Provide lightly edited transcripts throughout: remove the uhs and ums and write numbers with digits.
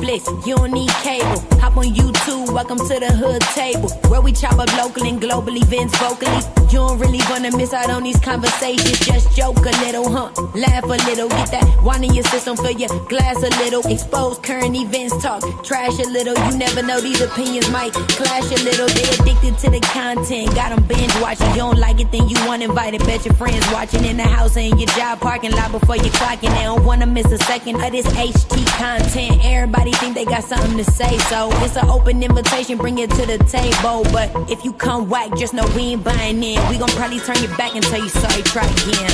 Netflix, you don't need cable. Hop on YouTube, welcome to the hood table, where we chop up local and global events vocally. You don't really wanna miss out on these conversations. Just joke a little, laugh a little, get that wine in your system, fill your glass a little, expose current events, talk trash a little. You never know, these opinions might clash a little. They addicted to the content, got them binge watching. You don't like it, then you want invited. Bet your friends watching in the house or in your job parking lot before you clocking. They don't wanna miss a second of this HT content. Everybody think they got something to say, so it's an open invitation, bring it to the table. But if you come whack, just know we ain't buying in. We gon' probably turn your back and tell you sorry, try again.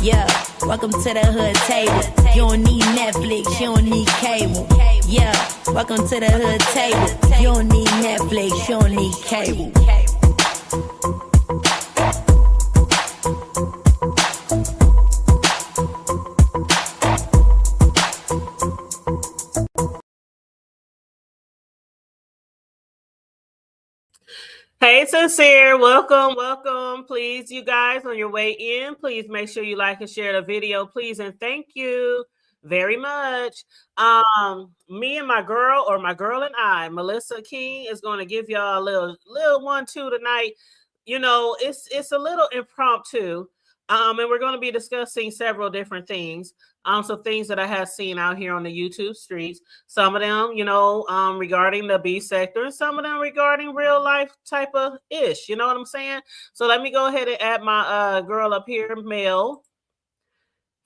Yeah, welcome to the hood table. You don't need Netflix, you don't need cable. Yeah, welcome to the hood table. You don't need Netflix, you don't need cable. Hey, Sincere, welcome. Please, you guys, on your way in, please make sure you like and share the video, please, and thank you very much. Me and my girl, or my girl and I, Melissa King, is going to give y'all a little 1-2 tonight. You know, it's a little impromptu, and we're going to be discussing several different things. So things that I have seen out here on the YouTube streets, some of them, you know, regarding the B sector, and some of them regarding real life type of ish, you know what I'm saying? So let me go ahead and add my girl up here, Mel.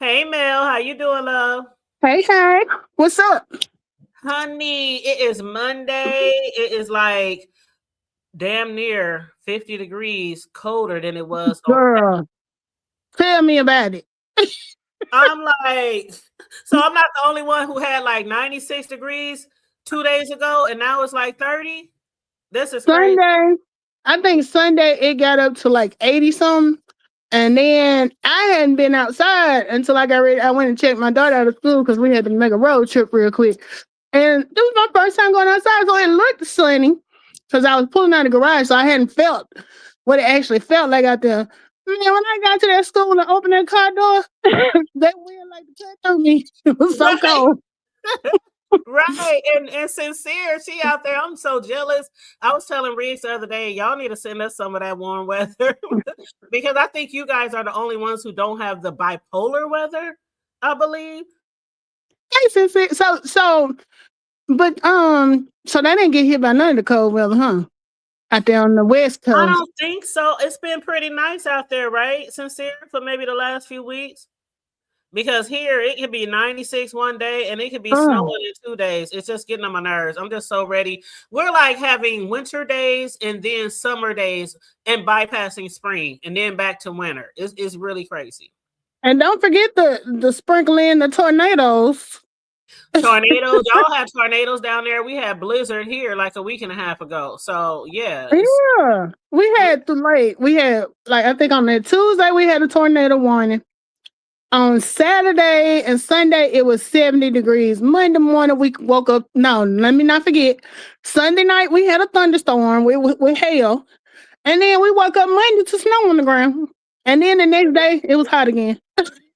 Hey, Mel, how you doing, love? Hey, what's up? Honey, it is Monday. It is like damn near 50 degrees colder than it was. Girl, tell me about it. I'm like, so I'm not the only one who had like 96 degrees 2 days ago, and now it's like 30. This is crazy. Sunday, I think Sunday it got up to like 80 something, and then I hadn't been outside until I got ready. I went and checked my daughter out of school because we had to make a road trip real quick, and this was my first time going outside, so it looked sunny because I was pulling out of the garage, so I hadn't felt what it actually felt like out there. Man, when I got to that school and opened that car door, that wind like to cut through me. It was so cold. Right. And Sincere, she out there. I'm so jealous. I was telling Reese the other day, y'all need to send us some of that warm weather because I think you guys are the only ones who don't have the bipolar weather, I believe. Hey, Sincere. So they didn't get hit by none of the cold weather, huh? Out there on the West Coast. I don't think so. It's been pretty nice out there, right, Sincere, for maybe the last few weeks? Because here it can be 96 one day and it can be snowing in 2 days. It's just getting on my nerves. I'm just so ready. We're like having winter days and then summer days and bypassing spring and then back to winter. It's really crazy. And don't forget the sprinkling, the tornadoes. Tornadoes, y'all have tornadoes down there. We had blizzard here like a week and a half ago. So yeah, we had I think on that Tuesday we had a tornado warning. On Saturday and Sunday it was 70 degrees. Monday morning we woke up. No, let me not forget. Sunday night we had a thunderstorm with hail, and then we woke up Monday to snow on the ground, and then the next day it was hot again.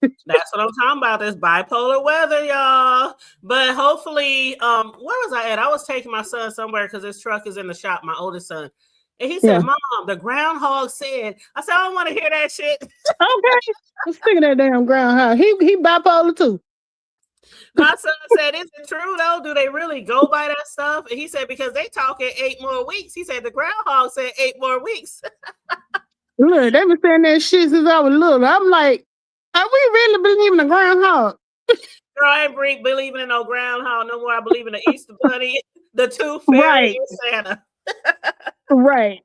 That's what I'm talking about. This bipolar weather, y'all. But hopefully, where was I at? I was taking my son somewhere because his truck is in the shop, my oldest son. And he said, Mom, the groundhog said. I said, I don't want to hear that shit. Okay. I'm sick of that damn groundhog. He bipolar too. My son said, is it true though? Do they really go by that stuff? And he said, because they talking 8 more weeks. He said the groundhog said 8 more weeks. Look, they've been saying that shit since I was little. I'm like, are we really believing the groundhog? Girl, I ain't believing in no groundhog no more. I believe in the Easter Bunny, the Tooth Fairy, and Santa. Right.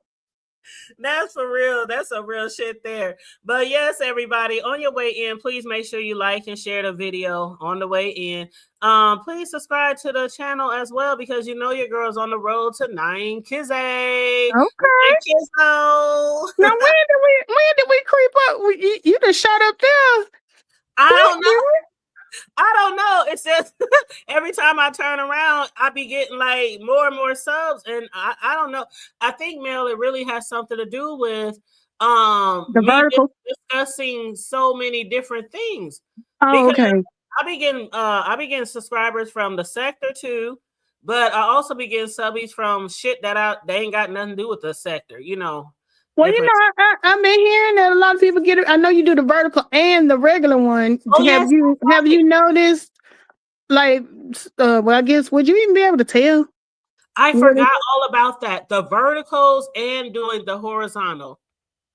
That's for real. That's a real shit there. But yes, everybody, on your way in, please make sure you like and share the video on the way in. Please subscribe to the channel as well because you know your girl's on the road to 9 kids. Okay. Now when did we creep up? You just shot up there. I don't know. It's just every time I turn around, I be getting like more and more subs, and I don't know. I think, Mel, it really has something to do with the vertical discussing so many different things. Oh, okay. I be getting subscribers from the sector too, But I also be getting subbies from shit that they ain't got nothing to do with the sector, you know. Well, you know, I've been hearing that a lot of people get it. I know you do the vertical and the regular one. Oh, yes. Have you noticed? Like, well, I guess would you even be able to tell? I forgot all about that. The verticals and doing the horizontal.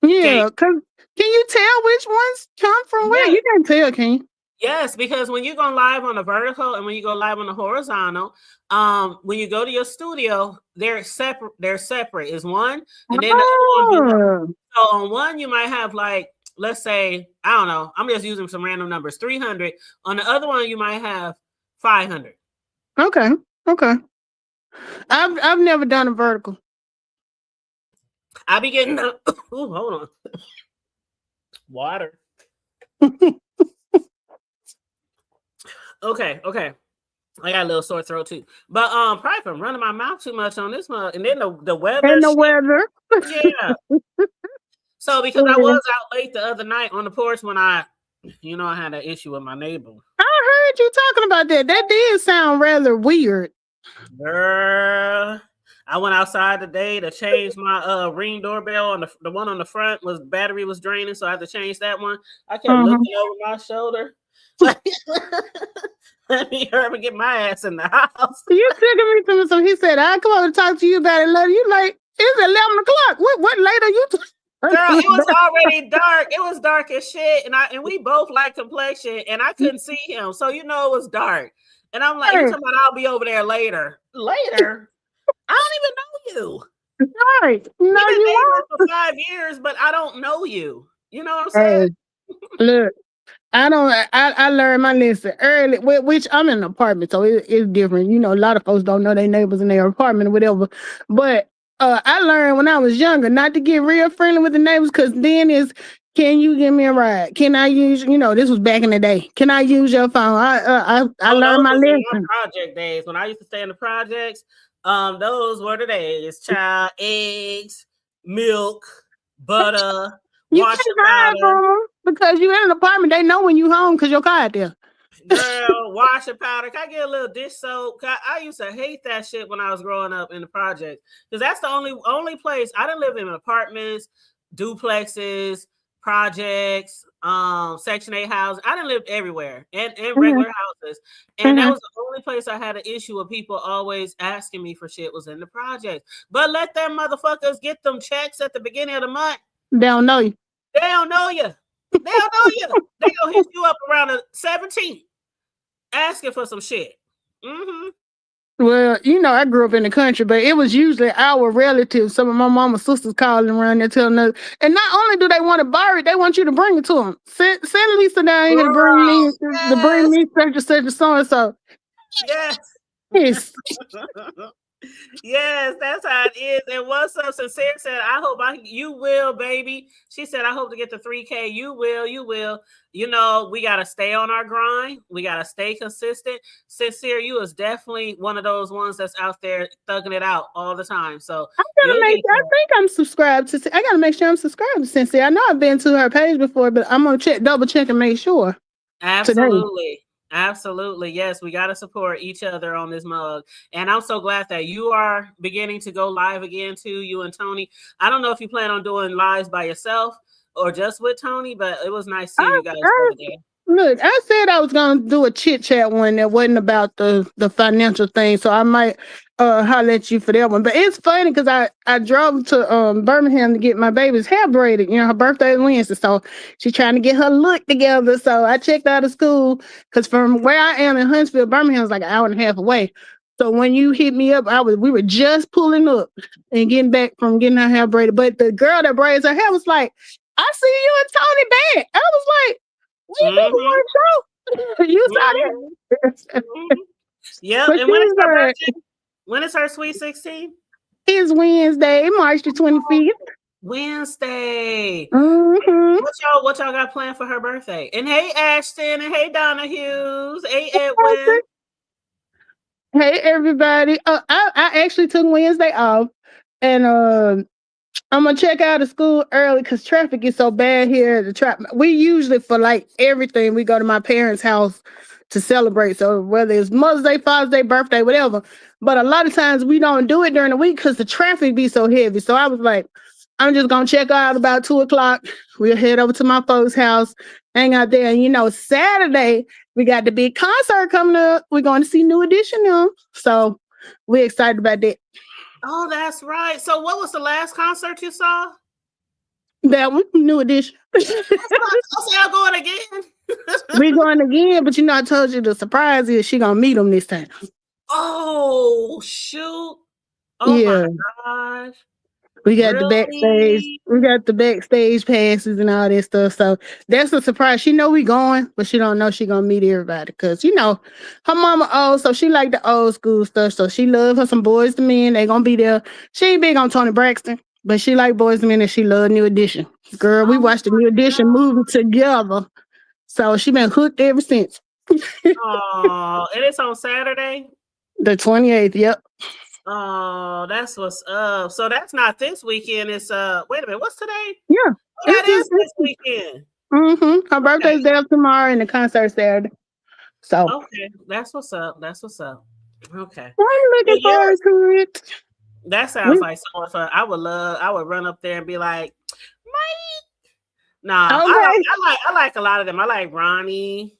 Yeah, because can you tell which ones come from where? You can't tell, can you? Yes, because when you go live on the vertical and when you go live on the horizontal, when you go to your studio, they're separate. They're separate. Is one, and then the other one. So on one, you might have like, let's say, I don't know. I'm just using some random numbers. 300. On the other one, you might have 500. Okay. I've never done a vertical. I be getting hold on. Water. Okay. I got a little sore throat too. But probably from running my mouth too much on this one. And then the weather. And the weather. Yeah. So because I was out late the other night on the porch when I had an issue with my neighbor. I heard you talking about that. That did sound rather weird. Girl, I went outside today to change my Ring doorbell, and the one on the front battery was draining, so I had to change that one. I kept looking over my shoulder. Let me hurry and get my ass in the house. You took me to so he said, "I come over to talk to you about it later." You like, it's 11 o'clock. What later you? Girl, it was already dark. It was dark as shit, and we both like complexion, and I couldn't see him, so it was dark. And I'm like, "You talking about I'll be over there later? Later? I don't even know you." Right? No, We've been you for 5 years, but I don't know you. You know what I'm saying? Look, I learned my lesson early, which I'm in an apartment, so it's different. You know, a lot of folks don't know their neighbors in their apartment or whatever. But I learned when I was younger not to get real friendly with the neighbors, because then can you give me a ride? Can I use, this was back in the day. Can I use your phone? I learned my lesson. Project days when I used to stay in the projects. Those were the days. Child, eggs, milk, butter. You can't hide from them because you're in an apartment. They know when you home because your car out there. Girl, washing powder. Can I get a little dish soap? I used to hate that shit when I was growing up in the project, because that's the only place. I didn't live in apartments, duplexes, projects, Section 8 houses. I didn't live everywhere and regular houses. And that was the only place I had an issue with people always asking me for shit was in the project. But let them motherfuckers get them checks at the beginning of the month. They don't know you. They don't know you. They don't know you. They gonna hit you up around the 17th asking for some shit. Well, I grew up in the country, but it was usually our relatives. Some of my mama's sisters calling around there telling us. And not only do they want to borrow it, they want you to bring it to them. Send Lisa down here to bring me such and so and so. Yes. Yes, that's how it is. And what's up? Sincere said, "I hope you will, baby." She said, "I hope to get the 3K. You will. We gotta stay on our grind. We gotta stay consistent." Sincere, you is definitely one of those ones that's out there thugging it out all the time. So I think I'm subscribed to. I gotta make sure I'm subscribed to Sincere. I know I've been to her page before, but I'm gonna double check and make sure. Absolutely. Today. Absolutely. Yes, we got to support each other on this mug. And I'm so glad that you are beginning to go live again too, you and Tony. I don't know if you plan on doing lives by yourself or just with Tony, but it was nice seeing you guys over there. Look, I said I was going to do a chit chat one that wasn't about the financial thing, so I might holler at you for that one. But it's funny because I drove to Birmingham to get my baby's hair braided. Her birthday is Wednesday, so she's trying to get her look together. So I checked out of school because from where I am in Huntsville, Birmingham is like an hour and a half away. So when you hit me up, we were just pulling up and getting back from getting her hair braided. But the girl that braids her hair was like, "I see you and Tony back." I was like, "We do one show." You saw that? Yeah. And when is her birthday? When is her sweet 16? It's Wednesday, March the 25th. Wednesday. What y'all got planned for her birthday? And hey, Ashton, and hey, Donna Hughes, hey, Edwin. Hey, everybody. I actually took Wednesday off, and I'm gonna check out of school early because traffic is so bad here at the trap. We usually for like everything we go to my parents' house to celebrate. So whether it's Mother's Day, Father's Day, birthday, whatever. But a lot of times we don't do it during the week because the traffic be so heavy. So I was like, I'm just gonna check out about 2:00. We'll head over to my folks' house, hang out there. And Saturday we got the big concert coming up. We're going to see New Edition now. So we're excited about that. Oh, that's right. So what was the last concert you saw? That one, New Edition. I'm going again. We're going again, but I told you the surprise is she gonna meet him this time. Oh shoot! Oh yeah. My gosh! We got the backstage. We got the backstage passes and all that stuff. So that's a surprise. She know we going, but she don't know she gonna meet everybody because her mama old, so she like the old school stuff. So she love her some Boys to Men. They gonna be there. She ain't big on Tony Braxton, but she like Boys to Men and she love New Edition. Girl, we watched the New Edition movie together, so she been hooked ever since. Oh, and it's on Saturday, the 28th. Yep. Oh, that's what's up. So that's not this weekend. It's wait a minute, what's today? Yeah. Oh, that is this weekend. Her birthday's there tomorrow and the concert's Saturday. So okay, that's what's up. That's what's up. Okay. I'm looking forward to it. That sounds like so much fun. I would run up there and be like, Mike. Nah, okay. I like a lot of them. I like Ronnie.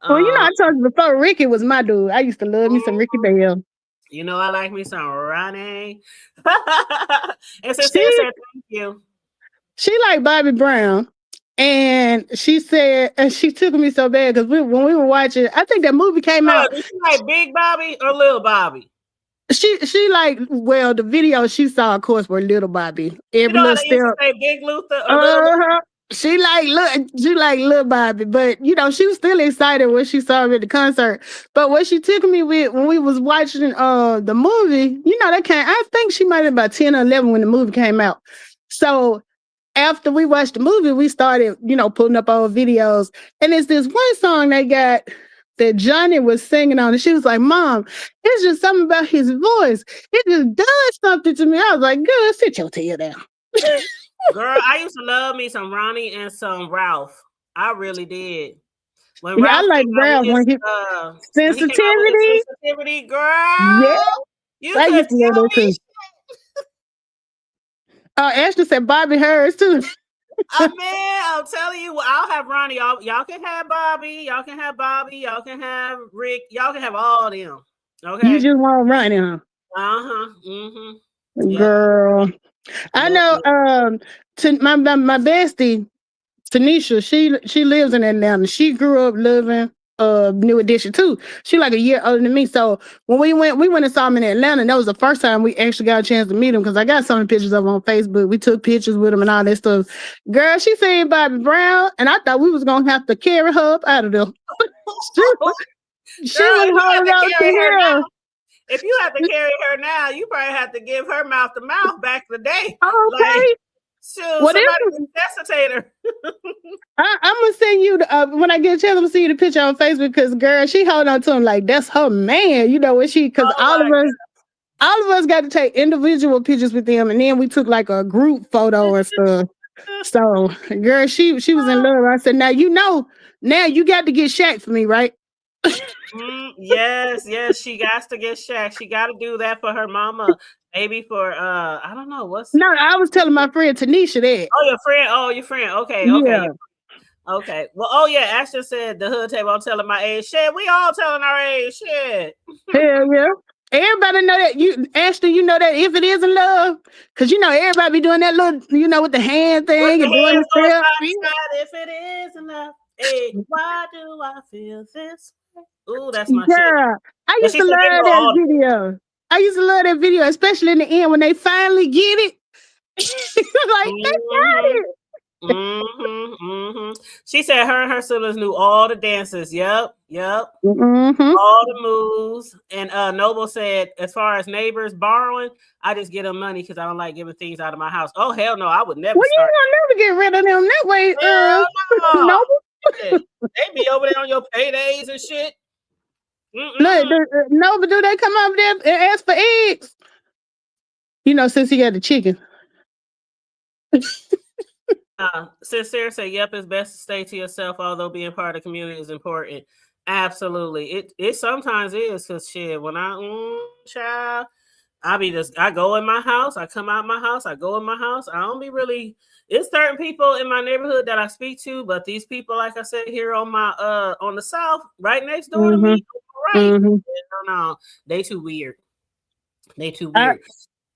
Well, I told you before, Ricky was my dude. I used to love me some Ricky Bell. I like me some Ronnie. And since she said thank you. She liked Bobby Brown. And she said, and she took me so bad because when we were watching, I think that movie came out. Did she like Big Bobby or Little Bobby? She like, well, the video she saw, of course, were Little Bobby. Every little step. Used to say Big Luther or Little She like Little Bobby, but she was still excited when she saw him at the concert. But what she took me with when we was watching the movie, that came. I think she might have been about 10 or 11 when the movie came out. So after we watched the movie, we started, putting up our videos, and it's this one song they got that Johnny was singing on, and she was like, "Mom, it's just something about his voice. It just does something to me." I was like, "Girl, sit your tail down." Girl, I used to love me some Ronnie and some Ralph. I really did. When Ralph I like Ralph when he sensitivity, girl. Yeah, you could tell me. Ashley said Bobby hers too. Man, I'm telling you, I'll have Ronnie. Y'all can have Bobby. Y'all can have Bobby. Y'all can have Rick. Y'all can have all of them. Okay. You just want Ronnie, huh? Mm-hmm. Girl. I know my bestie Tanisha, she lives in Atlanta. She grew up living New Edition too. She like a year older than me. So when we went and saw him in Atlanta, that was the first time we actually got a chance to meet him because I got some pictures of him on Facebook. We took pictures with him and all that stuff. Girl, she seen Bobby Brown and I thought we was gonna have to carry her up out of there. she was holding out to her. If you have to carry her now, you probably have to give her mouth to mouth back in the day. Okay. Somebody necessitate her. I'm gonna send you when I get a chance. I'm gonna see you the picture on Facebook because girl, she held on to him like that's her man. Because all of us got to take individual pictures with them, and then we took like a group photo and stuff. So, girl, she was in love. I said, now you got to get Shaq for me, right? Yes, she got to get Shaq. She got to do that for her mama. Maybe for I don't know what's. No, I was telling my friend Tanisha that. Oh, your friend. Okay. Yeah. Okay. Well, Ashley said the hood table. I'm telling my age. Shit, we all telling our age. Shit. Hell yeah. Everybody know that Ashley, you know that if it isn't love, because everybody be doing that little, with the hand thing and doing the stuff. If it isn't love, hey, why do I feel this? Ooh, that's my shit. I used to love that video. I used to love that video, especially in the end when they finally get it. Like they got it. She said her and her siblings knew all the dances. Yep. Mm-hmm. All the moves. And Noble said, as far as neighbors borrowing, I just get them money because I don't like giving things out of my house. Oh hell no, I would never. Well, you will never get rid of them that way. Noble. They be over there on your paydays and shit. Look, Noble, do they come over there and ask for eggs? Since he got the chicken. Sincere say, yep, it's best to stay to yourself, although being part of the community is important. Absolutely. It sometimes is, because shit, when child, I go in my house, I come out my house, I go in my house. I don't be really, it's certain people in my neighborhood that I speak to, but these people, like I said, here on my on the south, right next door to me, right. No, they too weird. They too weird.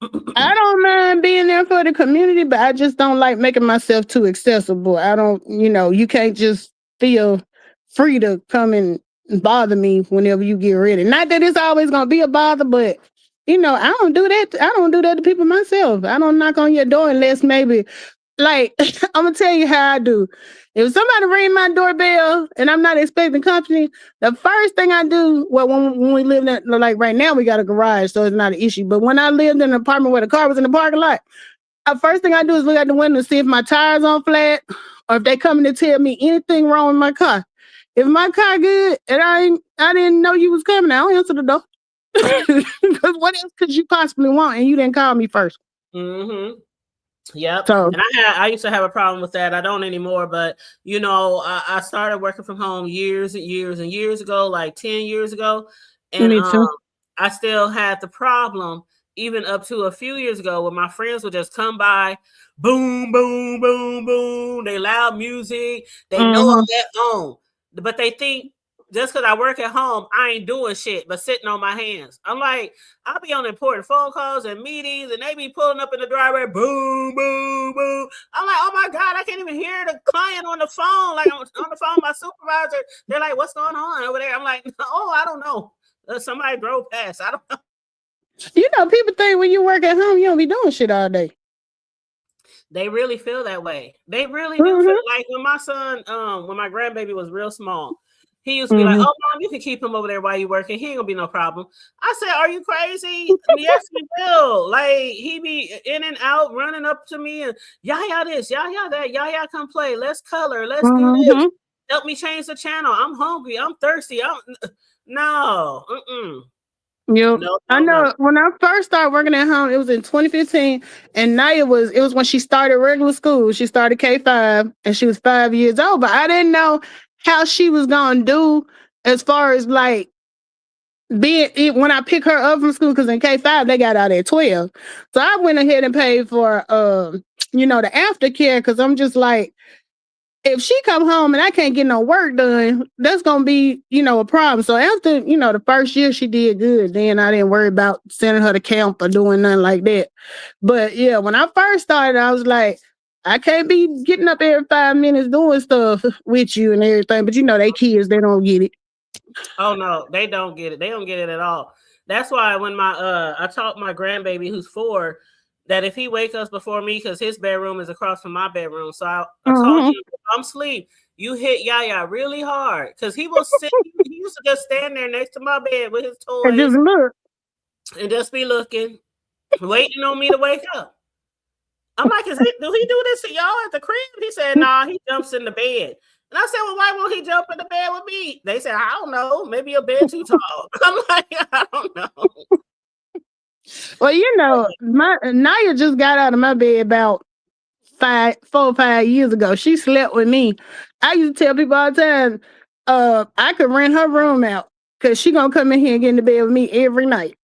I don't mind being there for the community, but I just don't like making myself too accessible. I don't, you can't just feel free to come and bother me whenever you get ready. Not that it's always gonna be a bother, but I don't do that. I don't do that to people myself. I don't knock on your door unless maybe, like, I'm gonna tell you how I do. If somebody ring my doorbell and I'm not expecting company, the first thing I do, well, when we live in, like right now, we got a garage, so it's not an issue. But when I lived in an apartment where the car was in the parking lot, the first thing I do is look out the window and see if my tires on flat or if they coming to tell me anything wrong with my car. If my car good and I didn't know you was coming, I don't answer the door. Because what else could you possibly want and you didn't call me first? Mm-hmm. Yep. So, and I used to have a problem with that. I don't anymore, but I started working from home years and years and years ago, like 10 years ago. And me too. I still had the problem even up to a few years ago when my friends would just come by, boom, boom, boom, boom. They loud music. They know I'm at home, but they think just because I work at home, I ain't doing shit but sitting on my hands. I'm like, I'll be on important phone calls and meetings, and they be pulling up in the driveway, boom, boom, boom. I'm like, oh my God, I can't even hear the client on the phone. Like, I'm on the phone with my supervisor. They're like, what's going on over there? I'm like, oh, I don't know. Somebody drove past. I don't know. People think when you work at home, you don't be doing shit all day. They really feel that way. They really do feel like when my son, when my grandbaby was real small, he used to be like, oh, Mom, you can keep him over there while you're working. He ain't gonna be no problem. I said, are you crazy? Yes, we will. Like, he be in and out, running up to me and, Yaya this, Yaya that, Yaya come play. Let's color. Let's do this. Help me change the channel. I'm hungry. I'm thirsty. No. Yep. I know when I first started working at home, it was in 2015, and Naya it was when she started regular school. She started K5 and she was 5 years old, but I didn't know how she was gonna do as far as like when I pick her up from school, because in K5 they got out at 12. So I went ahead and paid for the aftercare, because I'm just like, if she come home and I can't get no work done, that's gonna be, a problem. So after, the first year she did good. Then I didn't worry about sending her to camp or doing nothing like that. But yeah, when I first started, I was like, I can't be getting up every 5 minutes doing stuff with you and everything. But they kids, they don't get it. Oh no, they don't get it. They don't get it at all. That's why when I taught my grandbaby who's 4 that if he wake us before me, because his bedroom is across from my bedroom, so I told him, if I'm asleep, you hit Yaya really hard, because he was he used to just stand there next to my bed with his toys and just look and just be looking, waiting on me to wake up. I'm like, do he do this to y'all at the crib? He said, nah, he jumps in the bed. And I said, well, why won't he jump in the bed with me? They said, I don't know. Maybe your bed too tall. I'm like, I don't know. Well, Naya just got out of my bed about 4 or 5 years ago. She slept with me. I used to tell people all the time, I could rent her room out, because she gonna come in here and get in the bed with me every night.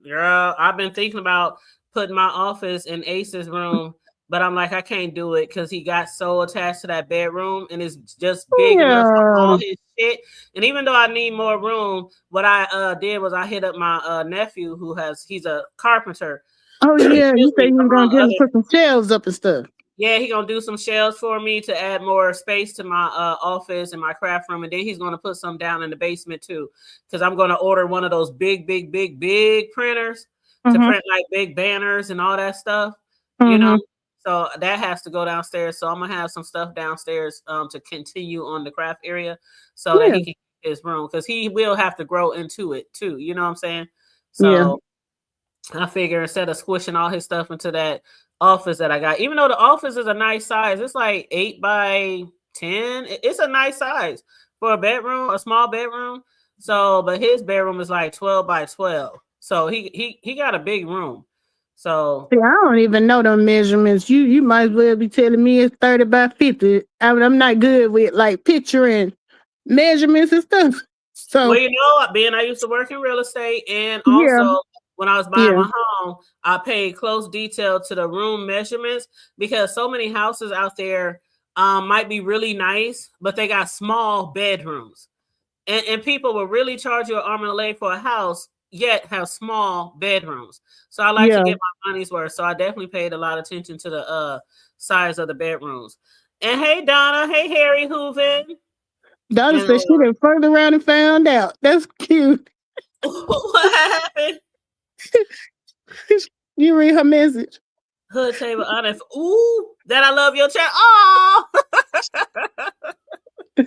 Girl, I've been thinking about putting my office in Ace's room, but I'm like, I can't do it because he got so attached to that bedroom, and it's just big enough for all his shit. And even though I need more room, what I did was I hit up my nephew he's a carpenter. Oh yeah, you say you were gonna get him to put some shelves up and stuff. Yeah, he's gonna do some shelves for me to add more space to my office and my craft room, and then he's gonna put some down in the basement too, because I'm gonna order one of those big printers to print like big banners and all that stuff. So that has to go downstairs. So I'm gonna have some stuff downstairs to continue on the craft area, so that he can get his room, because he will have to grow into it too. You know what I'm saying? So I figure instead of squishing all his stuff into that office that I got, even though the office is a nice size, it's like 8 by 10. It's a nice size for a bedroom, a small bedroom. So, but his bedroom is like 12 by 12. So he got a big room. So see, I don't even know them measurements. You might as well be telling me it's 30 by 50. I'm not good with like picturing measurements and stuff. well, So you know, being I used to work in real estate, and yeah, also when I was buying yeah, my home, I paid close detail to the room measurements because so many houses out there might be really nice, but they got small bedrooms, and people will really charge you an arm and a leg for a house, yet have small bedrooms. So I like to yeah. get my money's worth. So I definitely paid a lot of attention to the size of the bedrooms. And hey, Donna, hey, Harry Hooven. Donna And said she done further around and found out. That's cute. what happened? You read her message. Hood table honest. Ooh, that I love your chat. Oh,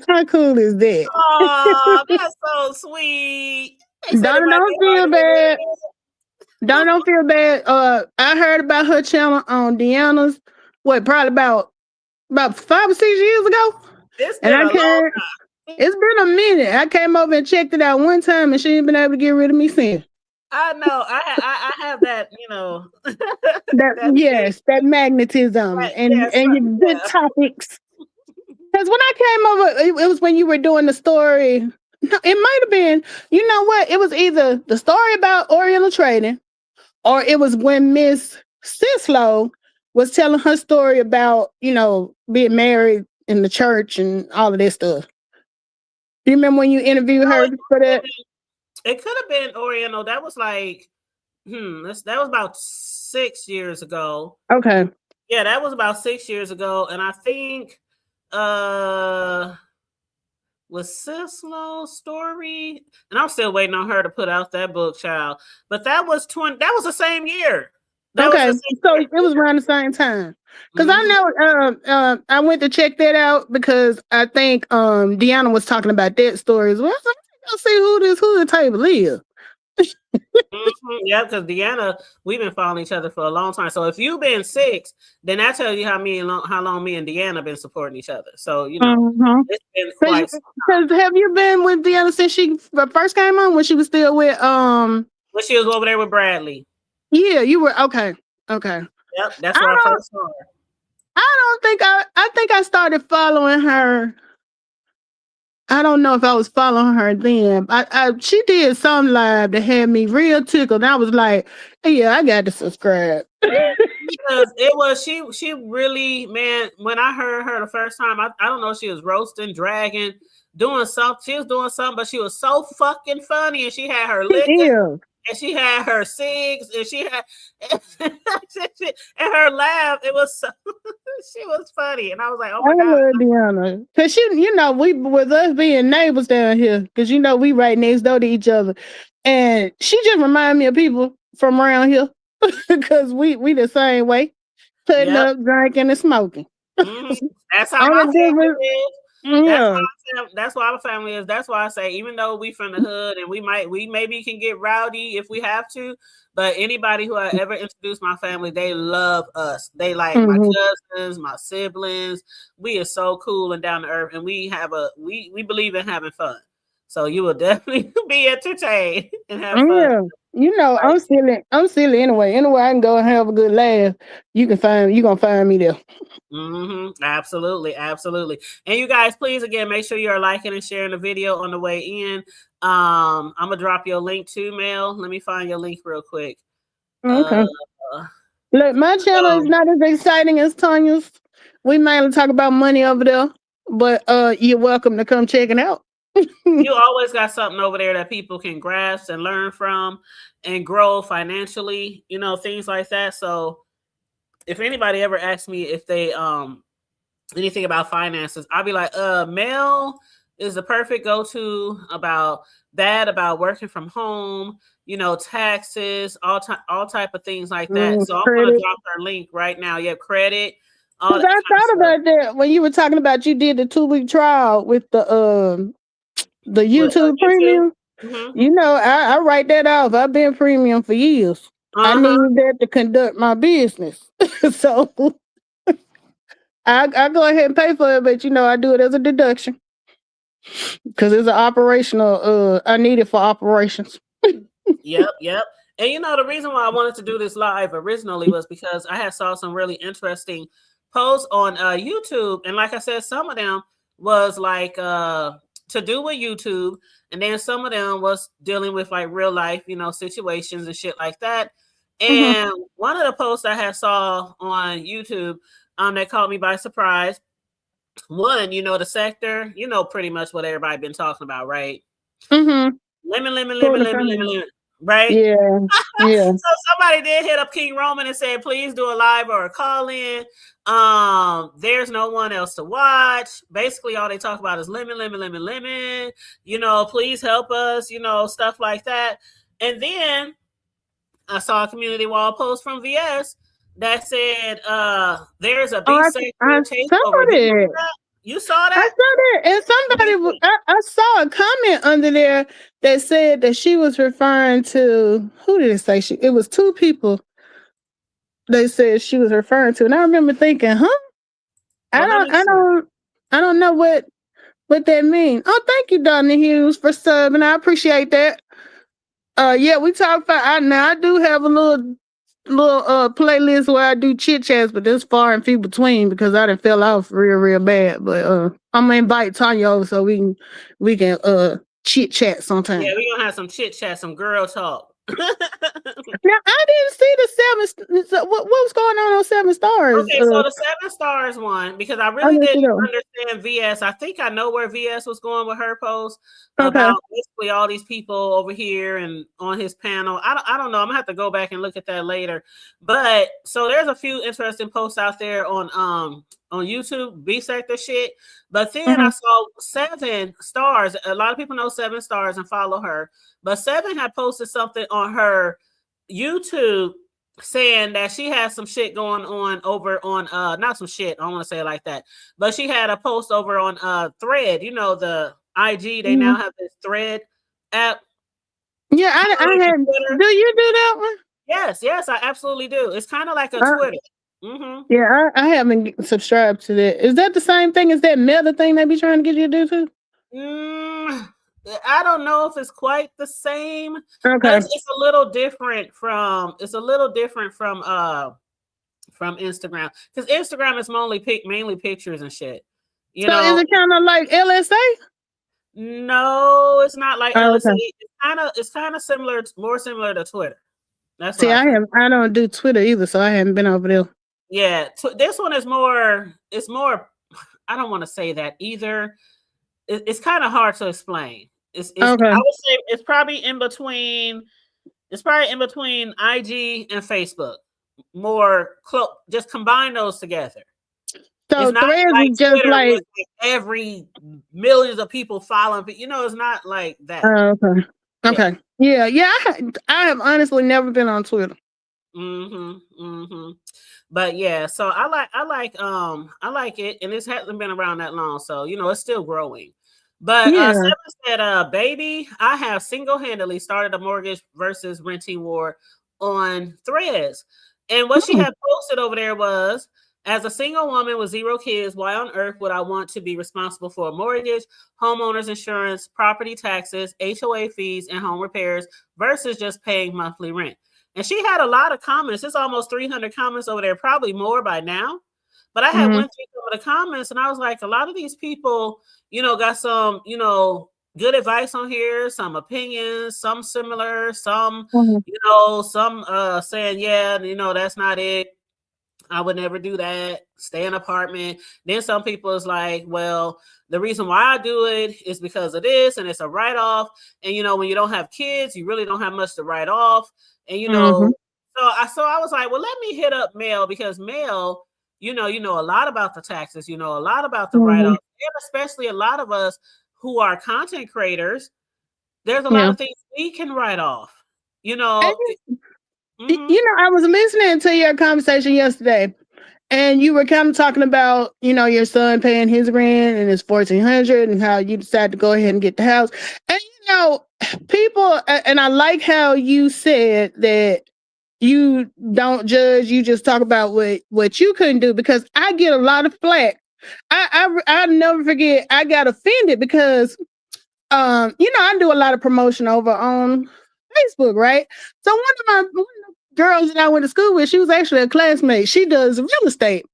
How cool is that? oh, that's so sweet. They said it Donna might don't be hard feel to bad. believe. Donna don't feel bad. I heard about her channel on Deanna's, probably about 5 or 6 years ago. It's And been I a long came, time. it's been a minute. I came over and checked it out one time and she ain't been able to get rid of me since. I know. I have that, That that thing. yes, that magnetism Yes, and your good yeah. topics. Because when I came over, it was when you were doing the story. No, it might have been, you know what? It was either the story about Oriental trading or it was when Miss Sislow was telling her story about, being married in the church and all of that stuff. Do you remember when you interviewed her for that? It could have been Oriental. That was like, that was about 6 years ago. Okay. Yeah, that was about 6 years ago. And I think was Sislow's story, and I'm still waiting on her to put out that book, child. But that was the same year. Okay, so it was around the same time. Because I know I went to check that out because I think Deanna was talking about that story as well. So let's see who this hood table is. Yeah, because Deanna, we've been following each other for a long time. So if you've been 6, then that tells you how long me and Deanna been supporting each other. So it's been quite. Because have you been with Deanna since she first came on when she was still with when she was over there with Bradley? Yeah, you were okay. Okay. Yep, that's where I first saw her. I think I started following her. I don't know if I was following her then. She did some live that had me real tickled. I was like, yeah, I got to subscribe. Because it was she really, man, when I heard her the first time, I don't know, she was roasting, dragging, doing something. She was doing something, but she was so fucking funny, and she had her liquor. And she had her cigs, and she had and her laugh. It was so, she was funny, and I was like, "Oh my god!" I love Deanna because we with us being neighbors down here because we right next door to each other, and she just reminded me of people from around here because we the same way, putting up, drinking, and smoking. That's how my family is. Yeah. That's why our family is. That's why I say, even though we from the hood and we maybe can get rowdy if we have to, but anybody who I ever introduced my family, they love us. They like my cousins, my siblings. We are so cool and down to earth, and we believe in having fun. So you will definitely be entertained and have fun. Yeah. I'm silly anyway. Anyway, I can go and have a good laugh. You're gonna find me there. Absolutely. And you guys, please again, make sure you are liking and sharing the video on the way in. I'm gonna drop your link to Mel. Let me find your link real quick. Okay. Look, my channel is not as exciting as Tanya's. We mainly talk about money over there, but you're welcome to come check it out. You always got something over there that people can grasp and learn from and grow financially, things like that. So if anybody ever asks me if they anything about finances, I'll be like, Mel is the perfect go-to about working from home, taxes, all type of things like that. So I'm gonna drop her link right now. Yeah, credit. I thought about that when you were talking about you did the 2-week trial with the YouTube Premium. I write that off. I've been premium for years. I need that to conduct my business. So I go ahead and pay for it, but I do it as a deduction. Because it's an operational, I need it for operations. Yep. And you know, the reason why I wanted to do this live originally was because I had saw some really interesting posts on YouTube, and like I said, some of them was like to do with YouTube, and then some of them was dealing with like real life, you know, situations and shit like that. And one of the posts I had saw on YouTube that caught me by surprise. One, you know, the sector, you know, pretty much what everybody been talking about, right? Lemon, right? Yeah, yeah. So somebody did hit up King Roman and said, please do a live or a call in. There's no one else to watch. Basically, all they talk about is lemon. You know, please help us, you know, stuff like that. And then I saw a community wall post from VS that said, there's a beef takeover. You saw that? I saw that, and somebody, I saw a comment under there that said that she was referring to, who did it say? It was two people they said she was referring to, and I remember thinking, huh? I don't know what that means. Oh, thank you, Donna Hughes, for subbing. I appreciate that. Yeah, we talk about. I do have a little playlist where I do chit chats, but it's far and few between because I done fell off real bad. But I'm gonna invite Tanya over so we can chit chat sometime. Yeah, we're gonna have some chit chat, some girl talk. Now I didn't see the 7. What was going on 7 stars? Okay, so the 7 stars one, because I really didn't understand VS. I think I know where VS was going with her post about basically all these people over here and on his panel. I don't know. I'm gonna have to go back and look at that later. But so there's a few interesting posts out there on YouTube, B sector shit. But then I saw 7 stars. A lot of people know 7 stars and follow her. But 7 had posted something on her YouTube saying that she has some shit going on over on not some shit, I don't want to say it like that, but she had a post over on Thread, you know, the IG, they now have this Thread app. Yeah, I had. Do you do that one? Yes, I absolutely do. It's kind of like a Twitter. Yeah, I haven't subscribed to that. Is that the same thing as that Meta thing they be trying to get you to do too? I don't know if it's quite the same. Okay, it's a little different from Instagram, because Instagram is mainly pictures and shit. You know, is it kind of like LSA? No, it's not like LSA. It's kind of similar, more similar to Twitter. That's I don't do Twitter either, so I haven't been over there. Yeah, this one is more. It's more. I don't want to say that either. It's kind of hard to explain. It's I would say it's probably in between. It's probably in between IG and Facebook. More close. Just combine those together. So Threads like is just like every millions of people following. But you know, it's not like that. Okay. Yeah. I have honestly never been on Twitter. But yeah, so I like it, and this hasn't been around that long, so you know it's still growing. But 7 said, baby, I have single-handedly started a mortgage versus renting war on Threads. And what she had posted over there was, as a single woman with 0 kids, why on earth would I want to be responsible for a mortgage, homeowner's insurance, property taxes, HOA fees, and home repairs versus just paying monthly rent? And she had a lot of comments. It's almost 300 comments over there, probably more by now. But I had went through some of the comments, and I was like, a lot of these people, you know, got some, you know, good advice on here, some opinions, some similar, some, you know, some saying, yeah, you know, that's not it. I would never do that. Stay in an apartment. Then some people is like, well, the reason why I do it is because of this, and it's a write-off. And, you know, when you don't have kids, you really don't have much to write off. And, you know, so I was like, well, let me hit up Mel, because Mel, you know a lot about the taxes, you know a lot about the write-off, and especially a lot of us who are content creators, there's a lot of things we can write off, you know. You know, I was listening to your conversation yesterday, and you were kind of talking about, you know, your son paying his rent and his $1,400 and how you decided to go ahead and get the house. And, you know, people, and I like how you said that you don't judge, you just talk about what you couldn't do, because I get a lot of flack. I'll never forget, I got offended because, you know, I do a lot of promotion over on Facebook, right? So one of the girls that I went to school with, she was actually a classmate. She does real estate.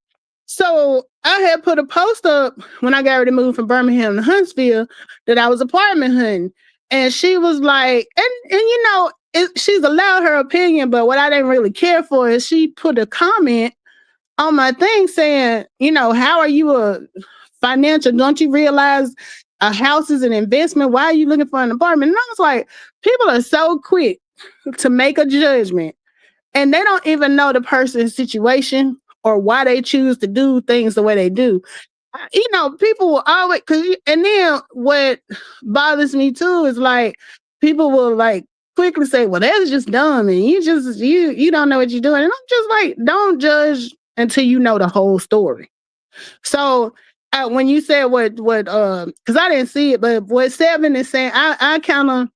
So I had put a post up when I got ready to move from Birmingham to Huntsville that I was apartment hunting. And she was like, she's allowed her opinion, but what I didn't really care for is she put a comment on my thing saying, how are you a financial? Don't you realize a house is an investment? Why are you looking for an apartment? And I was like, people are so quick to make a judgment and they don't even know the person's situation or why they choose to do things the way they do. People will always, and then what bothers me too is like, people will like quickly say, well, that's just dumb. And you don't know what you're doing. And I'm just like, don't judge until you know the whole story. So when you said because I didn't see it, but what Seven is saying, I kind of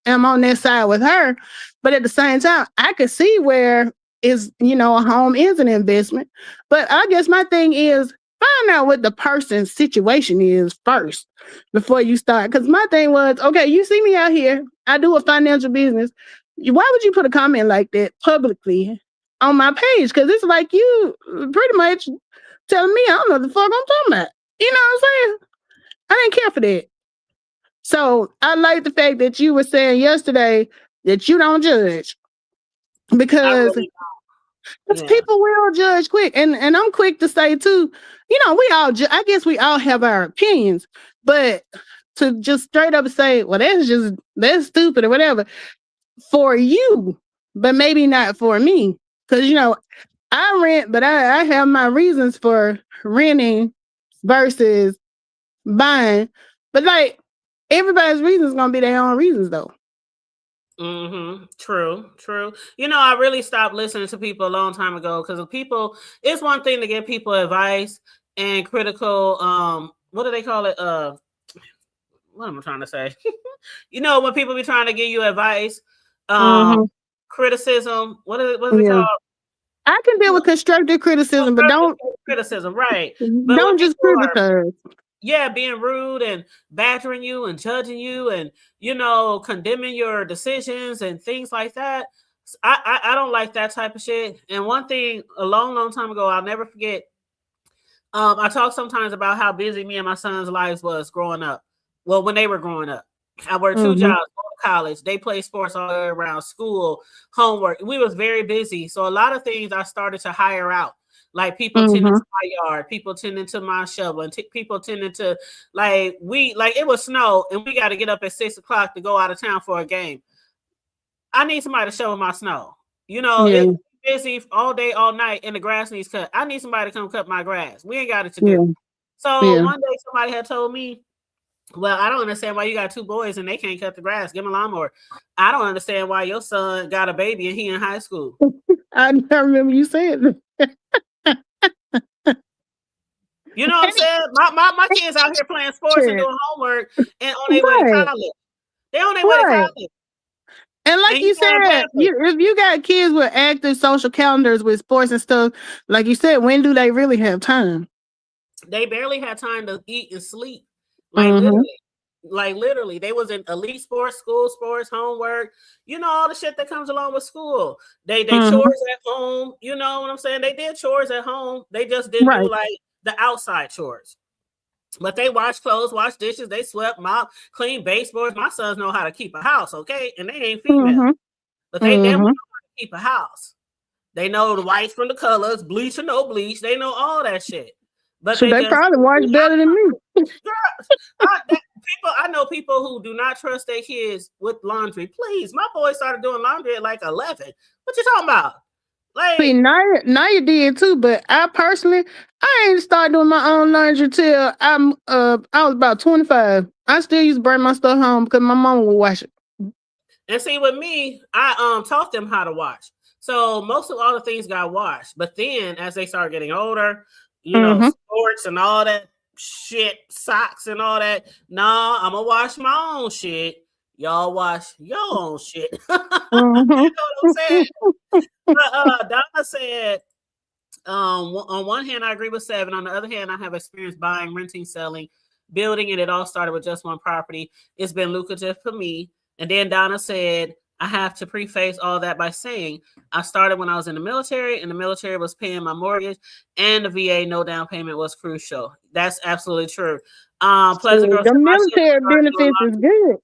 am on that side with her, but at the same time, I could see where a home is an investment. But I guess my thing is find out what the person's situation is first before you start. Because my thing was, okay, you see me out here, I do a financial business. Why would you put a comment like that publicly on my page? Because it's like you pretty much telling me I don't know what the fuck I'm talking about. You know what I'm saying? I didn't care for that. So I like the fact that you were saying yesterday that you don't judge because people will judge quick. And I'm quick to say too, I guess we all have our opinions, but to just straight up say, well, that's stupid or whatever for you, but maybe not for me. Because, I rent, but I have my reasons for renting versus buying. But like, everybody's reasons gonna be their own reasons though. True. I really stopped listening to people a long time ago because it's one thing to give people advice and critical, what do they call it? What am I trying to say? When people be trying to give you advice, criticism, what is it called? I can deal with constructive criticism, but don't criticism, right? But don't just criticize. Being rude and badgering you and judging you and condemning your decisions and things like that. I don't like that type of shit. And one thing a long time ago, I'll never forget. I talk sometimes about how busy me and my son's lives was growing up. Well, when they were growing up, I worked two jobs, college. They play sports all around, school, homework. We was very busy. So a lot of things I started to hire out. Like people tending to my yard, people tending to my shovel, and people tending to it was snow and we got to get up at 6 o'clock to go out of town for a game. I need somebody to shovel my snow. It's busy all day, all night, and the grass needs cut. I need somebody to come cut my grass. We ain't got it to do. So one day somebody had told me, well, I don't understand why you got two boys and they can't cut the grass. Give them a lawnmower. I don't understand why your son got a baby and he in high school. I remember you saying that. You know what I'm saying? My kids out here playing sports and doing homework and on their way to college. They on their way to college. And like you said, if you got kids with active social calendars with sports and stuff, like you said, when do they really have time? They barely had time to eat and sleep. Literally, they was in elite sports, school sports, homework, all the shit that comes along with school. They chores at home, you know what I'm saying? They did chores at home. They just didn't do like the outside chores. But they wash clothes, wash dishes, they swept, mop, clean baseboards. My sons know how to keep a house, okay? And they ain't female. But they damn know how to keep a house. They know the whites from the colors, bleach or no bleach. They know all that shit. But so they probably wash better than me. I know people who do not trust their kids with laundry. Please, my boy started doing laundry at like 11. What you talking about? Like, see, now you did too, but I personally, I ain't started doing my own laundry till I was about 25. I still used to bring my stuff home because my mom would wash it. And see, with me, I taught them how to wash. So most of all the things got washed. But then as they start getting older, sports and all that shit, socks and all that. Nah, I'm gonna wash my own shit. Y'all wash your own shit. You know what I'm saying? But Donna said, on one hand, I agree with Seven. On the other hand, I have experience buying, renting, selling, building, and it all started with just one property. It's been lucrative for me. And then Donna said, I have to preface all that by saying I started when I was in the military, and the military was paying my mortgage, and the VA no down payment was crucial. That's absolutely true. Pleasant Girl The said my children military started doing benefits is good.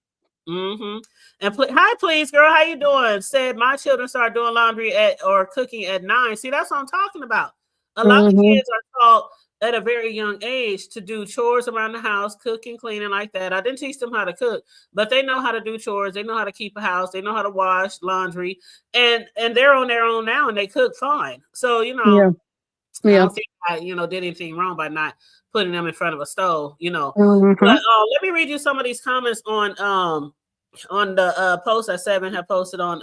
Mm-hmm. And hi, please, girl. How you doing? Said my children start doing laundry or cooking at 9. See, that's what I'm talking about. A lot of kids are taught at a very young age to do chores around the house, cooking, cleaning like that. I didn't teach them how to cook, but they know how to do chores. They know how to keep a house. They know how to wash laundry, and they're on their own now, and they cook fine. So I don't think I did anything wrong by not putting them in front of a stove. But let me read you some of these comments on the post that Seven had posted on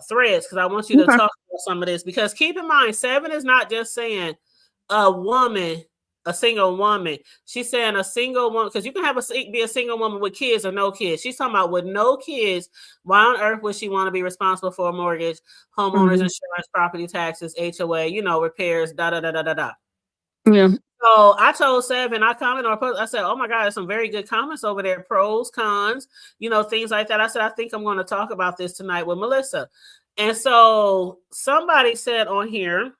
Threads, because I want you to talk about some of this, because keep in mind, Seven is not just saying a single woman. She's saying a single woman, because you can be a single woman with kids or no kids. She's talking about with no kids. Why on earth would she want to be responsible for a mortgage, homeowners insurance, property taxes, HOA, repairs, da da da da da da. Yeah. So I told Seven, I commented on post, I said, oh my God, there's some very good comments over there, pros, cons, things like that. I said, I think I'm going to talk about this tonight with Melissa. And so somebody said on here,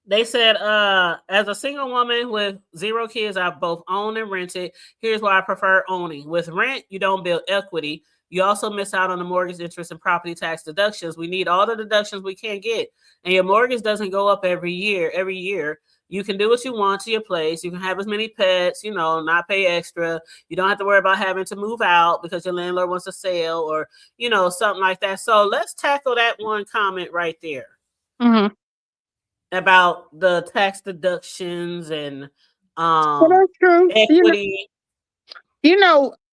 they said, as a single woman with 0 kids, I've both owned and rented. Here's why I prefer owning. With rent, you don't build equity. You also miss out on the mortgage interest and property tax deductions. We need all the deductions we can get. And your mortgage doesn't go up every year. You can do what you want to your place. You can have as many pets, not pay extra. You don't have to worry about having to move out because your landlord wants to sell or, something like that. So let's tackle that one comment right there about the tax deductions and that's true. equity.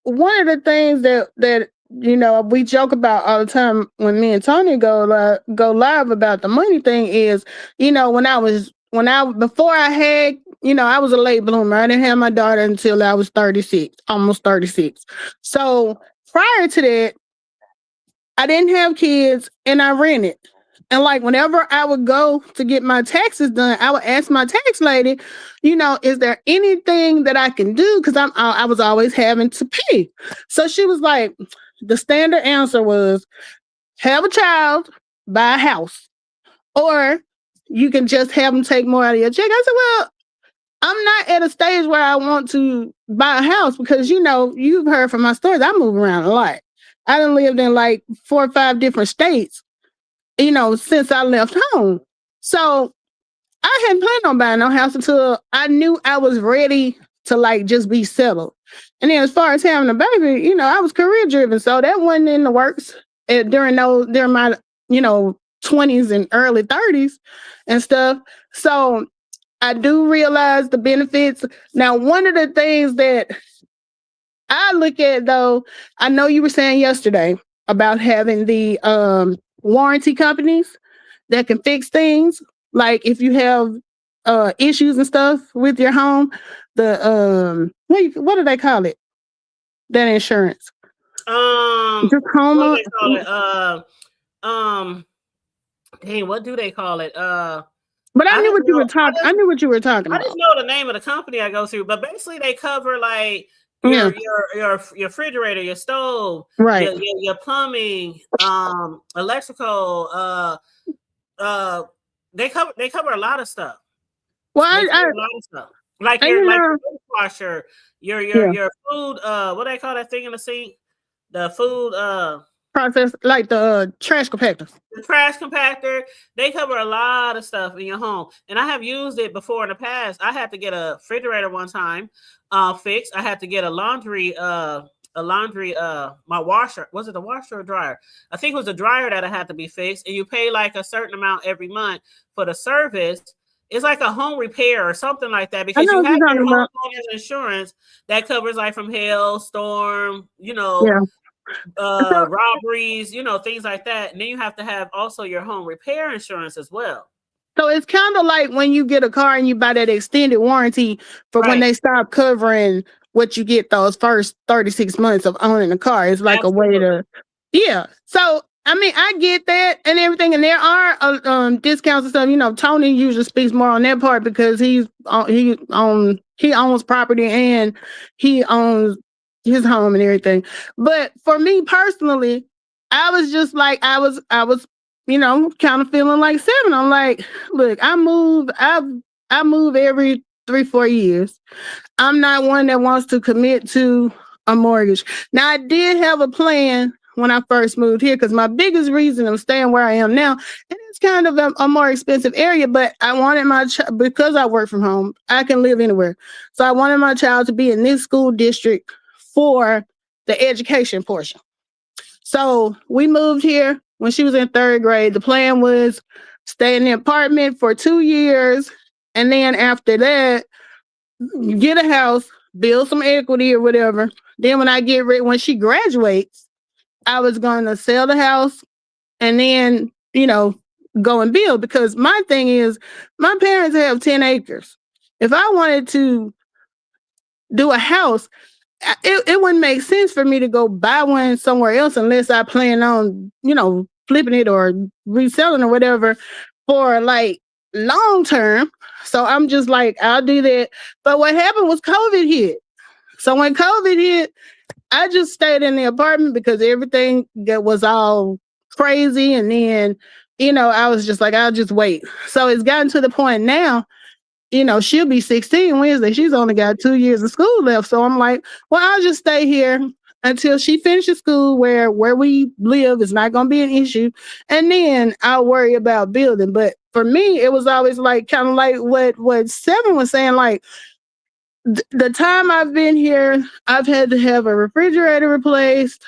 One of the things that we joke about all the time when me and Tony go live about the money thing is, before I had, I was a late bloomer. I didn't have my daughter until I was 36, almost 36. So prior to that, I didn't have kids and I rented. And like whenever I would go to get my taxes done, I would ask my tax lady, is there anything that I can do? Because I was always having to pay. So she was like, the standard answer was, have a child, buy a house, or you can just have them take more out of your check. I said, well, I'm not at a stage where I want to buy a house because, you've heard from my stories, I move around a lot. I done lived in like 4 or 5 different states, since I left home. So I hadn't planned on buying no house until I knew I was ready to just be settled. And then as far as having a baby, I was career driven. So that wasn't in the works during my, 20s and early 30s and stuff. So I do realize the benefits. Now, one of the things that I look at, though, I know you were saying yesterday about having the warranty companies that can fix things. Like if you have issues and stuff with your home, the what do they call it? That insurance. Just home. What do they call it? Dang, what do they call it? But I knew what you were talking. I knew what you were talking about. I just know the name of the company I go through, but basically they cover like your refrigerator, your stove, right? Your plumbing, electrical. They cover a lot of stuff. Well, a lot of stuff. Like your dishwasher, your food. What do they call that thing in the sink? The food process, like the trash compactor. The trash compactor. They cover a lot of stuff in your home, and I have used it before in the past. I had to get a refrigerator one time fixed. I had to get a laundry. My washer, was it the washer or dryer? I think it was the dryer that I had to be fixed, and you pay like a certain amount every month for the service. It's like a home repair or something like that, because you have your homeowner's insurance that covers like from hail, storm, robberies, things like that. And then you have to have also your home repair insurance as well. So it's kind of like when you get a car and you buy that extended warranty for when they stop covering what you get those first 36 months of owning a car. It's like a way to, So, I mean, I get that and everything. And there are discounts and stuff. Tony usually speaks more on that part because he owns property and he owns, his home and everything. But for me personally, I was just like, I was, kind of feeling like 7. I'm like, look, I move every 3-4 years. I'm not one that wants to commit to a mortgage. Now, I did have a plan when I first moved here because my biggest reason of staying where I am now, and it's kind of a more expensive area, but I wanted my child, because I work from home, I can live anywhere. So I wanted my child to be in this school district for the education portion. So we moved here when she was in 3rd grade. The plan was stay in the apartment for 2 years. And then after that, get a house, build some equity or whatever. Then when she graduates, I was going to sell the house and then, go and build. Because my thing is, my parents have 10 acres. If I wanted to do a house, it wouldn't make sense for me to go buy one somewhere else unless I plan on, flipping it or reselling or whatever for like long term. So I'm just like, I'll do that. But what happened was COVID hit. So when COVID hit, I just stayed in the apartment because everything that was all crazy. And then, I was just like, I'll just wait. So it's gotten to the point now, she'll be 16 Wednesday. She's only got 2 years of school left. So I'm like, well, I'll just stay here until she finishes school where we live is not going to be an issue. And then I'll worry about building. But for me, it was always like kind of like what Seven was saying, like the time I've been here, I've had to have a refrigerator replaced.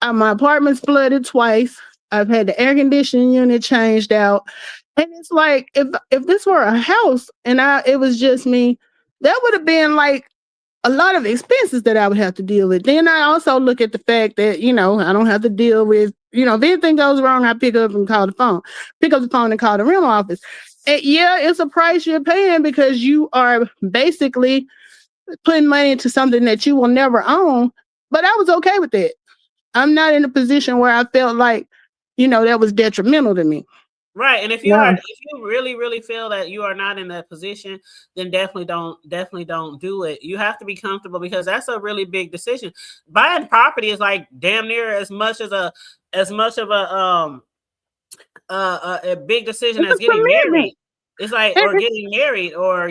My apartment's flooded twice. I've had the air conditioning unit changed out. And it's like, if this were a house and it was just me, that would have been like a lot of expenses that I would have to deal with. Then I also look at the fact that, I don't have to deal with, if anything goes wrong, I pick up the phone and call the rental office. And yeah, it's a price you're paying because you are basically putting money into something that you will never own. But I was okay with that. I'm not in a position where I felt like, that was detrimental to me. Right. And if you really, really feel that you are not in that position, then definitely don't do it. You have to be comfortable because that's a really big decision. Buying property is like damn near as much of a big decision as getting married. It's like, or getting married or,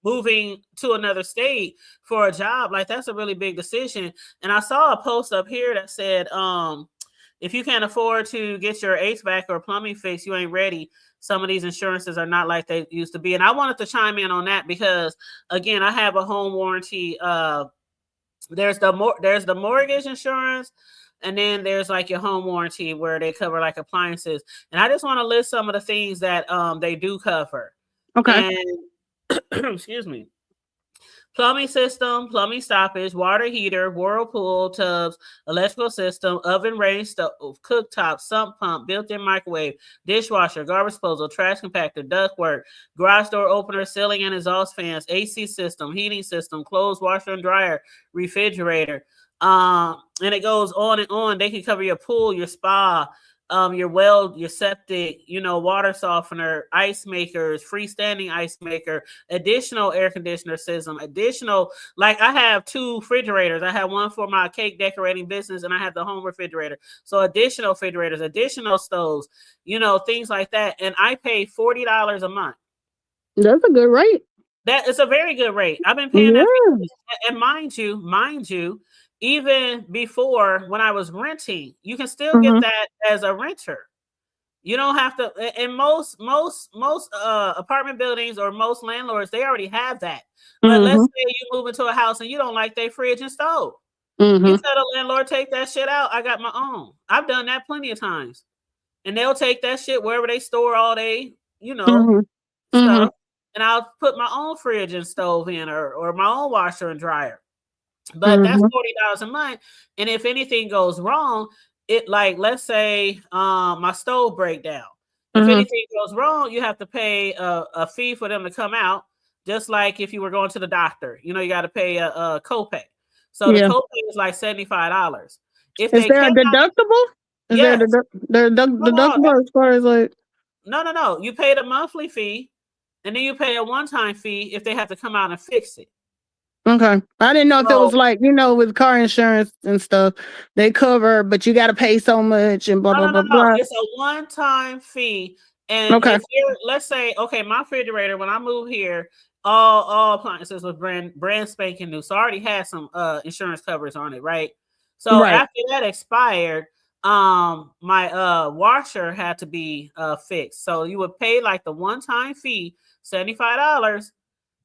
moving to another state for a job. Like that's a really big decision. And I saw a post up here that said, if you can't afford to get your HVAC or plumbing fixed, you ain't ready. Some of these insurances are not like they used to be. And I wanted to chime in on that because, again, I have a home warranty. There's the mortgage insurance, and then there's like your home warranty where they cover like appliances. And I just want to list some of the things that they do cover. Okay. And, excuse me. Plumbing system, plumbing stoppage, water heater, whirlpool, tubs, electrical system, oven, range stove, cooktop, sump pump, built-in microwave, dishwasher, garbage disposal, trash compactor, ductwork, garage door opener, ceiling and exhaust fans, AC system, heating system, clothes washer and dryer, refrigerator. And it goes on and on. They can cover your pool, your spa, your well, your septic, water softener, ice makers, freestanding ice maker, additional air conditioner system, like I have 2 refrigerators. I have one for my cake decorating business and I have the home refrigerator. So additional refrigerators, additional stoves, things like that. And I pay $40 a month. That's a good rate. That is a very good rate. I've been paying that. And mind you, even before when I was renting, you can still get that as a renter. You don't have to. In most apartment buildings or most landlords, they already have that. But let's say you move into a house and you don't like their fridge and stove. You tell the landlord, take that shit out. I got my own. I've done that plenty of times, and they'll take that shit wherever they store all day, stuff, and I'll put my own fridge and stove in, or my own washer and dryer. But that's $40 a month. And if anything goes wrong, it like, let's say my stove break down. If anything goes wrong, you have to pay a fee for them to come out. Just like if you were going to the doctor, you got to pay a copay. So the copay is like $75. Is there a deductible? Is there a deductible as far as like? No. You pay the monthly fee, and then you pay a one-time fee if they have to come out and fix it. Okay. I didn't know if it So was like, with car insurance and stuff, they cover, but you got to pay so much and blah, blah, blah, no. blah. It's a one-time fee. And Okay. if you're, let's say, okay, my refrigerator, when I moved here, all appliances was brand spanking new. So I already had some insurance covers on it, right? So Right. after that expired, my washer had to be fixed. So you would pay like the one-time fee, $75.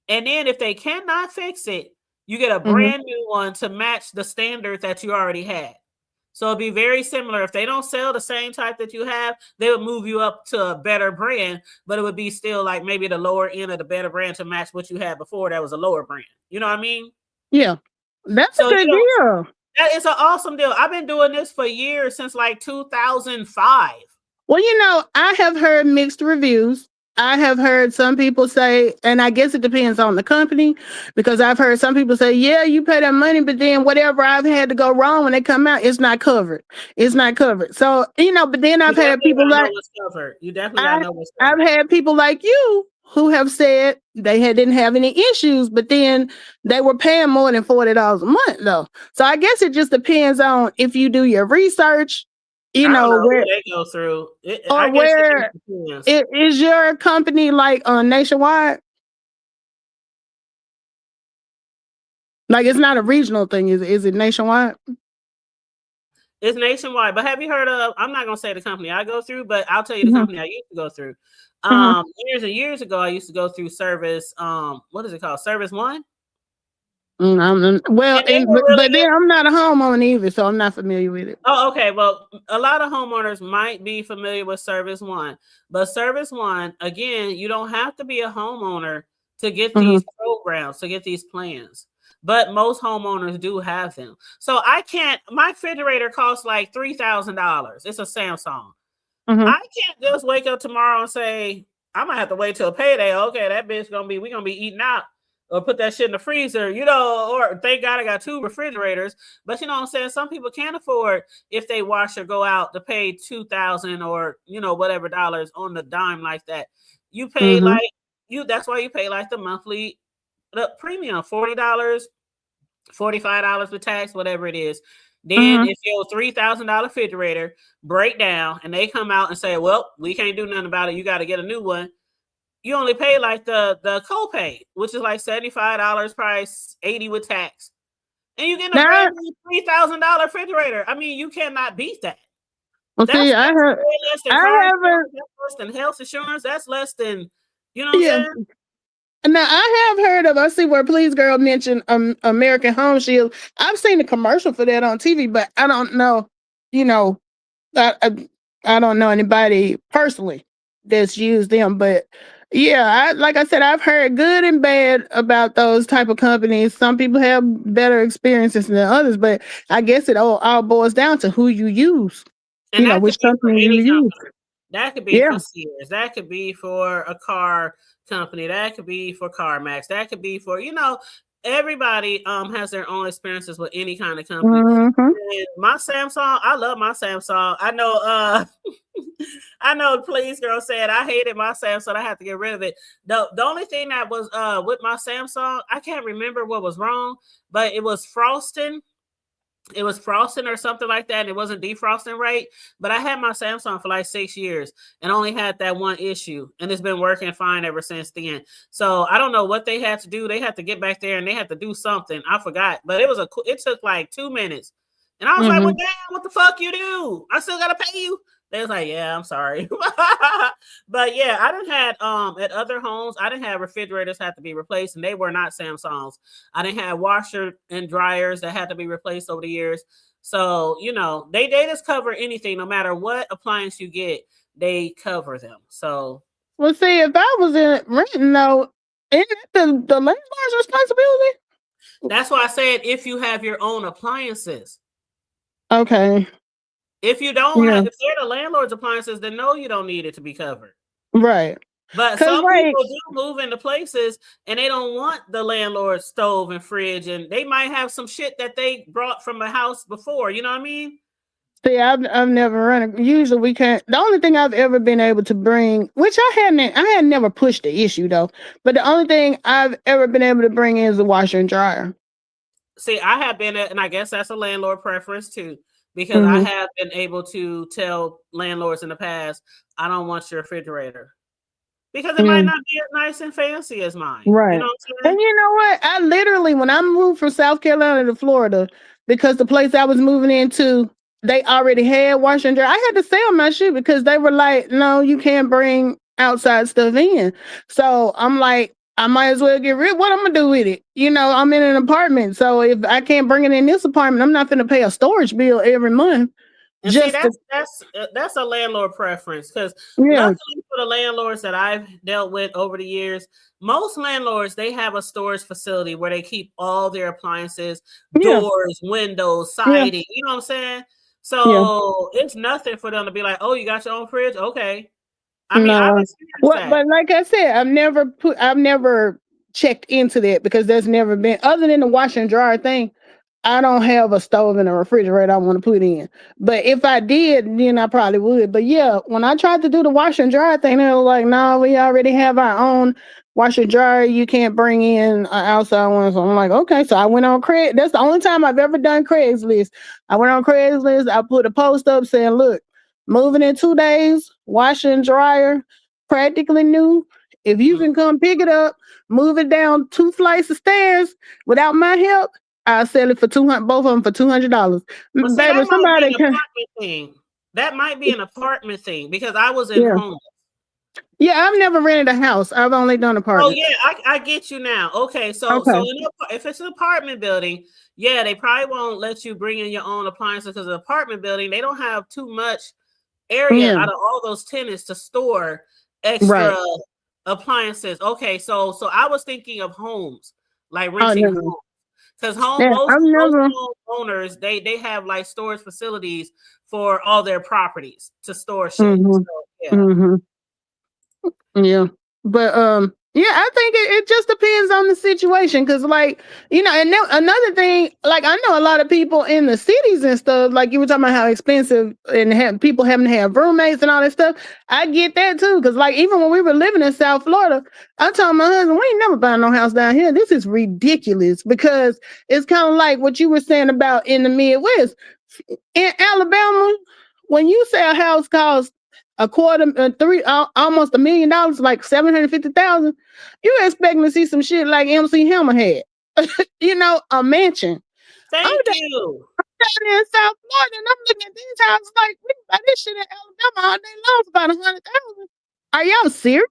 And then if they cannot fix it, you get a Mm-hmm. brand new one to match the standard that you already had. So it'd be very similar. If they don't sell the same type that you have, they would move you up to a better brand, but it would be still like maybe the lower end of the better brand to match what you had before. That was a lower brand. You know what I mean? Yeah. That's a So good deal. that is an awesome deal. I've been doing this for years, since like 2005. Well, I have heard mixed reviews. I have heard some people say, and I guess it depends on the company, because I've heard some people say, yeah, you pay that money, but then whatever I've had to go wrong when they come out, it's not covered. It's not covered. So, but then You I've had definitely people gotta know like, what's covered. You definitely gotta know what's I've covered. had people like you who have said didn't have any issues, but then they were paying more than $40 a month though. So I guess it just depends on if you do your research, I don't know who where they go through. I or guess it where just depends. is your company like nationwide? Like it's not a regional thing, is it nationwide? It's nationwide. But have you heard of, I'm not gonna say the company I go through, but I'll tell you the Mm-hmm. company I used to go through. Mm-hmm. Years and years ago, I used to go through Service, what is it called? Service One. Well, And they were but really then good. I'm not a homeowner either, so I'm not familiar with it. Oh, okay. Well, a lot of homeowners might be familiar with Service One, but Service One, again, you don't have to be a homeowner to get Mm-hmm. these programs, to get these plans. But most homeowners do have them. So my refrigerator costs like $3,000. It's a Samsung. Mm-hmm. I can't just wake up tomorrow and say, I'm gonna have to wait till payday. Okay, that bitch we're gonna be eating out, or put that shit in the freezer, or thank God I got 2 refrigerators. But you know what I'm saying? Some people can't afford, if they wash or go out, to pay $2,000 or whatever dollars on the dime like that. You pay Mm-hmm. like that's why you pay like the premium, $40, $45 with tax, whatever it is. Then Mm-hmm. if your $3,000 refrigerator break down and they come out and say, well, we can't do nothing about it, you got to get a new one, you only pay like the copay, which is like $75 price, $80 with tax. And you get a Now, brand new $3,000 refrigerator. I mean, you cannot beat that. well, see, That's way less than car I insurance, haven't, that's less than health insurance, that's less than, you know what I'm yeah. saying? Now I have heard of. I see where Please Girl mentioned American Home Shield. I've seen a commercial for that on TV, but I don't know. You know, I don't know anybody personally that's used them, but yeah, like I said, I've heard good and bad about those type of companies. Some people have better experiences than others, but I guess it all boils down to who you use. And that could Which be for company you any use. company. That could be Yeah. for Sears. That could be for a car company. That could be for CarMax. That could be for, everybody has their own experiences with any kind of company. Mm-hmm. And my Samsung, I love my Samsung. I know I know Please Girl said I hated my Samsung. I had to get rid of it. The only thing that was with my Samsung, I can't remember what was wrong, but it was frosting. It was frosting or something like that, and it wasn't defrosting right. But I had my Samsung for like 6 years and only had that one issue, and it's been working fine ever since then. So I don't know what they had to do. They had to get back there and they had to do something. I forgot, but it took like 2 minutes, and I was like, Mm-hmm. "Well, damn, what the fuck you do? I still gotta pay you." They was like, "Yeah, I'm sorry," but yeah, I didn't had at other homes, I didn't have refrigerators had to be replaced, and they were not Samsungs. I didn't have washer and dryers that had to be replaced over the years. So they just cover anything, no matter what appliance you get, they cover them. So Well, see, if I was in renting though, isn't it the landlord's responsibility? that's why I said if you have your own appliances. Okay. If you don't Yeah. have, if they're the landlord's appliances, then no, you don't need it to be covered. Right. But Cause some like, people do move into places and they don't want the landlord's stove and fridge, and they might have some shit that they brought from a house before. You know what I mean? See, I've never run it. Usually we can't. The only thing I've ever been able to bring, which I had never pushed the issue though, but the only thing I've ever been able to bring in is the washer and dryer. See, I have been, and I guess that's a landlord preference too, because I Mm-hmm. have been able to tell landlords in the past, I don't want your refrigerator because it might Mm, not be as nice and fancy as mine. You right. know what I'm And saying? you know what? I literally, when I moved from South Carolina to Florida, because the place I was moving into, they already had washer and dryer. I had to sell my shit because they were like, no, you can't bring outside stuff in. So I'm like, I might as well get rid. What I'm gonna do with it? You know, I'm in an apartment, so if I can't bring it in this apartment, I'm not gonna pay a storage bill every month. And see, Just to, that's a landlord preference because yeah, luckily for the landlords that I've dealt with over the years, most landlords they have a storage facility where they keep all their appliances, yeah, doors, windows, yeah, siding. You know what I'm saying? yeah. So it's nothing for them to be like, "Oh, you got your own fridge? Okay." I mean, I've No. experienced Well, that. but like I said, I've never checked into that because there's never been other than the washer and dryer thing. I don't have a stove and a refrigerator I want to put in. But if I did, then I probably would. But yeah, when I tried to do the washer and dryer thing, they were like, no, we already have our own washer and dryer. You can't bring in an outside one. So I'm like, okay. So I went on Craig. That's the only time I've ever done Craigslist. I went on Craigslist. I put a post up saying, look, moving in 2 days, washer and dryer, practically new. If you can come pick it up, move it down 2 flights of stairs without my help, I'll sell it for 200, both of them for $200. Well, see, Baby, that might be somebody an can, apartment thing. That might be an apartment thing because I was in yeah. home. Yeah, I've never rented a house. I've only done Oh apartments. yeah, I get you now. Okay, so Okay. if it's an apartment building, yeah, they probably won't let you bring in your own appliances because an apartment building they don't have too much area Yeah. out of all those tenants to store extra Right. appliances. Okay, so I was thinking of homes, like Oh, renting no. homes, because Yeah, I've most never. home owners they have like storage facilities for all their properties to store shit. Mm-hmm. So yeah. Mm-hmm. Yeah. But yeah, I think it just depends on the situation. Cause like, you know, and then another thing, like I know a lot of people in the cities and stuff, like you were talking about how expensive and have people having to have roommates and all that stuff. I get that too. Cause like even when we were living in South Florida, I told my husband, we ain't never buying no house down here. This is ridiculous because it's kind of like what you were saying about in the Midwest. In Alabama, when you say a house costs a quarter, almost $1 million, like 750,000, you expecting to see some shit like MC Hammer had, you know, a mansion. I'm Thank you. down here in South Florida, and I'm looking at these houses like we can buy this shit in Alabama all day long for about 100,000. Are y'all serious?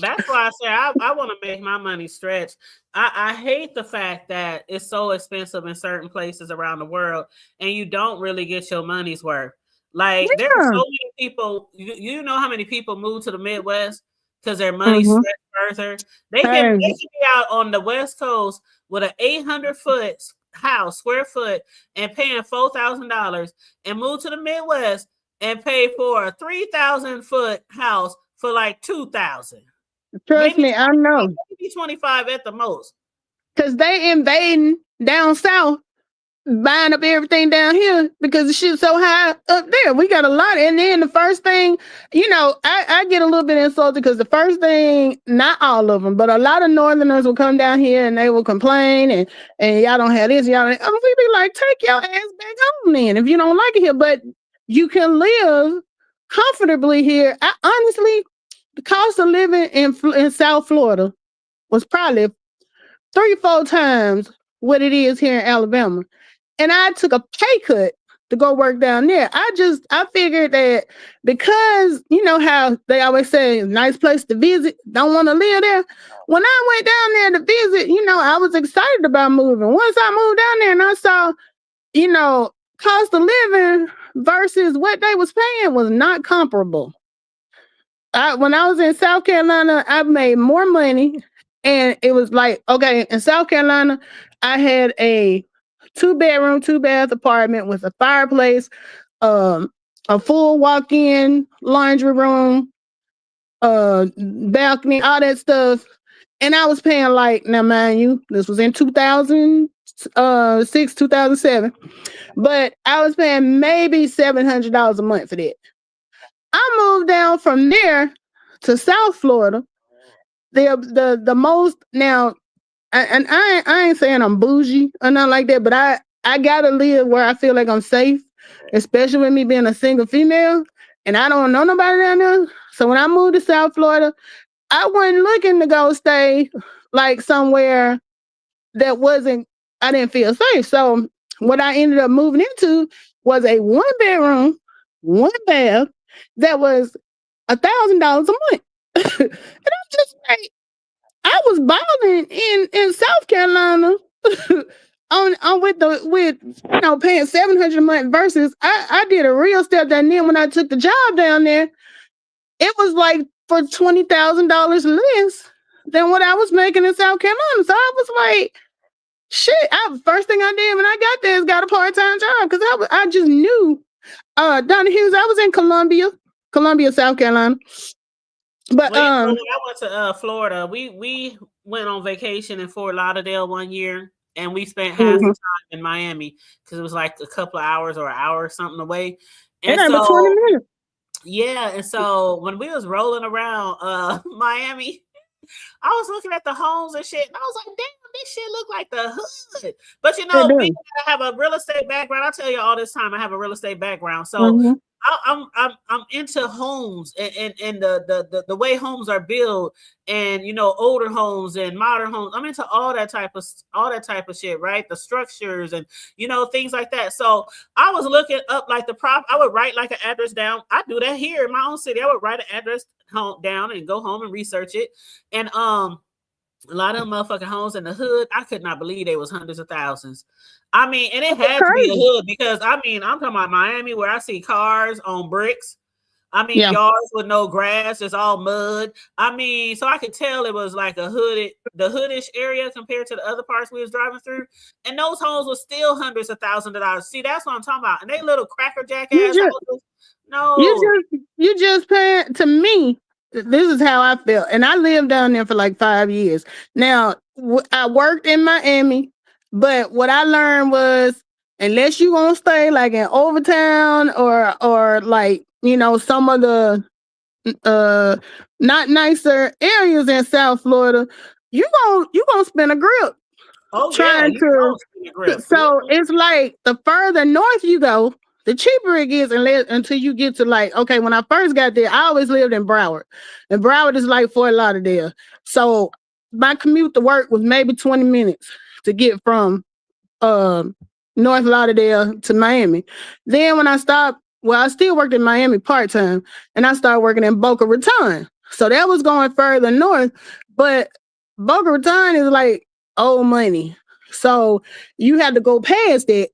That's why I say I want to make my money stretch. I hate the fact that it's so expensive in certain places around the world and you don't really get your money's worth. Like there are Yeah. so many people, you know how many people move to the Midwest because their money Mm-hmm. stretched further. They Hey, can be out on the West Coast with an 800-foot house, square foot, and paying $4,000 and move to the Midwest and pay for a 3,000-foot house for like 2,000. trust Maybe me, I 25, know. maybe 25 at the most. Cause they invading down south, buying up everything down here because the shit's so high up there. We got a lot. And then the first thing, you know, I get a little bit insulted because the first thing, not all of them, but a lot of northerners will come down here and they will complain and y'all don't have this, y'all don't. We be like, take your ass back home then if you don't like it here. But you can live comfortably here. Honestly, the cost of living in South Florida was probably 3-4 times what it is here in Alabama. And I took a pay cut to go work down there. I figured that because you know how they always say nice place to visit, don't want to live there. When I went down there to visit, you know, I was excited about moving. Once I moved down there and I saw, you know, cost of living versus what they was paying was not comparable. When I was in South Carolina, I made more money. And it was like, okay, in South Carolina, I had a 2 bedroom, 2 bath apartment with a fireplace, um, a full walk-in laundry room, balcony, all that stuff. And I was paying like, now mind you, this was in 2000, 6, 2007. But I was paying maybe $700 a month for that. I moved down from there to South Florida. The most now, and I ain't saying I'm bougie or nothing like that, but I gotta live where I feel like I'm safe, especially with me being a single female, and I don't know nobody down there. So when I moved to South Florida, I wasn't looking to go stay like somewhere that wasn't, I didn't feel safe. So what I ended up moving into was a 1 bedroom, 1 bath that was $1,000 a month. And I'm just like, I was balling in South Carolina on with paying $700 a month versus I did a real step down there when I took the job down there. It was like for $20,000 less than what I was making in South Carolina. So I was like, shit. First thing I did when I got there is got a part-time job because I just knew. Donna Hughes, I was in Columbia, South Carolina. But when I went to Florida, we went on vacation in Fort Lauderdale one year, and we spent half the time in Miami because it was like a couple of hours or an hour or something away. And so 20 minutes. Yeah, and so when we was rolling around Miami, I was looking at the homes and shit, and I was like, damn, this shit look like the hood. But being that I have a real estate background, I tell you all this time I have a real estate background. So I'm into homes and the way homes are built, and older homes and modern homes. I'm into all that type of shit, right? The structures and things like that. So I was looking up like I would write like an address down. I do that here in my own city. I would write an address down and go home and research it. And a lot of them motherfucking homes in the hood, I could not believe they was hundreds of thousands. I mean, and it had to be a hood because I'm talking about Miami where I see cars on bricks. Yards with no grass, it's all mud. So I could tell it was like the hoodish area compared to the other parts we was driving through. And those homes were still hundreds of thousands of dollars. See, that's what I'm talking about. And they little cracker jack ass houses. No. You just pay, to me, this is how I felt. And I lived down there for like 5 years. Now, I worked in Miami, but what I learned was, unless you gonna stay like in Overtown or like, some of the not nicer areas in South Florida, you gonna spend a grip. Oh, trying to so it's like the further north you go, the cheaper it gets until you get to like, okay, when I first got there, I always lived in Broward. And Broward is like Fort Lauderdale. So my commute to work was maybe 20 minutes to get from North Lauderdale to Miami. Then when I stopped, I still worked in Miami part-time, and I started working in Boca Raton. So that was going further north, but Boca Raton is like old money. So you had to go past it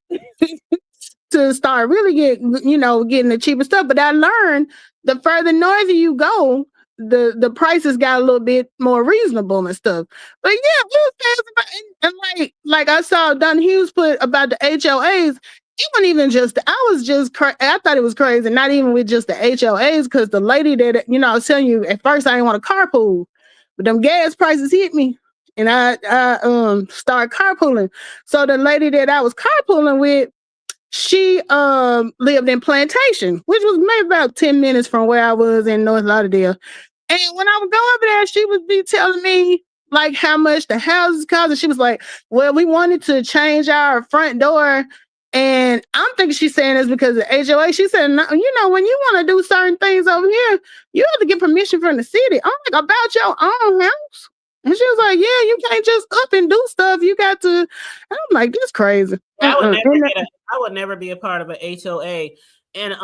to start really getting the cheaper stuff. But I learned the further north you go, the prices got a little bit more reasonable and stuff. But yeah, and like I saw Don Hughes put about the HOAs. It wasn't even just, I thought it was crazy, not even with just the HOAs, because the lady that, I was telling you, at first I didn't want to carpool, but them gas prices hit me, and I started carpooling. So the lady that I was carpooling with, she lived in Plantation, which was maybe about 10 minutes from where I was in North Lauderdale. And when I would go over there, she would be telling me like how much the houses cost. And she was like, well, we wanted to change our front door. And I'm thinking she's saying this because of HOA. She said, no, when you want to do certain things over here, you have to get permission from the city. I'm like, about your own house? And she was like, yeah, you can't just up and do stuff. You got to. And I'm like, this crazy. I would never be a part of an HOA. And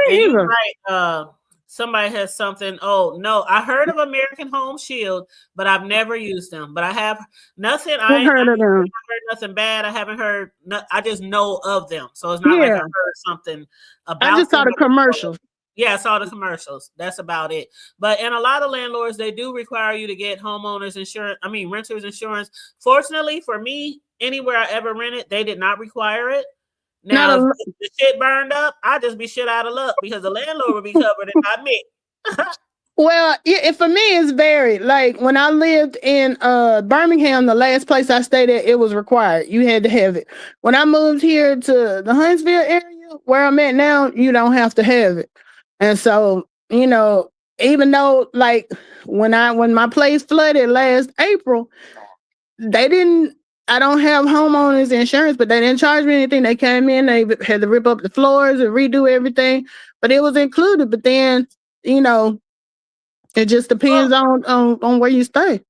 you're right. Somebody has something. Oh no, I heard of American Home Shield, but I've never used them. But I have nothing. I haven't heard nothing bad. I haven't heard. I just know of them, so it's not like I heard something about. I just saw the commercials. Yeah, I saw the commercials. That's about it. But in a lot of landlords, they do require you to get homeowners insurance. Renters insurance. Fortunately for me, anywhere I ever rented, they did not require it. Now, if the shit burned up, I'd just be shit out of luck because the landlord would be covered and not me. Well, for me, it's varied. Like when I lived in Birmingham, the last place I stayed at, it was required. You had to have it. When I moved here to the Huntsville area, where I'm at now, you don't have to have it. And so, even though like when my place flooded last April, they didn't. I don't have homeowners insurance, but they didn't charge me anything. They came in, they had to rip up the floors and redo everything, but it was included. But then, you know, it just depends on where you stay.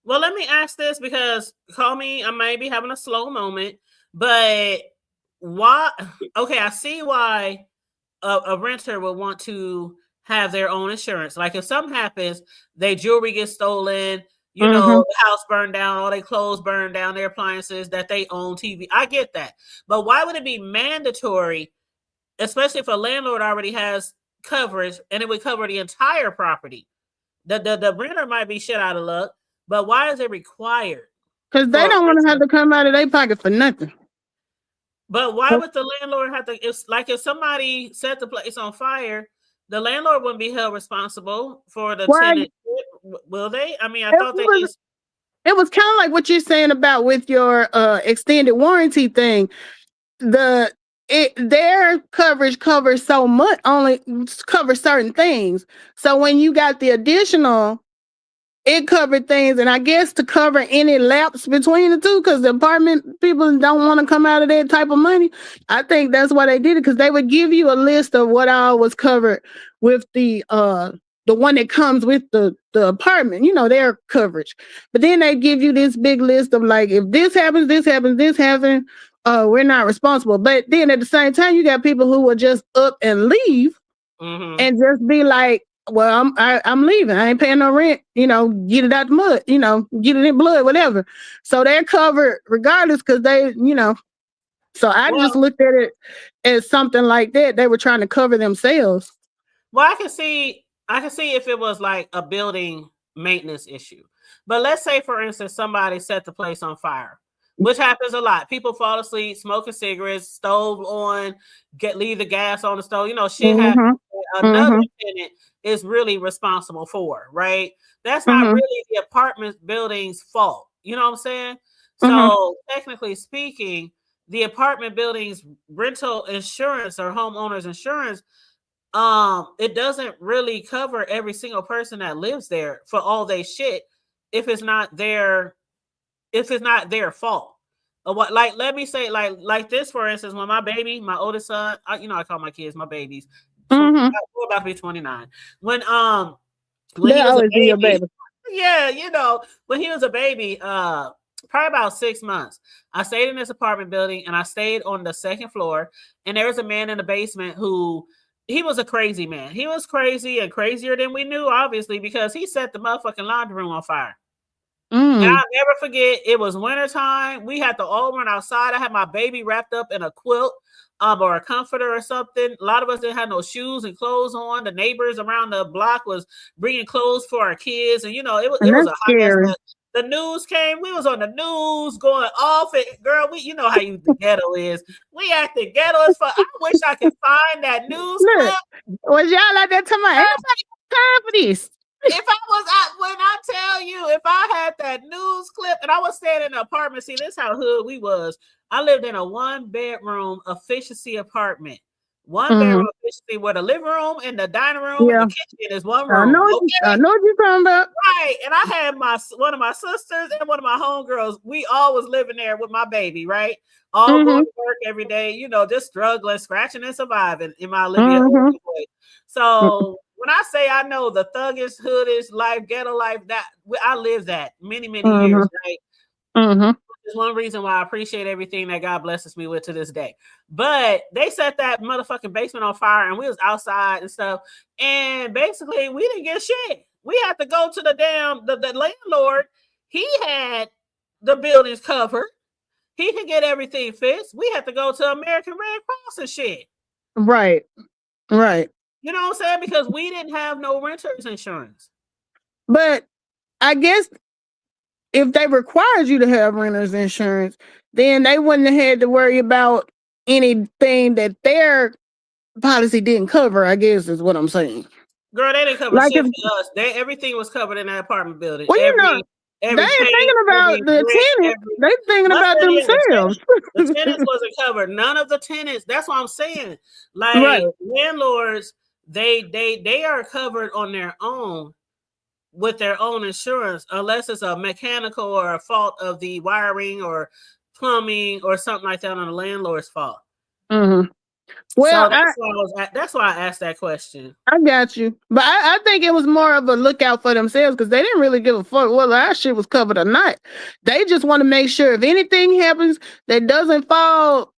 Well, let me ask this because call me, I may be having a slow moment, but why? Okay, I see why a renter would want to have their own insurance. Like if something happens, their jewelry gets stolen, the house burned down, all their clothes burned down, their appliances that they own, TV. I get that. But why would it be mandatory, especially if a landlord already has coverage and it would cover the entire property? The renter might be shit out of luck, but why is it required? Because they don't want to have to come out of their pocket for nothing. But why would the landlord have to? If somebody set the place on fire, the landlord wouldn't be held responsible for the tenant. Will they? I mean, I thought they just. It was kind of like what you're saying about with your extended warranty thing. Their coverage covers so much, only covers certain things. So when you got the additional, it covered things, and I guess to cover any lapse between the two, because the apartment people don't want to come out of that type of money. I think that's why they did it, because they would give you a list of what all was covered with the one that comes with the apartment, their coverage. But then they give you this big list of like, if this happens, this happens, this happens, we're not responsible. But then at the same time, you got people who will just up and leave and just be like, well, I'm leaving. I ain't paying no rent. Get it out the mud. Get it in blood, whatever. So they're covered regardless, because they, So I just looked at it as something like that. They were trying to cover themselves. Well, I can see if it was like a building maintenance issue. But let's say, for instance, somebody set the place on fire, which happens a lot. People fall asleep, smoking cigarettes, stove on, leave the gas on the stove. Shit happens. Another tenant is really responsible for, right? That's not really the apartment building's fault. You know what I'm saying? So technically speaking, the apartment building's rental insurance or homeowner's insurance, it doesn't really cover every single person that lives there for all they shit if it's not their fault. What, like, let me say, like this, for instance, when my oldest son, I call my kids my babies. We're about to be 29. When he was a baby, yeah, when he was a baby, probably about 6 months, I stayed in this apartment building and I stayed on the second floor, and there was a man in the basement who, he was a crazy man. He was crazy and crazier than we knew, obviously, because he set the motherfucking laundry room on fire. And I'll never forget, it was wintertime. We had to all run outside. I had my baby wrapped up in a quilt or a comforter or something. A lot of us didn't have no shoes and clothes on. The neighbors around the block was bringing clothes for our kids. And, it was a hot mess. The news came. We was on the news going off. Girl, you know how the ghetto is. We at the ghetto as fuck. I wish I could find that news clip. Was y'all like that? Ain't nobody time for this. If I had that news clip and I was staying in an apartment, see, this how hood we was. I lived in a 1-bedroom efficiency apartment. One bedroom efficiency where the living room and the dining room and the kitchen is one room. I know what you're talking about. Right. And I had one of my sisters and one of my homegirls. We all was living there with my baby, right? All going to work every day, just struggling, scratching and surviving in my Olivia. So when I say I know the thuggish, hoodish life, ghetto life, that I lived that many, many years, right? There's one reason why I appreciate everything that God blesses me with to this day. But they set that motherfucking basement on fire, and we was outside and stuff. And basically, we didn't get shit. We had to go to the landlord. He had the buildings covered. He could get everything fixed. We had to go to American Red Cross and shit. Right. You know what I'm saying? Because we didn't have no renter's insurance. But I guess if they required you to have renter's insurance, then they wouldn't have had to worry about anything that their policy didn't cover, I guess is what I'm saying. Girl, they didn't cover Like shit if, for us. Everything was covered in that apartment building. well, you know, they Every ain't paint, thinking about every the brick, tenant. every They thinking about nothing. Yeah, themselves. the tenants wasn't covered. None of the tenants. That's what I'm saying. Right. Like landlords, they are covered on their own with their own insurance, unless it's a mechanical or a fault of the wiring or plumbing or something like that on the landlord's fault. Mm-hmm. So Well, that's why I asked that question. I got you. But I think it was more of a lookout for themselves because they didn't really give a fuck whether our shit was covered or not. They just want to make sure if anything happens that doesn't fall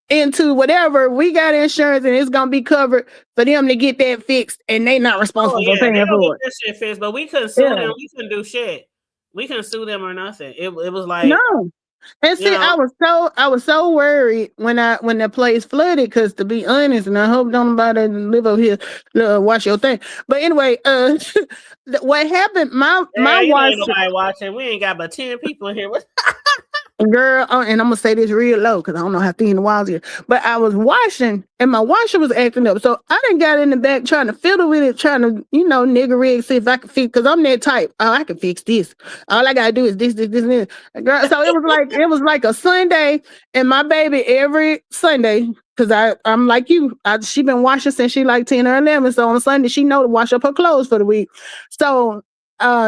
into whatever, we got insurance and it's going to be covered for them to get that fixed and they not Oh responsible for yeah, they paying gonna get for it. that shit fixed, but we couldn't sue Yeah. them. We couldn't do shit. We couldn't sue them or nothing. It was like, No. And see, you know, I was so worried when the place flooded. Because to be honest, and I hope don't nobody live over here watch your thing. But anyway, what happened? My ain't washer, nobody watching. We ain't got but 10 people in here. girl, and I'm gonna say this real low because I don't know how thin the walls is. But I was washing, and my washer was acting up, so I done got in the back trying to fiddle with it, trying to nigga rig see if I could fix. Because I'm that type. Oh, I can fix this. All I gotta do is this, and this. Girl, so it was like a Sunday, and my baby every Sunday. Cause I'm like you, she been washing since she like 10 or 11. So on Sunday she know to wash up her clothes for the week. So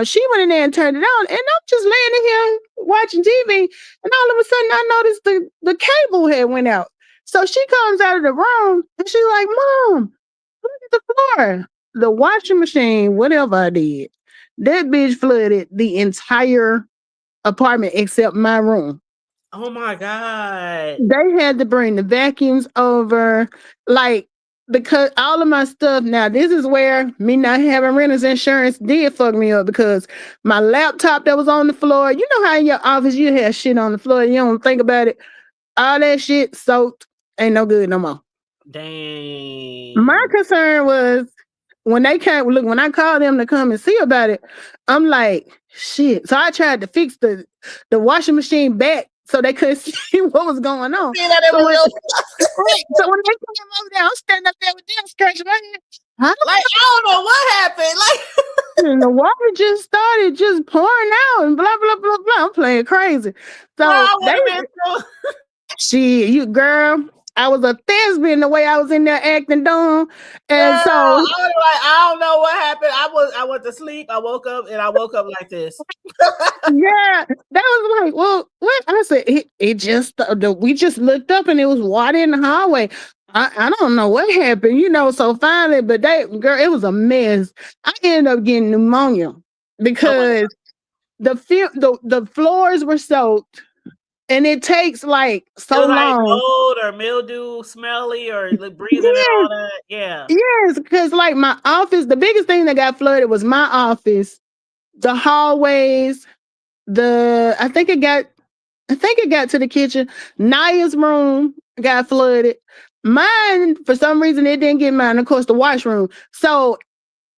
she went in there and turned it on, and I'm just laying in here watching TV, and all of a sudden I noticed the cable had went out. So she comes out of the room and she's like, "Mom, look at the floor. The washing machine, whatever I did, that bitch flooded the entire apartment except my room." Oh my God. They had to bring the vacuums over, like, because all of my stuff. Now, this is where me not having renter's insurance did fuck me up because my laptop that was on the floor. You know how in your office you have shit on the floor, you don't think about it. All that shit soaked, ain't no good no more. Dang. My concern was when they came, look, when I called them to come and see about it, I'm like, shit. So I tried to fix the washing machine back so they couldn't see what was going on. So when they came over there, I'm standing up there with them scratching my head. Like, I don't know what happened. Like, and the water just started just pouring out and blah, blah, blah, blah. I'm playing crazy. So you girl, I was a thespian the way I was in there acting dumb. And so I was like, I don't know what happened. I went to sleep. I woke up like this. Yeah, that was like, well, what I said, it just we just looked up and it was water in the hallway. I don't know what happened, so finally, but girl, it was a mess. I ended up getting pneumonia because the floors were soaked. And it takes like so long. Mold or mildew, smelly, or breathing and all that. Yeah. Yes, because like my office, the biggest thing that got flooded was my office, the hallways, I think it got to the kitchen. Naya's room got flooded. Mine, for some reason, it didn't get mine. Of course, the washroom. So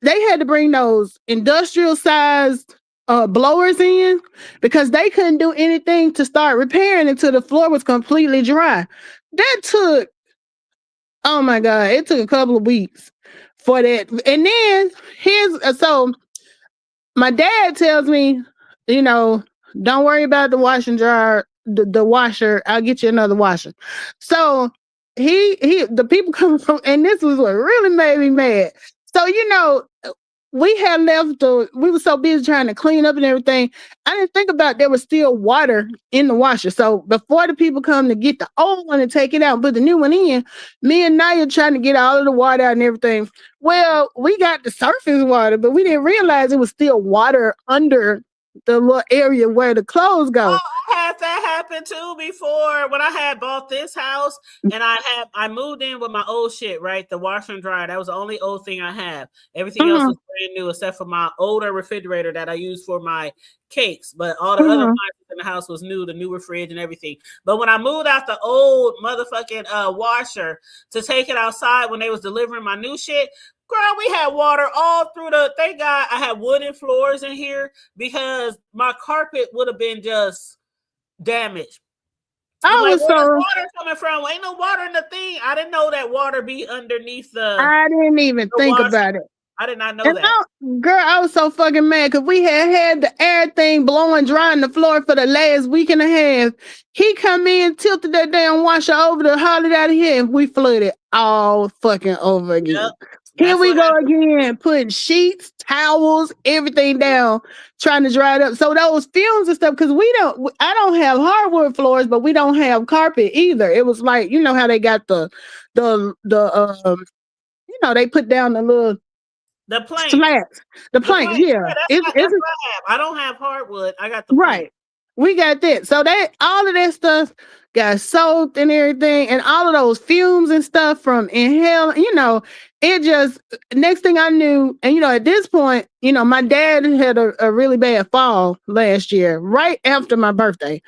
they had to bring those industrial sized blowers in because they couldn't do anything to start repairing until the floor was completely dry. That took, oh my God, it took a couple of weeks for that. And then so my dad tells me, don't worry about the washing dryer, the washer. I'll get you another washer. So the people come from, and this was what really made me mad. So, we had left we were so busy trying to clean up and everything. I didn't think about there was still water in the washer. So before the people come to get the old one and take it out and put the new one in, me and Naya trying to get all of the water out and everything. Well, we got the surface water, but we didn't realize it was still water under the little area where the clothes go. Oh, I had that happen too before when I had bought this house and I moved in with my old shit, right? The washer and dryer. That was the only old thing I have. Everything else was brand new except for my older refrigerator that I use for my cakes. But all the other appliances in the house was new, the newer fridge and everything. But when I moved out the old motherfucking washer to take it outside when they was delivering my new shit, girl, we had water all through thank God I had wooden floors in here because my carpet would have been just damaged. I'm like, where's water coming from? Ain't no water in the thing. I didn't know that water be underneath I didn't even think about it. I did not know And that. girl, I was so fucking mad because we had the air thing blowing, drying the floor for the last week and a half. He come in, tilted that damn washer over to haul it out of here, and we flooded all fucking over again. Yep. Here That's we what go happened. again, putting sheets, towels, everything down, trying to dry it up. So those fumes and stuff, because I don't have hardwood floors, but we don't have carpet either. It was like, you know how they got they put down the little The plank. slats, the The planks. plank. Yeah, Yeah, it's that's what I have. I don't have hardwood. I got the plank. right. We got that. So that all of that stuff got soaked and everything, and all of those fumes and stuff from inhaling. It just next thing I knew, and at this point, my dad had a really bad fall last year, right after my birthday.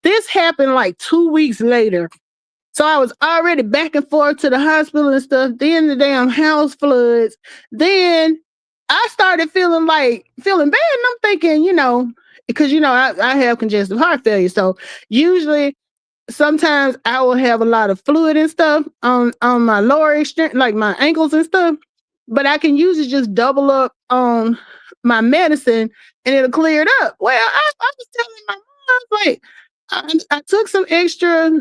This happened like 2 weeks later. So I was already back and forth to the hospital and stuff. Then the damn house floods. Then I started feeling bad. And I'm thinking, because I have congestive heart failure. So usually sometimes I will have a lot of fluid and stuff on my lower extreme, like my ankles and stuff. But I can usually just double up on my medicine and it'll clear it up. Well, I was telling my mom, I was like, I took some extra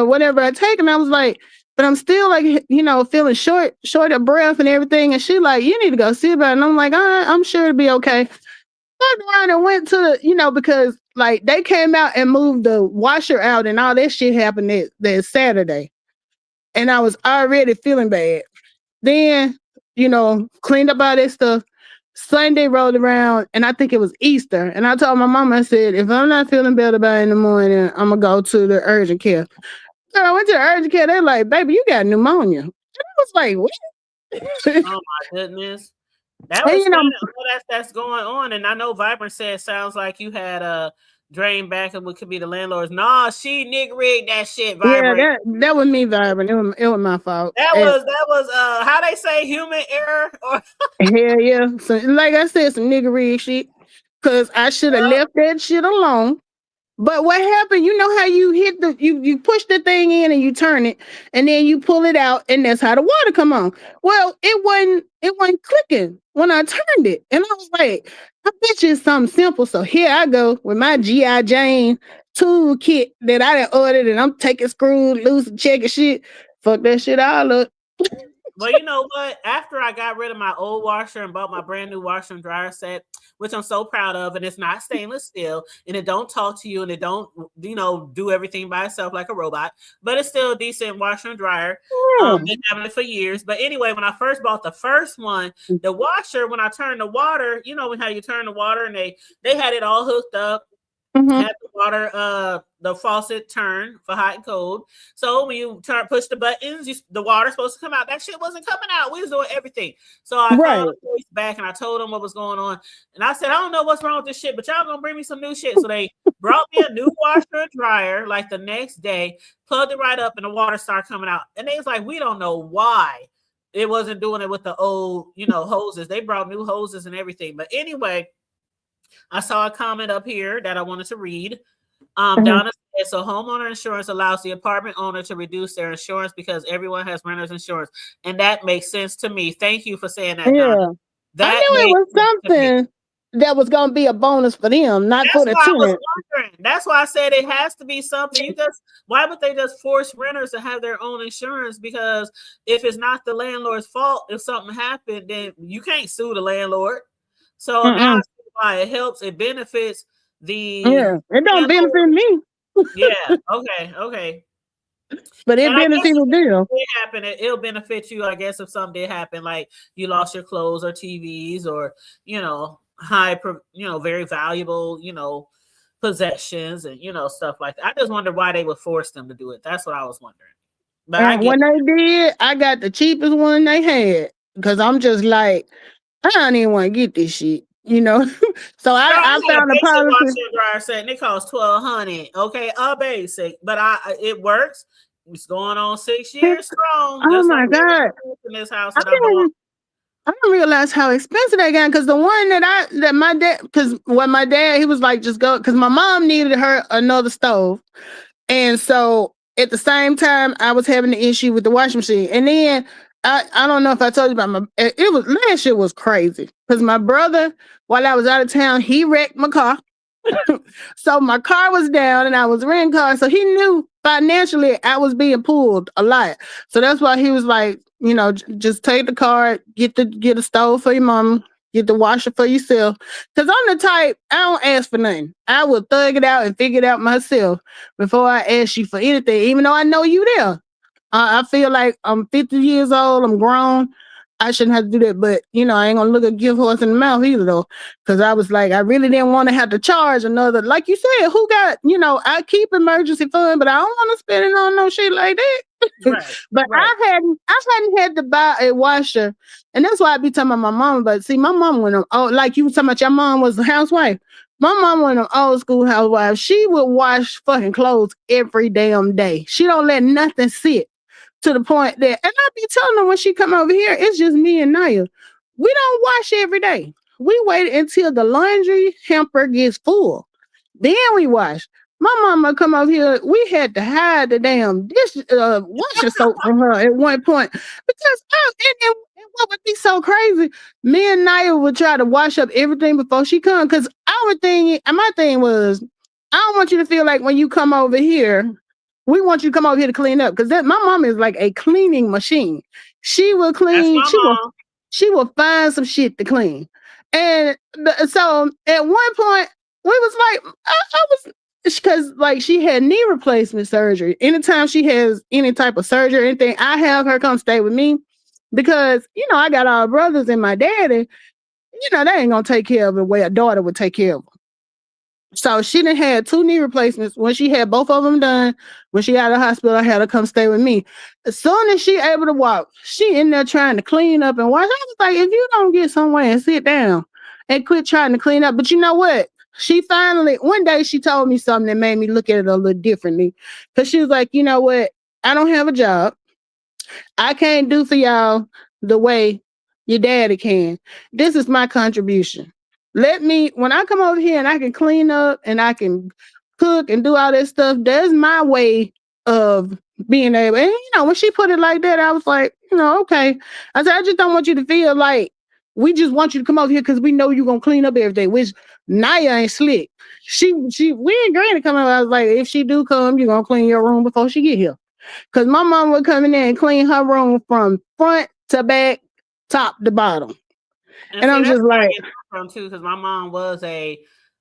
whatever I take, and I was like, but I'm still like, feeling short of breath and everything. And she like, you need to go see about it. And I'm like, I'm sure it'll be okay. Turned around and went to the, because like they came out and moved the washer out and all that shit happened that Saturday. And I was already feeling bad. Then, cleaned up all that stuff. Sunday rolled around and I think it was Easter. And I told my mom, I said, if I'm not feeling better by in the morning, I'm going to go to the urgent care. So I went to the urgent care. They're like, baby, you got pneumonia. And I was like, what? Oh my goodness. That was kind of all that's going on. And I know Vibrant said sounds like you had a drain back and what could be the landlords. Nah, she nigga rigged that shit, Vibrant. Yeah, that was me, Vibrant. It was my fault. That was how they say human error or hell yeah. So, like I said, some nigga rig shit. Cause I should have left that shit alone. But what happened? You know how you hit you push the thing in and you turn it, and then you pull it out, and that's how the water come on. Well, it wasn't clicking when I turned it, and I was like, I bet you it's something simple. So here I go with my G.I. Jane tool kit that I done ordered, and I'm taking screws loose and checking shit. Fuck that shit all up. Well, you know what? After I got rid of my old washer and bought my brand new washer and dryer set, which I'm so proud of, and it's not stainless steel, and it don't talk to you, and it don't, do everything by itself like a robot, but it's still a decent washer and dryer. Been having it for years. But anyway, when I first bought the first one, the washer, when I turned the water, how you turn the water, and they had it all hooked up. Had the water, the faucet turn for hot and cold. So when you push the buttons, the water's supposed to come out. That shit wasn't coming out. We was doing everything. So I called the police back and I told them what was going on. And I said, I don't know what's wrong with this shit, but y'all gonna bring me some new shit. So they brought me a new washer and dryer like the next day, plugged it right up, and the water started coming out. And they was like, we don't know why it wasn't doing it with the old, hoses. They brought new hoses and everything. But anyway, I saw a comment up here that I wanted to read. Donna said, so homeowner insurance allows the apartment owner to reduce their insurance because everyone has renter's insurance. And that makes sense to me. Thank you for saying that, Donna. I knew it was something that was going to be a bonus for them, not for the tenant. That's why I said it has to be something. Why would they just force renters to have their own insurance? Because if it's not the landlord's fault, if something happened, then you can't sue the landlord. So now I see why it helps. It benefits the it don't benefit me. Yeah. Okay. But it benefits them. It'll benefit you, I guess, if something did happen, like you lost your clothes or TVs or very valuable possessions and stuff like that. I just wonder why they would force them to do it. That's what I was wondering. But when they did, I got the cheapest one they had because I'm just like, I don't even want to get this shit. So I found a policy. Dryer set and it costs $1,200. Okay, a basic, but it works. It's going on 6 years strong. Oh my god! In this house I didn't realize how expensive they got because the one that my dad, because when my dad, he was like, just go, because my mom needed her another stove, and so at the same time I was having the issue with the washing machine, and then I don't know if I told you about it was last year was crazy because my brother, while I was out of town, he wrecked my car. So my car was down and I was renting cars. So he knew financially I was being pulled a lot. So that's why he was like, just take the car, get a stove for your mom, get the washer for yourself. Because I'm the type, I don't ask for nothing. I will thug it out and figure it out myself before I ask you for anything, even though I know you there. I feel like I'm 50 years old, I'm grown. I shouldn't have to do that, but I ain't gonna look a gift horse in the mouth either though. Cause I was like, I really didn't want to have to charge another, like you said, who got, I keep emergency fund, but I don't want to spend it on no shit like that. Right. But right. I hadn't had to buy a washer. And that's why I be talking about my mom. But see, my mom went on, like you were talking about your mom was a housewife. My mom went an old school housewife. She would wash fucking clothes every damn day. She don't let nothing sit. To the point that, and I be telling her when she come over here, it's just me and Naya. We don't wash every day. We wait until the laundry hamper gets full. Then we wash. My mama come over here. We had to hide the damn dish washer soap from her at one point because and what would be so crazy? Me and Naya would try to wash up everything before she come because my thing was, I don't want you to feel like when you come over here. We want you to come over here to clean up because my mom is like a cleaning machine. She will clean. She will find some shit to clean. And so at one point, we was like, I was because like she had knee replacement surgery. Anytime she has any type of surgery or anything, I have her come stay with me because I got all brothers and my daddy. They ain't gonna take care of the way a daughter would take care of them. So she done had 2 knee replacements. When she had both of them done, when she out of the hospital, I had her come stay with me. As soon as she able to walk, she in there trying to clean up and wash. I was like, if you don't get somewhere and sit down and quit trying to clean up. But you know what? She finally, one day she told me something that made me look at it a little differently. Because she was like, you know what? I don't have a job. I can't do for y'all the way your daddy can. This is my contribution. When I come over here and I can clean up and I can cook and do all that stuff, that's my way of being able. And, when she put it like that, I was like, okay. I said, I just don't want you to feel like we just want you to come over here because we know you're going to clean up everything, which Naya ain't slick. We ain't going to come over. I was like, if she do come, you're going to clean your room before she get here. Because my mom would come in there and clean her room from front to back, top to bottom. And I'm just like, from too, because my mom was a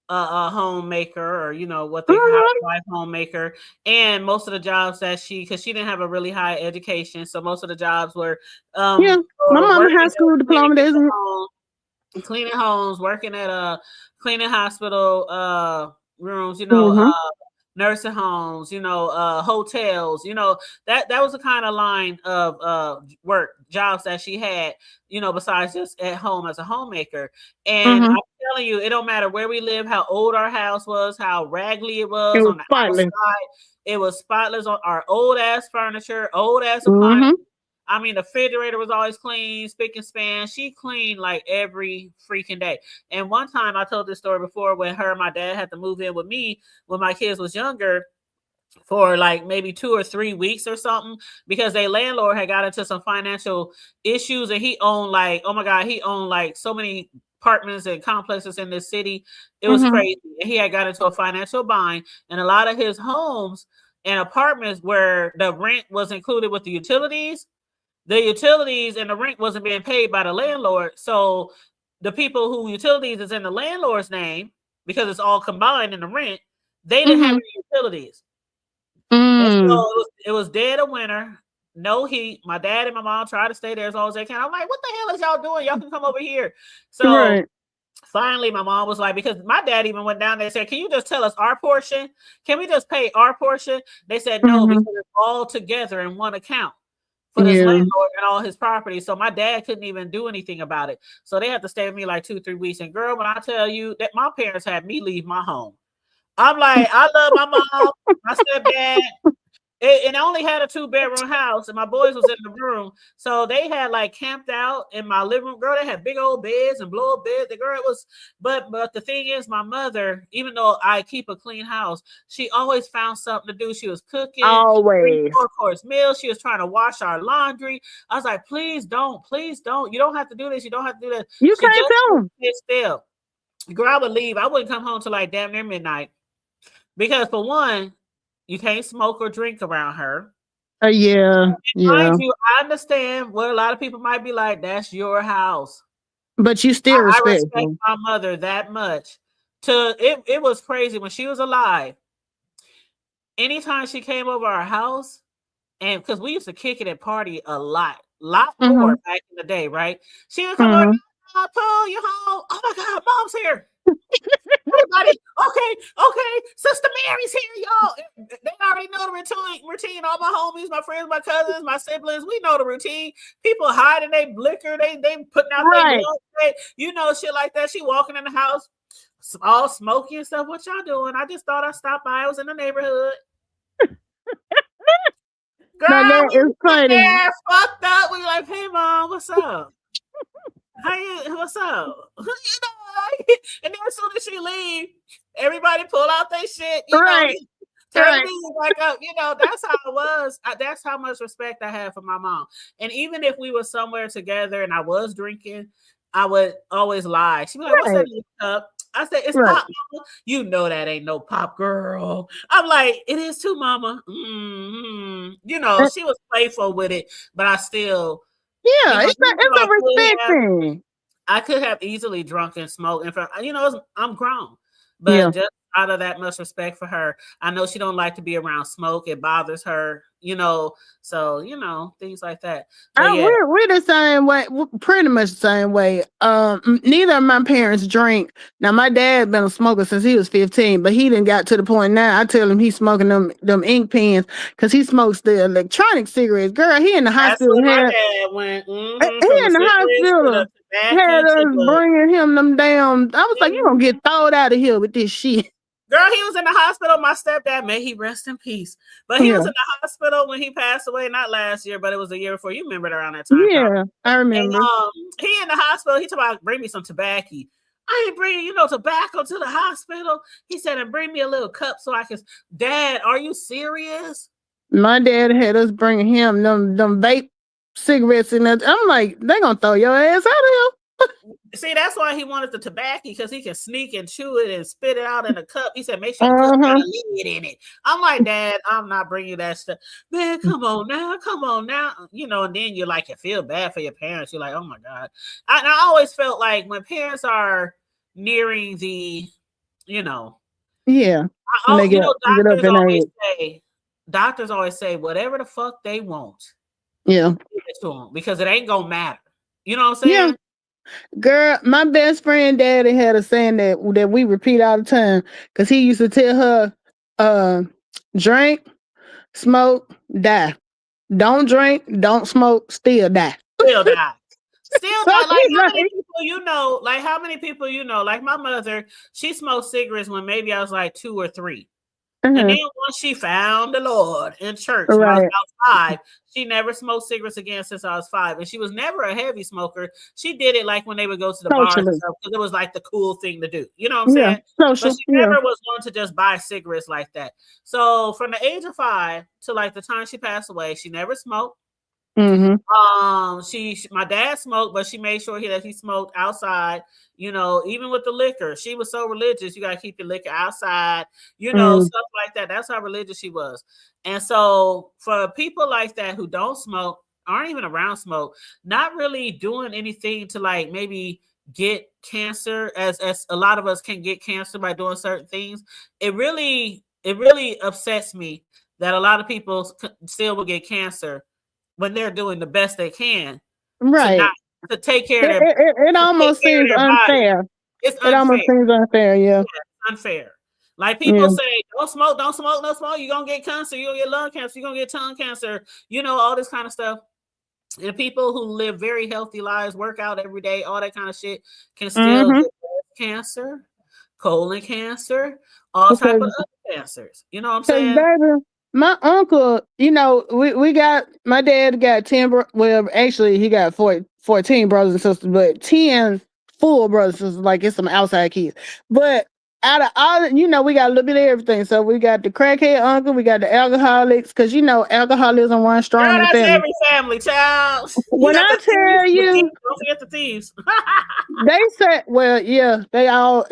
homemaker, or what they housewife homemaker, and most of the jobs that because she didn't have a really high education, so most of the jobs were my mom high school diploma isn't cleaning homes, working at cleaning hospital rooms, nursing homes, hotels, that was the kind of line of work jobs that she had, besides just at home as a homemaker. And I'm telling you, it don't matter where we live, how old our house was, how raggedy it was on the outside. It was spotless on our old ass furniture, old ass appliances. I mean, the refrigerator was always clean, spick and span. She cleaned like every freaking day. And one time I told this story before when her and my dad had to move in with me when my kids was younger for like maybe 2 or 3 weeks or something, because their landlord had got into some financial issues and he owned like, oh my God, he owned like so many apartments and complexes in this city. It was crazy. And he had got into a financial bind, and a lot of his homes and apartments where the rent was included with the utilities and the rent wasn't being paid by the landlord. So the people who utilities is in the landlord's name, because it's all combined in the rent, they didn't have any utilities. And so it was dead of winter, no heat. My dad and my mom tried to stay there as long as they can. I'm like, what the hell is y'all doing? Y'all can come over here. So finally, my mom was like, because my dad even went down there and said, can you just tell us our portion? Can we just pay our portion? They said, no, because it's all together in one account for this landlord and all his property. So my dad couldn't even do anything about it. So they had to stay with me like 2-3 weeks. And girl, when I tell you that my parents had me leave my home, I'm like, I love my mom, my stepdad. and I only had a 2-bedroom house, and my boys was in the room, so they had like camped out in my living room. Girl, they had big old beds and blow up beds. The girl was, but the thing is, my mother, even though I keep a clean house, she always found something to do. She was cooking, Always. 4-course meal. She was trying to wash our laundry. I was like, please don't. You don't have to do this. You don't have to do that. You She can't just tell them. sit still. Girl, I would leave. I wouldn't come home till like damn near midnight because for one, you can't smoke or drink around her. Yeah. Mind you, I understand what a lot of people might be like. That's your house, But you still I respect respectful. my mother that much. It was crazy when she was alive. Anytime she came over our house, and because we used to kick it and party a lot more back in the day, right? She would come over, I'll pull you home. Oh my God, mom's here. Everybody, okay, Sister Mary's here, y'all. They already know the routine. All my homies, my friends, my cousins, my siblings, we know the routine. People hiding their liquor, they putting out their gloves, shit like that. She walking in the house, all smoky and stuff. What y'all doing? I just thought I'd stop by. I was in the neighborhood. Girl, that we is funny. there, fucked up. We like, hey mom, what's up? What's up? And then as soon as she leave, everybody pull out their shit, turn the music back up. That's how it was. That's how much respect I have for my mom. And even if we were somewhere together and I was drinking, I would always lie. She'd be like, what's that in your cup? I said, it's pop, mama. You know that ain't no pop, girl. I'm like, it is too, mama. She was playful with it, but I still... Yeah, it's a respect thing. I could have easily drunk and smoked in front. I'm grown, but just out of that much respect for her, I know she don't like to be around smoke. It bothers her, so things like that. We're the same way, pretty much the same way. Neither of my parents drink. Now my dad been a smoker since he was 15, but he didn't got to the point now. I tell him he's smoking them ink pens because he smokes the electronic cigarettes. Girl, he in the hospital. My dad went. He in the hospital. Had us bringing him them damn. I was like, you gonna get thrown out of here with this shit. Girl, he was in the hospital. My stepdad, may he rest in peace. But he was in the hospital when he passed away, not last year, but it was a year before. You remember around that time. Yeah, I remember. And, he in the hospital. He talked about bring me some tobacco. I ain't bringing, tobacco to the hospital. He said, and bring me a little cup so I can. Dad, are you serious? My dad had us bringing him them vape cigarettes in that. I'm like, they gonna throw your ass out of here. See, that's why he wanted the tobacco, because he can sneak and chew it and spit it out in a cup. He said, make sure you put a lid in it. I'm like, Dad, I'm not bringing that stuff. Man, come on now. And then you feel bad for your parents. You're like, oh my God. I always felt like when parents are nearing the, doctors always say whatever the fuck they want. Yeah. Give it to them, because it ain't gonna matter. You know what I'm saying? Yeah. Girl, my best friend daddy had a saying that we repeat all the time, because he used to tell her, drink, smoke, die. Don't drink, don't smoke, still die. Still die. Still die. How many people you know? Like my mother, she smoked cigarettes when maybe I was like 2 or 3. And then once she found the Lord in church when I was about 5, she never smoked cigarettes again since I was 5. And she was never a heavy smoker. She did it like when they would go to the bars and stuff, because it was like the cool thing to do. You know what I'm saying? But she never was one to just buy cigarettes like that. So from the age of 5 to the time she passed away, she never smoked. My dad smoked, but she made sure that he smoked outside, even with the liquor. She was so religious. You got to keep your liquor outside, stuff like that. That's how religious she was. And so for people like that who don't smoke, aren't even around smoke, not really doing anything to maybe get cancer, as a lot of us can get cancer by doing certain things. It really upsets me that a lot of people still will get cancer when they're doing the best they can, to take care of their. It almost seems unfair. It's unfair. It almost seems unfair. Yeah, it's unfair. Like people say, don't smoke, no smoke. You're gonna get cancer. You're gonna get lung cancer. You're gonna get tongue cancer. All this kind of stuff. And people who live very healthy lives, work out every day, all that kind of shit, can still get breast cancer, colon cancer, all type of other cancers. You know what I'm saying? Baby, my uncle, we got my dad got 10. Well, actually, he got 14 brothers and sisters, but 10 full brothers and sisters. Like it's some outside kids. But out of all, we got a little bit of everything. So we got the crackhead uncle, we got the alcoholics, because alcoholism runs strong Girl, in the that's family. every family, child. You When got I the tell thieves. you, Don't forget the thieves. they said, well, yeah, they all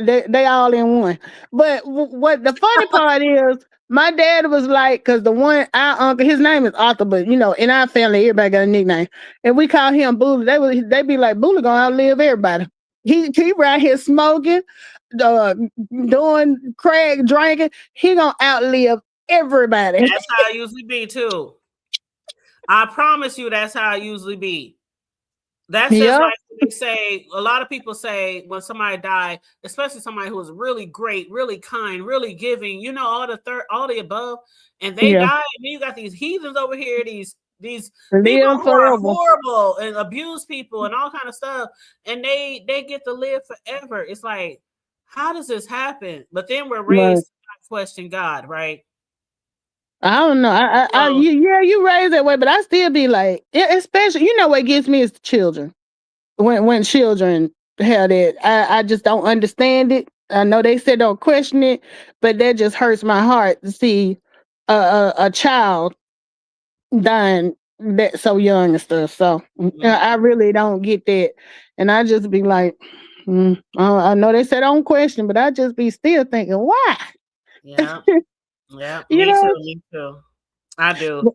in one. But what the funny part is, my dad was like, because our uncle, his name is Arthur, but in our family, everybody got a nickname, and we call him Bully. They be like, Bully gonna outlive everybody. He right here smoking, uh, doing crack, drinking. He gonna outlive everybody. That's how it usually be too. I promise you, that's how it usually be. That's just Yep. like they say. A lot of people say when somebody died, especially somebody who was really great, really kind, really giving, all the above, and they Yeah. die, and then you got these heathens over here, these people Live who are forever. horrible and abuse people and all kind of stuff, and they get to live forever. It's like, how does this happen? But then we're Right. raised to question God, right? I don't know. You raised that way, but I still be like, especially, what gets me is the children. When children have that, I just don't understand it. I know they said don't question it, but that just hurts my heart to see a child dying that so young and stuff. So I really don't get that, and I just be like, I know they said don't question, but I just be still thinking why. Yeah, yeah, You me know. too, me too. I do.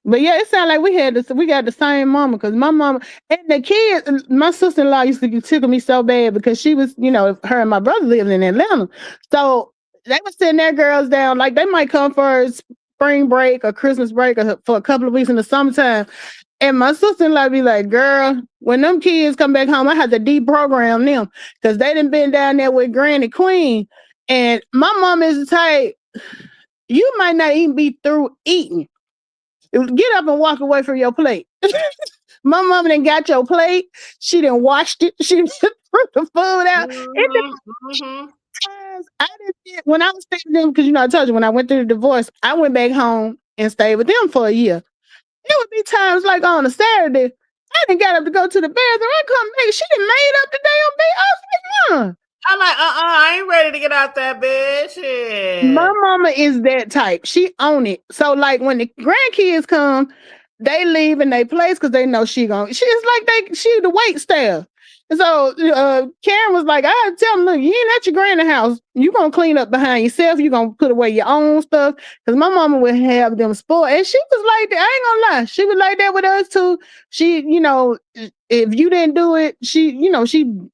But yeah, it sounded like we got the same mama, because my mama and the kids, my sister-in-law used to tickle me so bad because she was, her and my brother lived in Atlanta. So they were sitting their girls down, like they might come for a spring break or Christmas break or for a couple of weeks in the summertime. And my sister-in-law be like, girl, when them kids come back home, I have to deprogram them because they done been down there with Granny Queen. And my mom is the type, you might not even be through eating. Get up and walk away from your plate. My mama done got your plate. She done washed it. She done threw the food out. I didn't when I was staying with them, because I told you when I went through the divorce, I went back home and stayed with them for a year. It would be times like on a Saturday, I didn't get up to go to the bathroom. I come back, she done made up the damn bed. I was like, Mom. I'm like, I ain't ready to get out that bed. Shit. My mama is that type. She own it. So like when the grandkids come, they leave in their place because they know she's like she the wait staff. And so Karen was like, I tell them, look, you ain't at your granny house. You gonna clean up behind yourself. You gonna put away your own stuff. Because my mama would have them spoiled. And she was like that. I ain't gonna lie. She was like that with us too. She, if you didn't do it, she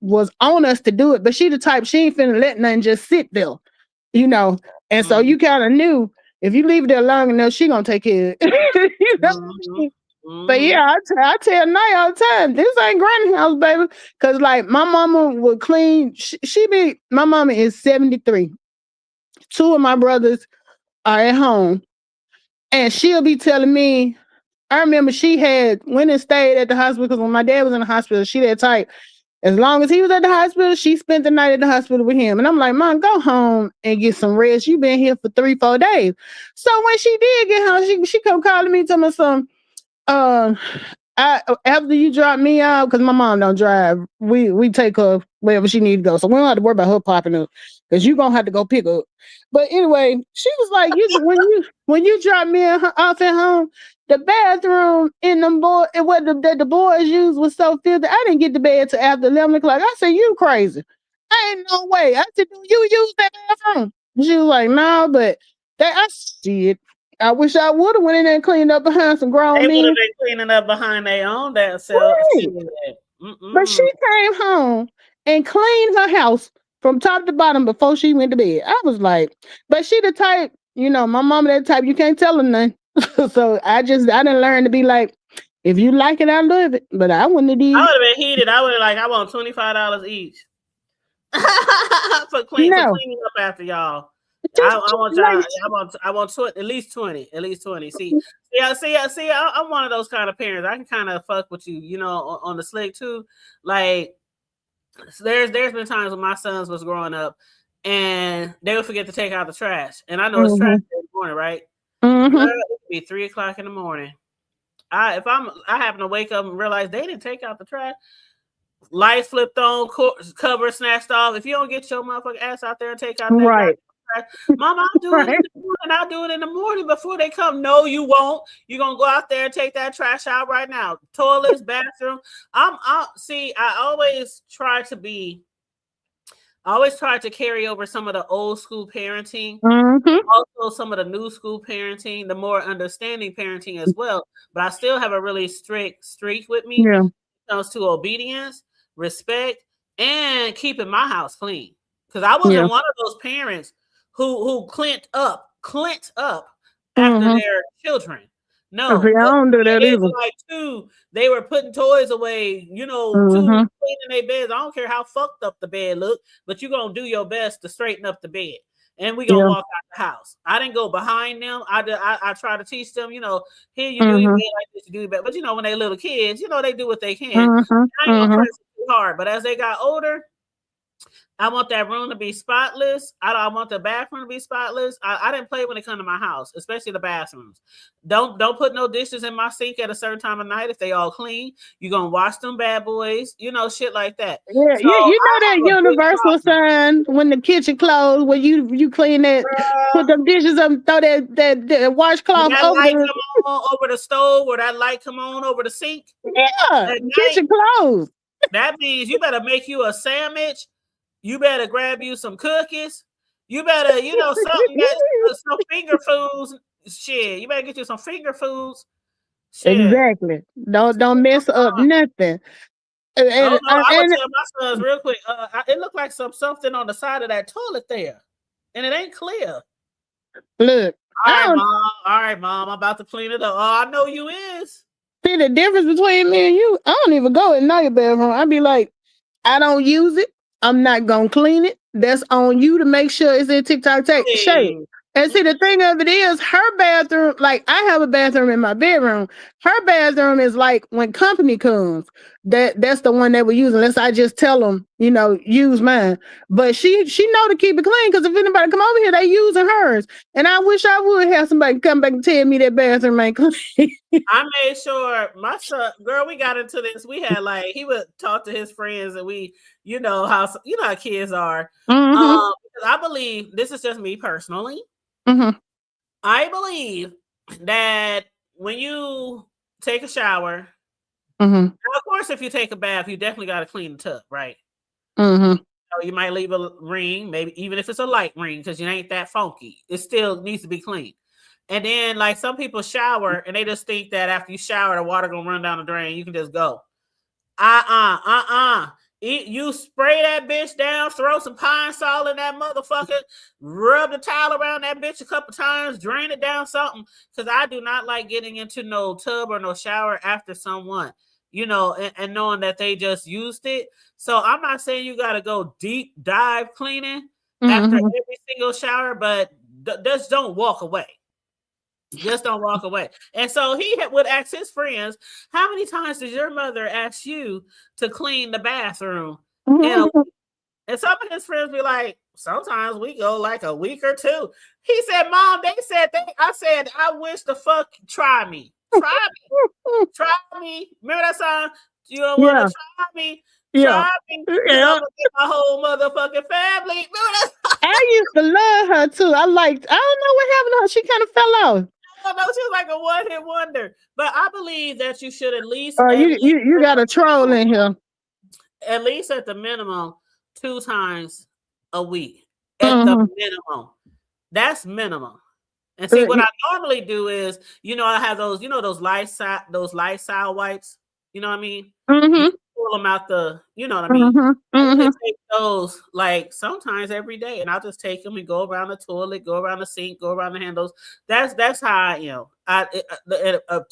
was on us to do it. But she the type, she ain't finna let nothing just sit there. And so you kind of knew if you leave it there long enough, she gonna take care of it. What I mean? But yeah, I tell Nye all the time, this ain't granny house, baby. Cause like my mama would clean. My mama is 73. Two of my brothers are at home, and she'll be telling me. I remember she had went and stayed at the hospital because when my dad was in the hospital, she that type. As long as he was at the hospital, she spent the night at the hospital with him. And I'm like, Mom, go home and get some rest. You've been here for 3-4 days. So when she did get home, she come calling me, telling me some, after you drop me out, because my mom don't drive, we take her wherever she need to go. So we don't have to worry about her popping up because you're gonna have to go pick her up. But anyway, she was like, when you drop me off at home, the bathroom in them what the boys used was so filthy. I didn't get to bed till after 11 o'clock. I said, you crazy. I ain't no way. I said, do you use that bathroom? She was like, no, but I see it. I wish I would have went in there and cleaned up behind some grown men. They would men. have been cleaning up behind their own damn self. Right. But she came home and cleaned her house from top to bottom before she went to bed. I was like, but she the type, my mama that type, you can't tell her nothing. So I didn't learn to be like, if you like it, I love it. But I wouldn't have did. I would have been heated. I would have I want $25 each for cleaning up after y'all. I want at least 20. See, I'm one of those kind of parents. I can kind of fuck with you, on the slick too. Like there's been times when my sons was growing up and they would forget to take out the trash. And I know it's trash in the morning, right? Mm-hmm. Girl, it could be 3 o'clock in the morning. I happen to wake up and realize they didn't take out the trash. Lights flipped on, cover snatched off. If you don't get your motherfucking ass out there and take out that Right. trash, Mama, I'll do it in the morning. I'll do it in the morning before they come. No, you won't. You're gonna go out there and take that trash out right now. Toilets, bathroom. I always try to carry over some of the old school parenting, also some of the new school parenting, the more understanding parenting as well. But I still have a really strict streak with me when it comes to obedience, respect, and keeping my house clean. Because I wasn't one of those parents who clint up after their children. No, I don't do that either. like two, they were putting toys away, two cleaning their beds. I don't care how fucked up the bed look, but you're gonna do your best to straighten up the bed, and we gonna walk out the house. I didn't go behind them. I try to teach them, here you do your bed like this, you do your bed. But when they little kids, they do what they can. I ain't gonna press it too hard. But as they got older, I want that room to be spotless. I want the bathroom to be spotless. I didn't play when it come to my house, especially the bathrooms. Don't put no dishes in my sink at a certain time of night if they all clean. You're gonna wash them bad boys, shit like that. Yeah, so you know that universal sign when the kitchen closed, when you clean that, put them dishes up, throw that washcloth that light come on over the stove, or that light come on over the sink. Yeah, kitchen closed. That means you better make you a sandwich. You better grab you some cookies. You better, something that's some finger foods. Shit, you better get you some finger foods. Shit. Exactly. Don't mess up nothing. I'm gonna tell my sons real quick. It looked like something on the side of that toilet there, and it ain't clear. Look, all right, mom. I'm about to clean it up. Oh, I know you is. See the difference between me and you? I don't even go in your bedroom. I be like, I don't use it. I'm not gonna clean it. That's on you to make sure it's in TikTok shape. And see, the thing of it is, her bathroom, like I have a bathroom in my bedroom. Her bathroom is like when company comes, that's the one that we use. Unless I just tell them, use mine. But she know to keep it clean, because if anybody come over here, they using hers. And I wish I would have somebody come back and tell me that bathroom ain't clean. I made sure my son, girl, we got into this. We had he would talk to his friends, and we, how kids are. I believe, this is just me personally. I believe that when you take a shower, now of course, if you take a bath, you definitely got to clean the tub, right? You might leave a ring, maybe even if it's a light ring, because you ain't that funky. It still needs to be clean. And then, some people shower and they just think that after you shower, the water gonna run down the drain. You can just go. You spray that bitch down, throw some pine salt in that motherfucker, rub the towel around that bitch a couple times, drain it down something. Because I do not like getting into no tub or no shower after someone, and knowing that they just used it. So I'm not saying you got to go deep dive cleaning after every single shower, but just don't walk away. Just don't walk away. And so he would ask his friends, how many times did your mother ask you to clean the bathroom? And some of his friends be like, sometimes we go like a week or two. He said, Mom, I said, I wish the fuck try me. Try me. Try me. Remember that song? You don't want to try me. Try me. I'm gonna get my whole motherfucking family. Remember that song? I used to love her too. I don't know what happened to her. She kind of fell off. I know she's like a one-hit wonder, but I believe that you should at least. You got a troll in here. At least at the minimum, 2 times a week. At the minimum, that's minimum. And see, what I normally do is, I have those, those Lysol wipes. You know what I mean? Pull them out the, you know what I mean? I take those sometimes every day, and I'll just take them and go around the toilet, go around the sink, go around the handles. That's how I am. A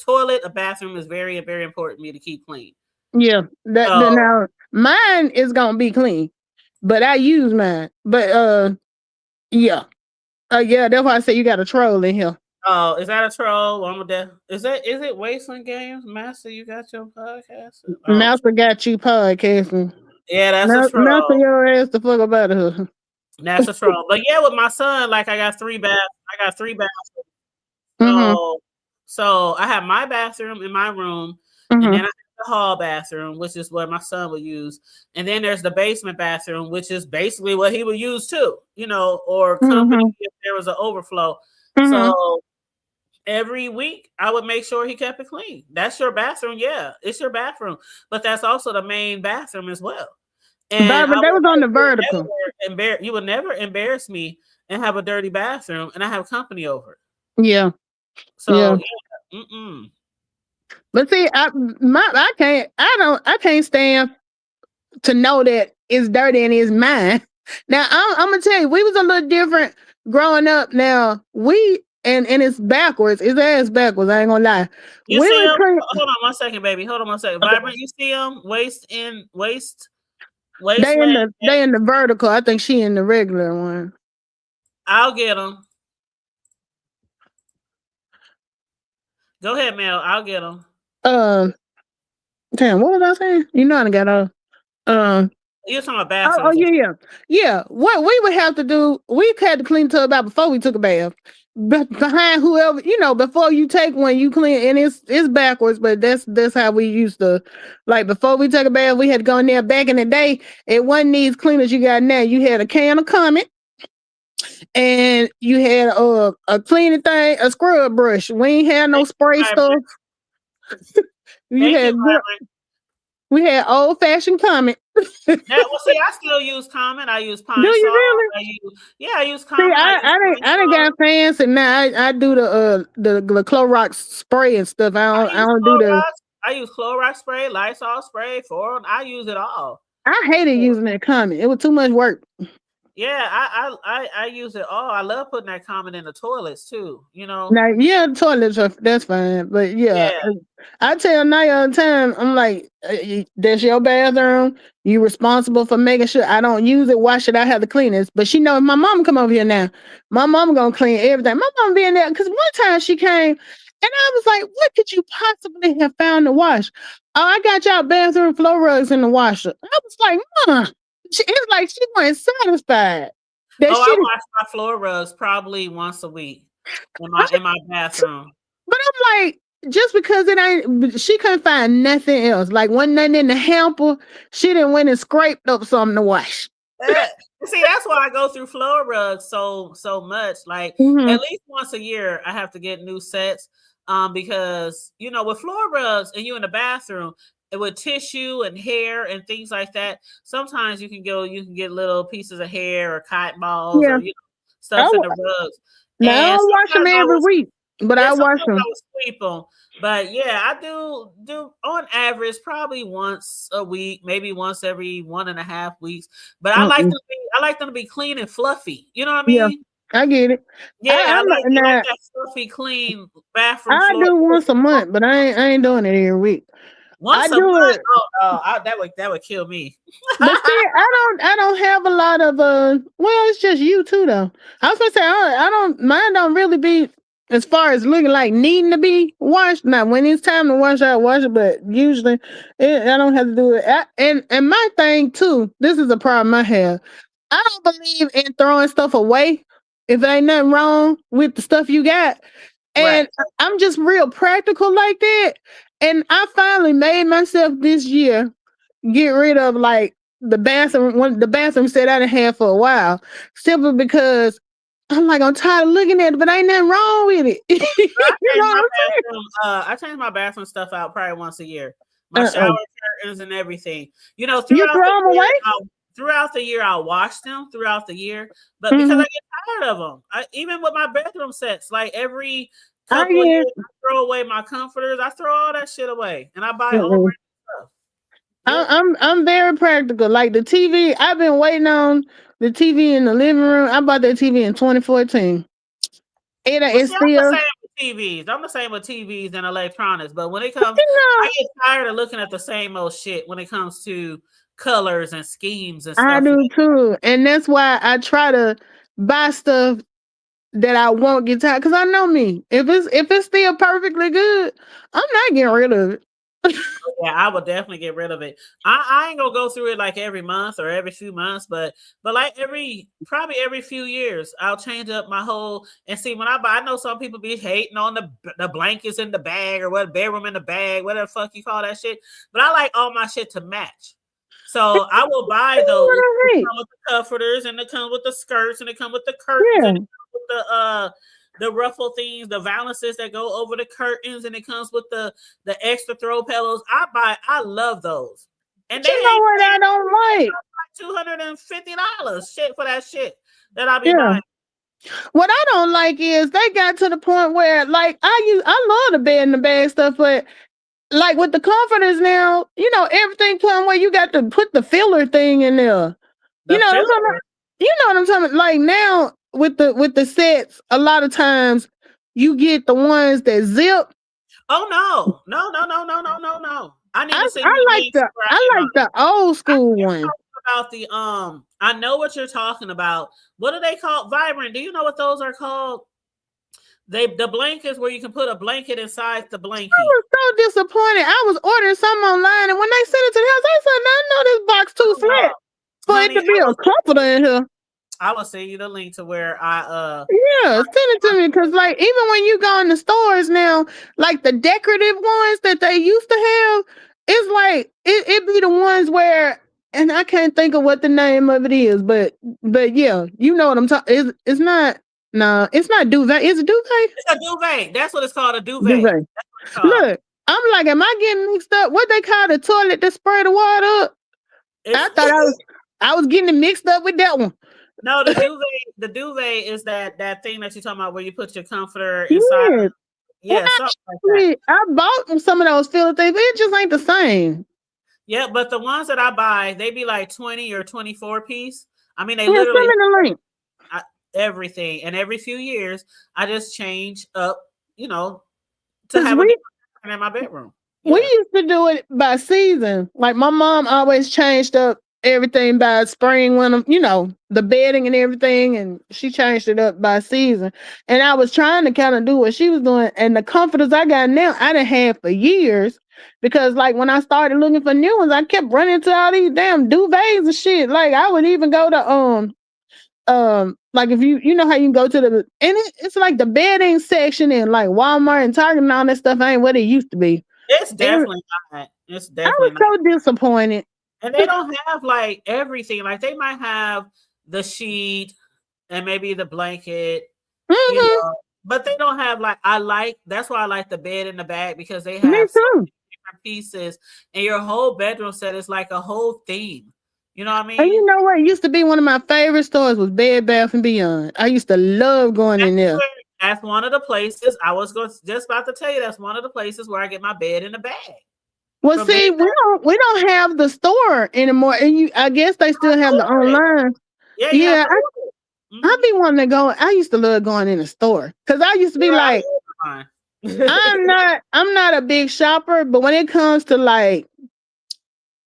toilet, a bathroom is very, very important to me to keep clean. Yeah, now mine is gonna be clean, but I use mine. But yeah, that's why I say you got a troll in here. Oh, is that a troll? Is it Wasteland Games? Master, you got your podcast? Master got you podcasting. Yeah, that's a troll. Master your ass the fuck about her. That's a troll. But yeah, with my son, I got 3 baths. So I have my bathroom in my room, and then I have the hall bathroom, which is what my son would use, and then there's the basement bathroom, which is basically what he would use too, or company if there was an overflow. So every week I would make sure he kept it clean. That's your bathroom, yeah, it's your bathroom, but that's also the main bathroom as well. And that was on the vertical. You would never embarrass me and have a dirty bathroom, and I have company over it. Yeah. So yeah. But see, I can't stand to know that it's dirty and it's mine. Now I'm gonna tell you, we was a little different growing up. Now and it's backwards. It's ass backwards. I ain't gonna lie. You see him? Hold on 1 second, baby. Hold on 1 second. Vibrant, you see him? Waist. They in the vertical. I think she in the regular one. I'll get them. Go ahead, Mel. I'll get them. Damn, what was I saying? I got a. You're talking about bathroom. Yeah. What we would have to do, we had to clean the tub out before we took a bath. Behind whoever, before you take one, you clean, and it's backwards, but that's how we used to. Like before we took a bath, we had to go in there. Back in the day, it wasn't these cleaners you got now. You had a can of Comet, and you had a cleaning thing, a scrub brush. We ain't had no spray stuff. We had old fashioned Comet. See, I still use Comet. I use Pine Do you Sol. really? I use Comet. See, I done got fancy now. I do the Clorox spray and stuff. I don't do the. I use Clorox spray, Lysol spray, I use it all. I hated using that Comet. It was too much work. Yeah, I use it all. I love putting that Comet in the toilets too. Now, yeah, toilets that's fine, but yeah. I tell Naya all the time, I'm like, that's your bathroom. You responsible for making sure I don't use it. Why should I have to clean this? But she knows my mom come over here now. My mom gonna clean everything. My mom be in there because one time she came and I was like, what could you possibly have found to wash? Oh, I got y'all bathroom floor rugs in the washer. I was like, it's like she wasn't satisfied. I wash my floor rugs probably once a week in my bathroom. But I'm like, just because she couldn't find nothing else. Like wasn't nothing in the hamper. She didn't went and scraped up something to wash. See, that's why I go through floor rugs so much. Like at least once a year, I have to get new sets. Because with floor rugs and you in the bathroom, with tissue and hair and things like that, sometimes you can get little pieces of hair or cotton balls or stuff in the rugs. Now I don't wash them every week, but I wash them. I would sweep them. But yeah, I do on average probably once a week, maybe once every 1.5 weeks. But I like them to be clean and fluffy. You know what I mean? Yeah. I get it. Yeah, I like that fluffy, clean bathroom. I do once a month, but I ain't doing it every week. Once a month? That would kill me. But see, I don't have a lot of well, it's just you too though. I was gonna say mine don't really be as far as looking like needing to be washed. Now when it's time to wash, I wash it, but usually I don't have to do it. And my thing too, this is a problem I have. I don't believe in throwing stuff away if there ain't nothing wrong with the stuff you got. And I'm just real practical like that. And I finally made myself this year get rid of like the bathroom set I done had for a while, simply because I'm like, I'm tired of looking at it, but ain't nothing wrong with it. I change my bathroom stuff out probably once a year. My shower curtains and everything. Throughout the year, I'll wash them throughout the year, but because I get tired of them, even with my bedroom sets, like every couple of years, I throw away my comforters. I throw all that shit away, and I buy all brand stuff. Yeah. I'm very practical. Like the TV, I've been waiting on the TV in the living room. I bought that TV in 2014. It's still the same with TVs. I'm the same with TVs and electronics, but when it comes, I get tired of looking at the same old shit when it comes to colors and schemes and stuff. I do too, and that's why I try to buy stuff that I won't get tired, because I know me. If it's still perfectly good, I'm not getting rid of it. Yeah, I would definitely get rid of it. I ain't gonna go through it like every month or every few months, but like probably every few years, I'll change up my whole. And see, when I buy, I know some people be hating on the blankets in the bag or what bedroom in the bag, whatever the fuck you call that shit. But I like all my shit to match. So I will buy those. It come with the comforters, and it comes with the skirts, and it comes with the curtains, and it comes with the ruffle things, the valances that go over the curtains, and it comes with the extra throw pillows. I love those. And they you know what I don't like? $250 shit for that shit that I'll be buying. What I don't like is they got to the point where like I love the bed and the bag stuff, but like with the comforters now, you know, everything come where you got to put the filler thing in there. You know what I'm talking about? Like now with the sets, a lot of times you get the ones that zip. Oh no. I need to see I like the old school one. About the I know what you're talking about. What are they called? Vibrant. Do you know what those are called? The blankets where you can put a blanket inside the blanket. I was so disappointed. I was ordering something online, and when they sent it to the house, I said, "I know this box too flat for it to be a comforter in here." I will send you the link to where I send it to me, because like even when you go in the stores now, like the decorative ones that they used to have, it's like it be the ones where, and I can't think of what the name of it is, but yeah, you know what I'm talking. It's not. No, it's not duvet. Is it duvet? It's a duvet. That's what it's called, a duvet. Look, I'm like, am I getting mixed up? What they call the toilet that spray the water up? I thought I was getting it mixed up with that one. No, the duvet is that thing that you're talking about where you put your comforter inside. Yeah, something like that. I bought some of those filler things, but it just ain't the same. Yeah, but the ones that I buy, they be like 20 or 24 piece. I mean, they literally send me the link. Everything, and every few years I just change up, you know, to have a different in my bedroom. We used to do it by season. Like my mom always changed up everything by spring, winter, you know, the bedding and everything, and she changed it up by season. And I was trying to kind of do what she was doing, and the comforters I got now I done had for years, because like when I started looking for new ones, I kept running to all these damn duvets and shit. Like I would even go to like if you know how you can go to the, and it's like the bedding section in like Walmart and Target and all that stuff ain't what it used to be. It's definitely not. It's definitely I was so disappointed. And they don't have like everything. Like they might have the sheet and maybe the blanket, you know, but they don't have like, that's why I like the bed in the bag, because they have so many different pieces, and your whole bedroom set is like a whole theme. You know what I mean? And you know what? It used to be one of my favorite stores was Bed Bath & Beyond. I used to love going in there. That's one of the places I was just about to tell you. That's one of the places where I get my bed in the bag. Well, see, we don't have the store anymore, and I guess they still have the online. Yeah. I be wanting to go. I used to love going in the store, because I used to be like, I'm not a big shopper, but when it comes to like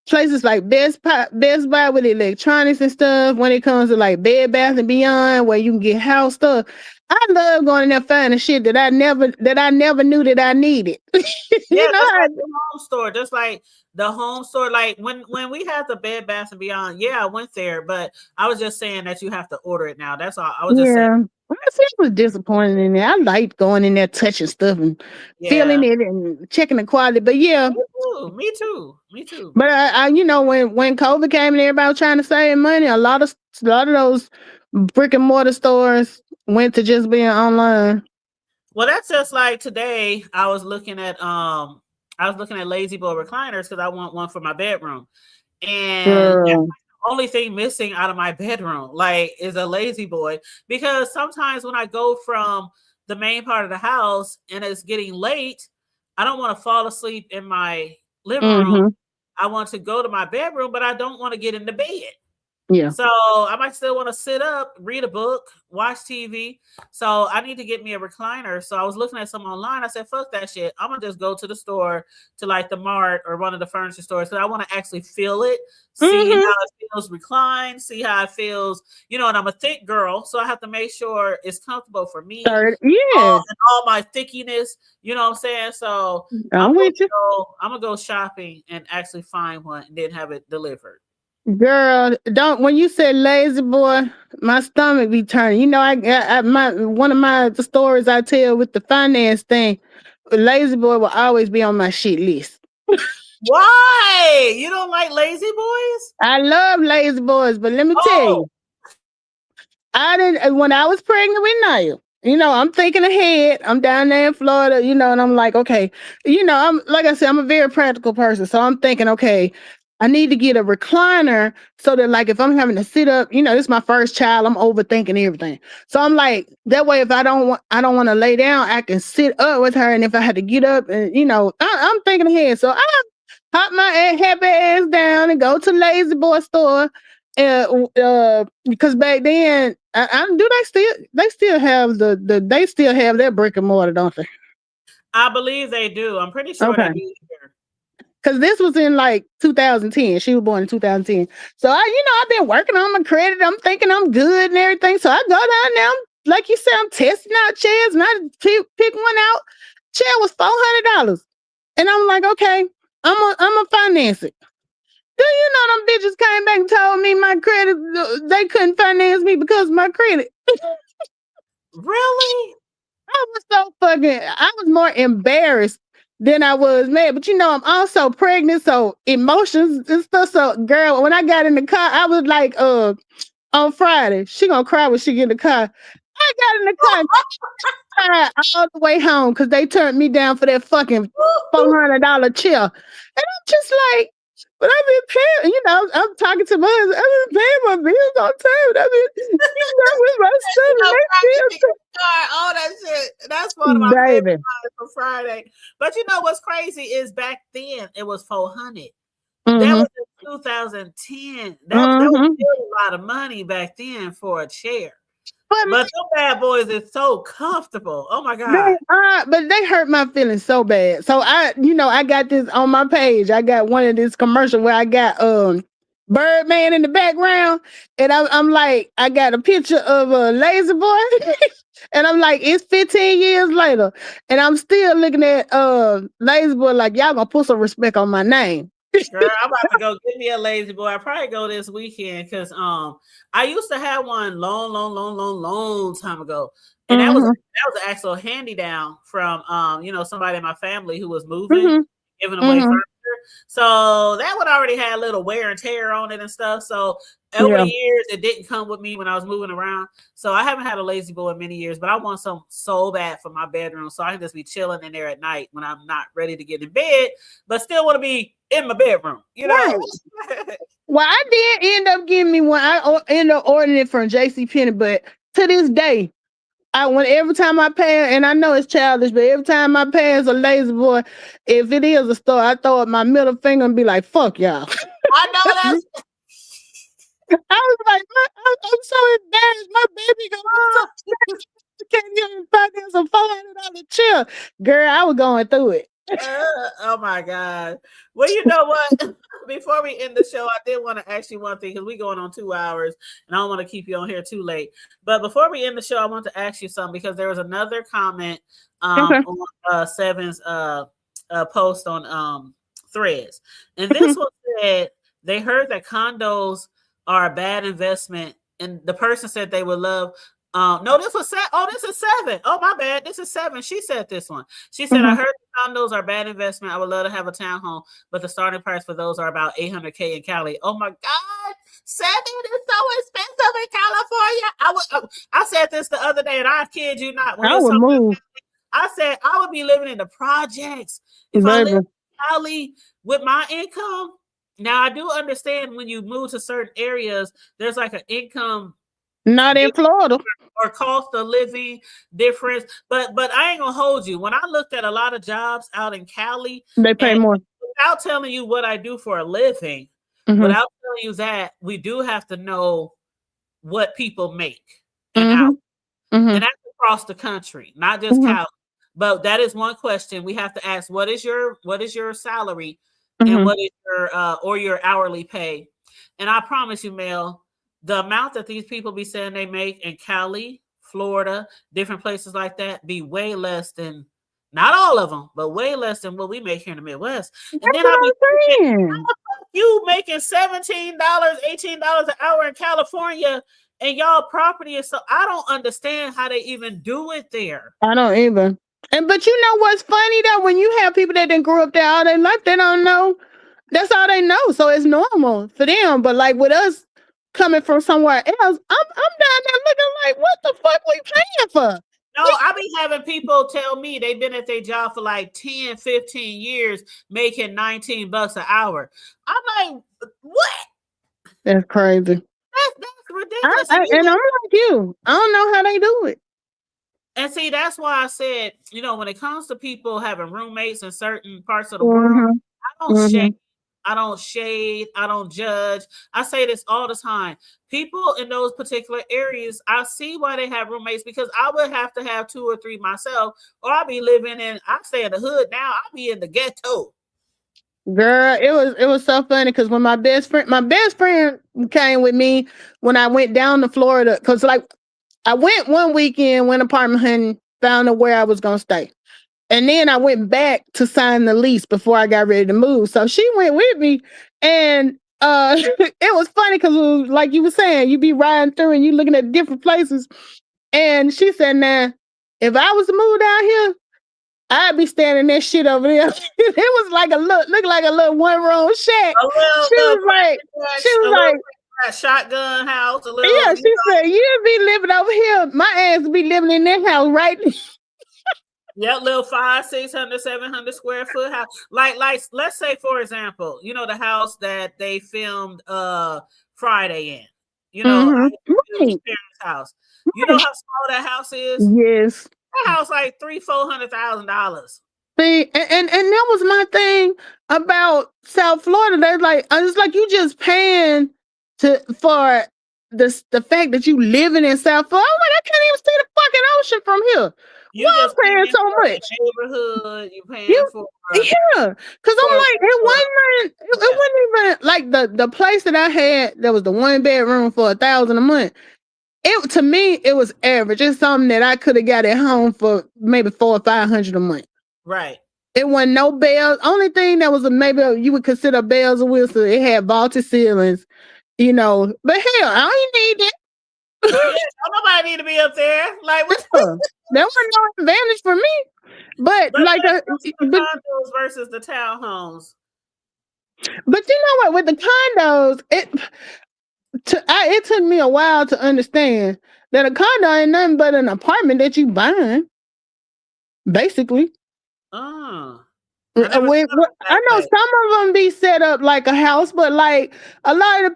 places like Best Buy with electronics and stuff, when it comes to like Bed Bath & Beyond where you can get house stuff, I love going in there finding shit that I never knew that I needed. You know, like the home store, just like the home store. Like when we had the Bed Bath & Beyond, I went there, but I was just saying that you have to order it now. That's all. I was just saying. I was disappointed in there. I liked going in there, touching stuff and feeling it and checking the quality. But me too. But I you know, when COVID came and everybody was trying to save money, a lot of those brick and mortar stores went to just being online. Well, that's just like today. I was looking at Lazy Boy recliners because I want one for my bedroom, and only thing missing out of my bedroom like is a Lazy Boy, because sometimes when I go from the main part of the house and it's getting late, I don't want to fall asleep in my living room. I want to go to my bedroom, but I don't want to get in the bed. Yeah. So I might still want to sit up, read a book, watch TV. So I need to get me a recliner. So I was looking at some online. I said, fuck that shit. I'm going to just go to the store, to like the Mart or one of the furniture stores, because I want to actually feel it, see how it feels reclined, see how it feels, you know, and I'm a thick girl. So I have to make sure it's comfortable for me. Yeah. And all my thickiness, you know what I'm saying? So I'm with you. I'm going to go shopping and actually find one and then have it delivered. Girl, don't, when you said lazy boy, my stomach be turning. You know, one of my stories I tell with the finance thing, lazy boy will always be on my shit list. Why? You don't like lazy boys? I love lazy boys, but let me tell you, when I was pregnant with Naya, you know, I'm thinking ahead. I'm down there in Florida, you know, and I'm like, okay, you know, I'm, like I said, I'm a very practical person. So I'm thinking, okay, I need to get a recliner so that, like, if I'm having to sit up, you know, this is my first child, I'm overthinking everything. So I'm like, that way, if I don't want to lay down, I can sit up with her. And if I had to get up, and you know, I'm thinking ahead. So I hop my happy ass down and go to Lazy Boy store. Because back then, they still have they still have their brick and mortar, don't they? I believe they do. I'm pretty sure they do here. Because this was in like 2010. She was born in 2010. So I've been working on my credit. I'm thinking I'm good and everything. So I go down there. Like you said, I'm testing out chairs, and I pick one out. Chair was $400, and I'm like, okay, I'm gonna finance it. Do you know them bitches came back and told me my credit, they couldn't finance me because of my credit? Really? I was more embarrassed than I was mad. But you know, I'm also pregnant, so emotions and stuff. So girl, when I got in the car, I was like, on Friday, she gonna cry when she get in the car. I got in the car all the way home because they turned me down for that fucking $400 chair. And I'm just like, but I've been paying, you know, I'm talking to my husband, I've been paying my bills on time. I've been with my stuff. All that shit. That's one of my favorite times for Friday. But you know what's crazy is back then it was $400. That was in 2010. That was still a lot of money back then for a chair. But them bad boys is so comfortable. Oh my God. But they hurt my feelings so bad. So I got this on my page. I got one of this commercial where I got Birdman in the background, and I'm like, I got a picture of a lazy boy, and I'm like, it's 15 years later, and I'm still looking at lazy boy like, y'all gonna put some respect on my name. Girl, I'm about to go get me a lazy boy. I probably go this weekend because I used to have one long time ago, and that was an actual handy down from somebody in my family who was moving, giving away furniture. So that one already had a little wear and tear on it and stuff. So over the years, it didn't come with me when I was moving around. So I haven't had a lazy boy in many years, but I want some so bad for my bedroom so I can just be chilling in there at night when I'm not ready to get in bed, but still want to be in my bedroom, you know? Right. Well, I did end up getting me one. I ended up ordering it from JCPenney, but to this day, every time I pass, and I know it's childish, but every time I pass a lazy boy, if it is a store, I throw up my middle finger and be like, fuck y'all. I know that's. I was like, I'm so embarrassed. My baby can't even finance a $400 chair. Girl, I was going through it. Oh my God. Well, you know what? Before we end the show, I did want to ask you one thing because we're going on 2 hours and I don't want to keep you on here too late. But before we end the show, I want to ask you something because there was another comment on Seven's post on Threads. And this one said they heard that condos are a bad investment. And the person said they would love. No, this was this is 7. Oh, my bad. This is 7. She said this one. She said, I heard condos are bad investment. I would love to have a townhome, but the starting price for those are about $800K in Cali. Oh my God, 7 is so expensive in California. I said this the other day, and I kid you not. When I would move. I said I would be living in the projects if I lived in Cali with my income. Now I do understand when you move to certain areas, there's like an income. Not in Florida. Or cost of living difference. But I ain't gonna hold you. When I looked at a lot of jobs out in Cali, they pay more. Without telling you what I do for a living, Without telling you that, we do have to know what people make an hour. Mm-hmm. Mm-hmm. And that's across the country, not just Cali. But that is one question we have to ask: what is your salary, and what is your hourly pay? And I promise you, Mel, the amount that these people be saying they make in Cali, Florida, different places like that, be way less than, not all of them, but way less than what we make here in the Midwest. And That's then what I'll be thinking, I'm how saying. the fuck you making $17, $18 an hour in California, and y'all property is so, I don't understand how they even do it there. I don't either. But you know what's funny though? When you have people that didn't grow up there all their life, they don't know. That's all they know. So it's normal for them. But like with us coming from somewhere else, I'm down there looking like, what the fuck we paying for? No, I be having people tell me they've been at their job for like 10, 15 years, making $19 an hour. I'm like, what? That's crazy. That's ridiculous. And I'm like you. I don't know how they do it. And see, that's why I said, when it comes to people having roommates in certain parts of the world, I don't shade. I don't shade. I don't judge. I say this all the time. People in those particular areas, I see why they have roommates, because I would have to have 2 or 3 myself, or I'll be living in, I stay in the hood now. I'll be in the ghetto. Girl, it was so funny because when my best friend came with me when I went down to Florida, because like I went one weekend, went apartment hunting, found out where I was gonna stay. And then I went back to sign the lease before I got ready to move. So she went with me, and it was funny because like you were saying, you be riding through and you looking at different places. And she said, "Now, if I was to move down here, I'd be standing that shit over there." It was like look like a little 1-room shack. She was like, shotgun house. Yeah, she said, "You'd be living over here. My ass would be living in that house, right?" Yeah, little 500, 600, 700 square foot house. Like, let's say, for example, the house that they filmed Friday in. Right. Parents' house. You know how small that house is? Yes. That house like $300,000-$400,000. See, and that was my thing about South Florida. They're like, I was like, you just paying for the fact that you living in South Florida. I'm like, I can't even see the fucking ocean from here. You just paying so much. Neighborhood, you paying for because I'm like, it wasn't even like the place that I had. There was the 1-bedroom for $1,000 a month. To me, it was average. It's something that I could have got at home for maybe $400 or $500 a month. Right. It wasn't no bells. Only thing that was maybe you would consider bells and whistles. It had vaulted ceilings, But hell, I ain't need that. Nobody need to be up there. Like, what? That wasn't no advantage for me. But like the condos versus the townhomes. But you know what? With the condos, it took me a while to understand that a condo ain't nothing but an apartment that you buying, basically. I know some of them be set up like a house, but like a lot of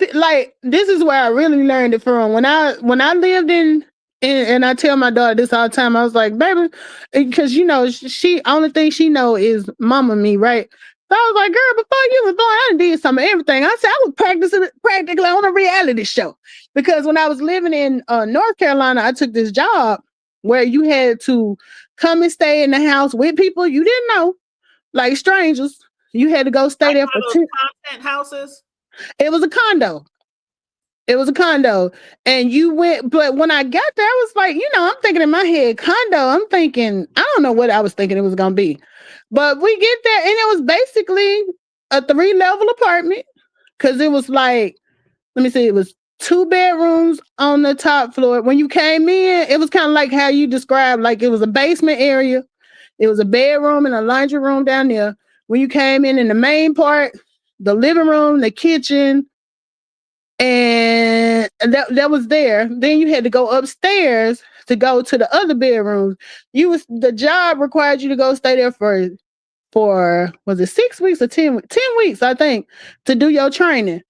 this is where I really learned it from. When I lived in and I tell my daughter this all the time, I was like, baby, because she only thing she know is mama me, right? So I was like, girl, before you was born, I did some of everything. I said I was practicing practically on a reality show, because when I was living in North Carolina, I took this job where you had to come and stay in the house with people you didn't know. Like strangers, you had to go stay there for 2 content houses. It was a condo. And you went, but when I got there, I was like, I'm thinking in my head, condo. I'm thinking, I don't know what I was thinking it was gonna be, but we get there and it was basically a 3-level apartment, because it was like, let me see, it was 2 bedrooms on the top floor. When you came in, it was kind of like how you described, like it was a basement area. It was a bedroom and a laundry room down there. When you came in the main part, the living room, the kitchen, and that was there. Then you had to go upstairs to go to the other bedrooms. The job required you to go stay there for was it 6 weeks or 10 weeks, I think, to do your training.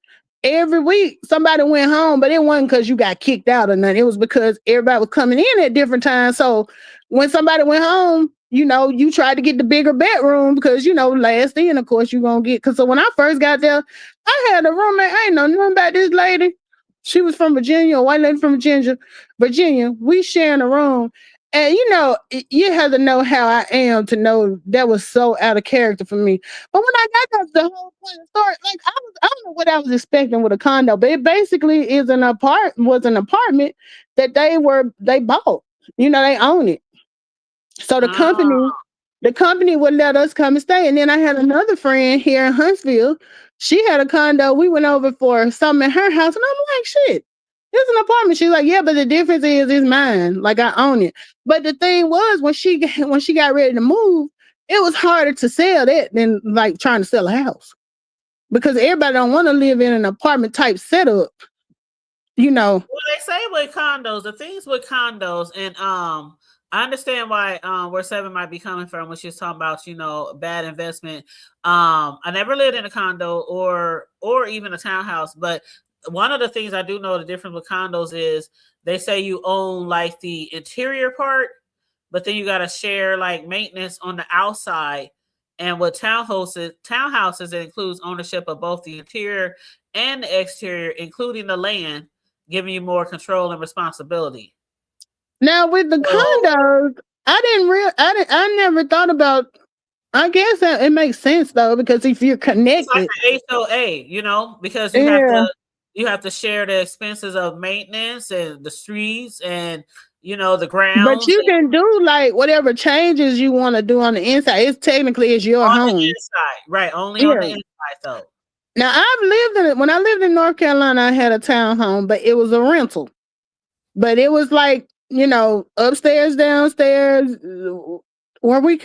Every week somebody went home, but it wasn't because you got kicked out or nothing. It was because everybody was coming in at different times. So when somebody went home, you try to get the bigger bedroom because, last in, of course, you're going to get. Because so when I first got there, I had a roommate. I ain't know nothing about this lady. She was from Virginia, a white lady from Virginia. Virginia, we sharing a room. And, you have to know how I am to know that was so out of character for me. But when I got there, the whole point of the story, like, I don't know what I was expecting with a condo, but it basically was an apartment that they bought. They own it. So the company would let us come and stay. And then I had another friend here in Huntsville. She had a condo. We went over for something in her house, and I'm like, shit, it's an apartment. She's like, yeah, but the difference is it's mine. Like, I own it. But the thing was, when she got ready to move, it was harder to sell that than like trying to sell a house, because everybody don't want to live in an apartment type setup. Well, they say with condos, the things with condos, and I understand why where Seven might be coming from when she's talking about, bad investment. I never lived in a condo or even a townhouse, but one of the things I do know the difference with condos is they say you own like the interior part, but then you got to share like maintenance on the outside. And with townhouses, it includes ownership of both the interior and the exterior, including the land, giving you more control and responsibility. Now with the condos, I never thought about. I guess that it makes sense though, because if you're connected, it's like an HOA, because you have to share the expenses of maintenance and the streets and the grounds. But you can do like whatever changes you want to do on the inside. It's technically your home. On the inside, right? Only on the inside though. Now when I lived in North Carolina, I had a townhome, but it was a rental. But it was like, upstairs, downstairs, where we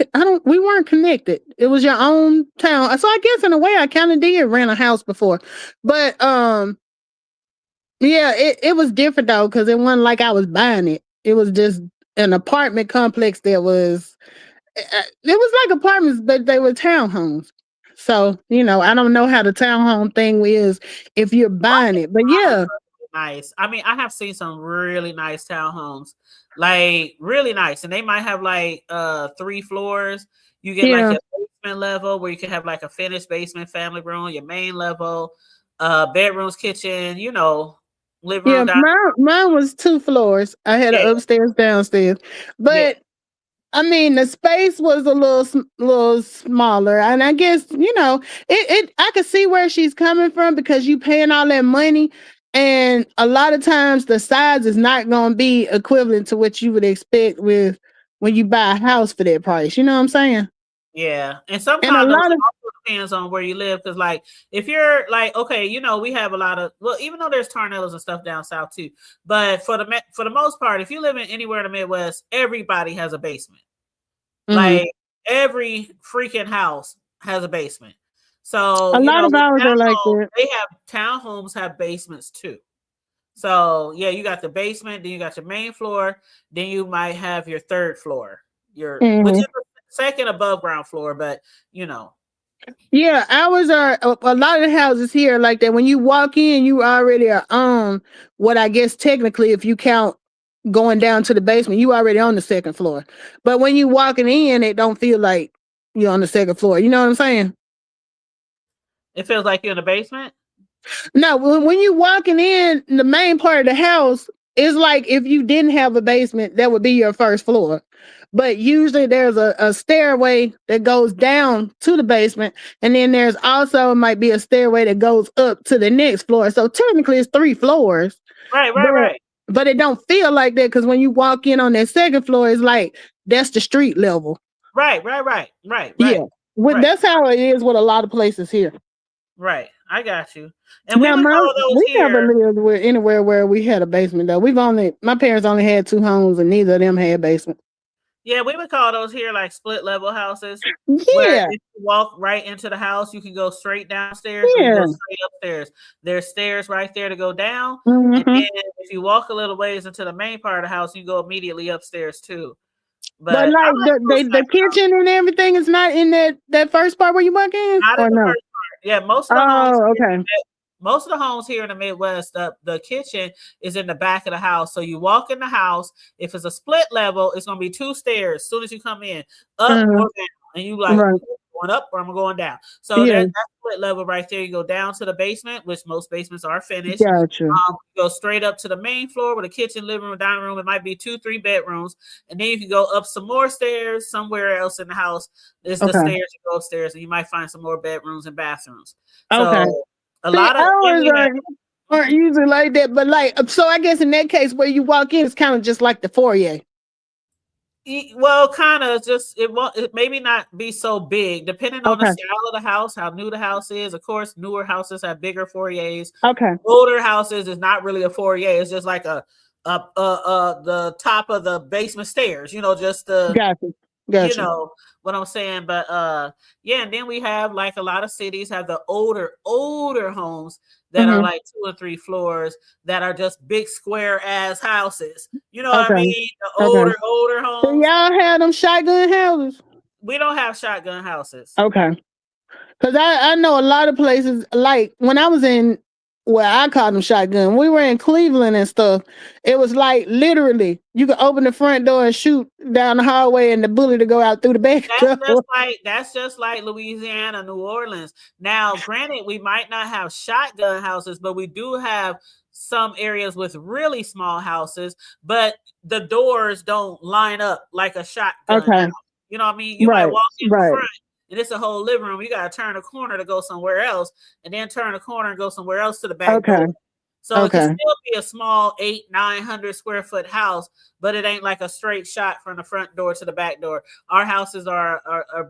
weren't connected. It was your own town. So I guess in a way I kind of did rent a house before. But it was different though, because it wasn't like I was buying it. It was just an apartment complex that was it was like apartments, but they were townhomes. So, I don't know how the townhome thing is if you're buying it. But yeah. Nice. I mean, I have seen some really nice townhomes, like really nice, and they might have like 3 floors. You get like your basement level where you can have like a finished basement family room, your main level, bedrooms, kitchen, living room. Mine was 2 floors. I had an upstairs, downstairs, but I mean, the space was a little smaller, and I guess I could see where she's coming from, because you paying all that money. And a lot of times the size is not going to be equivalent to what you would expect with when you buy a house for that price. You know what I'm saying? Yeah. And sometimes it also depends on where you live. Because like, if you're like, okay, we have a lot of, well, even though there's tornadoes and stuff down south too, but for the most part, if you live in anywhere in the Midwest, everybody has a basement. Mm-hmm. Like every freaking house has a basement. So a lot of ours are like that. They have townhomes have basements too. So yeah, you got the basement, then you got your main floor, then you might have your third floor, which is the second above ground floor, but Yeah, ours are a lot of the houses here like that. When you walk in, you already are on what I guess technically, if you count going down to the basement, you already on the second floor. But when you walking in, it don't feel like you're on the second floor. You know what I'm saying? It feels like you're in the basement? No, when you walking in, the main part of the house is like if you didn't have a basement, that would be your first floor. But usually there's a stairway that goes down to the basement, and then there's also might be a stairway that goes up to the next floor. So technically it's 3 floors. Right. But it don't feel like that, because when you walk in on that second floor, it's like that's the street level. Right. Yeah. That's how it is with a lot of places here. Right, I got you. And we never lived with anywhere where we had a basement though. My parents only had 2 homes, and neither of them had basement. Yeah, we would call those here like split level houses. Yeah. Where if you walk right into the house, you can go straight downstairs. Yeah. Or you go straight upstairs. There's stairs right there to go down. Mm-hmm. And then if you walk a little ways into the main part of the house, you go immediately upstairs too. But like the kitchen and everything is not in that first part where you walk in? Not in the first part. Yeah, most of the homes. Okay. most of the homes here in the Midwest, the kitchen is in the back of the house. So you walk in the house. If it's a split level, it's going to be 2 stairs as soon as you come in, up or down. And you like, right. going up or I'm going down. So Yeah. that's split level right there. You go down to the basement, which most basements are finished. Gotcha. Go straight up to the main floor with a kitchen, living room, dining room. It might be 2-3 bedrooms. And then you can go up some more stairs somewhere else in the house. There's the stairs, you go upstairs, and you might find some more bedrooms and bathrooms. Okay. So a lot of aren't usually like that, but like, so I guess in that case where you walk in, it's kind of just like the foyer. Well, kind of just it maybe not be so big, depending on the style of the house, how new the house is. Of course, newer houses have bigger foyers. Okay. Older houses is not really a foyer; it's just like the top of the basement stairs. Just the Gotcha. you know what I'm saying. But yeah, and then we have like a lot of cities have the older homes that are like 2 or 3 floors that are just big square ass houses. You know what I mean? The older homes. So y'all have them shotgun houses? We don't have shotgun houses. Okay. Because I know a lot of places, like when I was in, well, I call them shotgun. We were in Cleveland and stuff. It was like literally you could open the front door and shoot down the hallway and the bullet to go out through the back door. That's just like Louisiana, New Orleans. Now, granted, we might not have shotgun houses, but we do have some areas with really small houses, but the doors don't line up like a shotgun house. You know what I mean? You might walk in front and it's a whole living room. You got to turn a corner to go somewhere else, and then turn a corner and go somewhere else to the back door. So it can still be a small 800-900 square foot house, but it ain't like a straight shot from the front door to the back door. Our houses are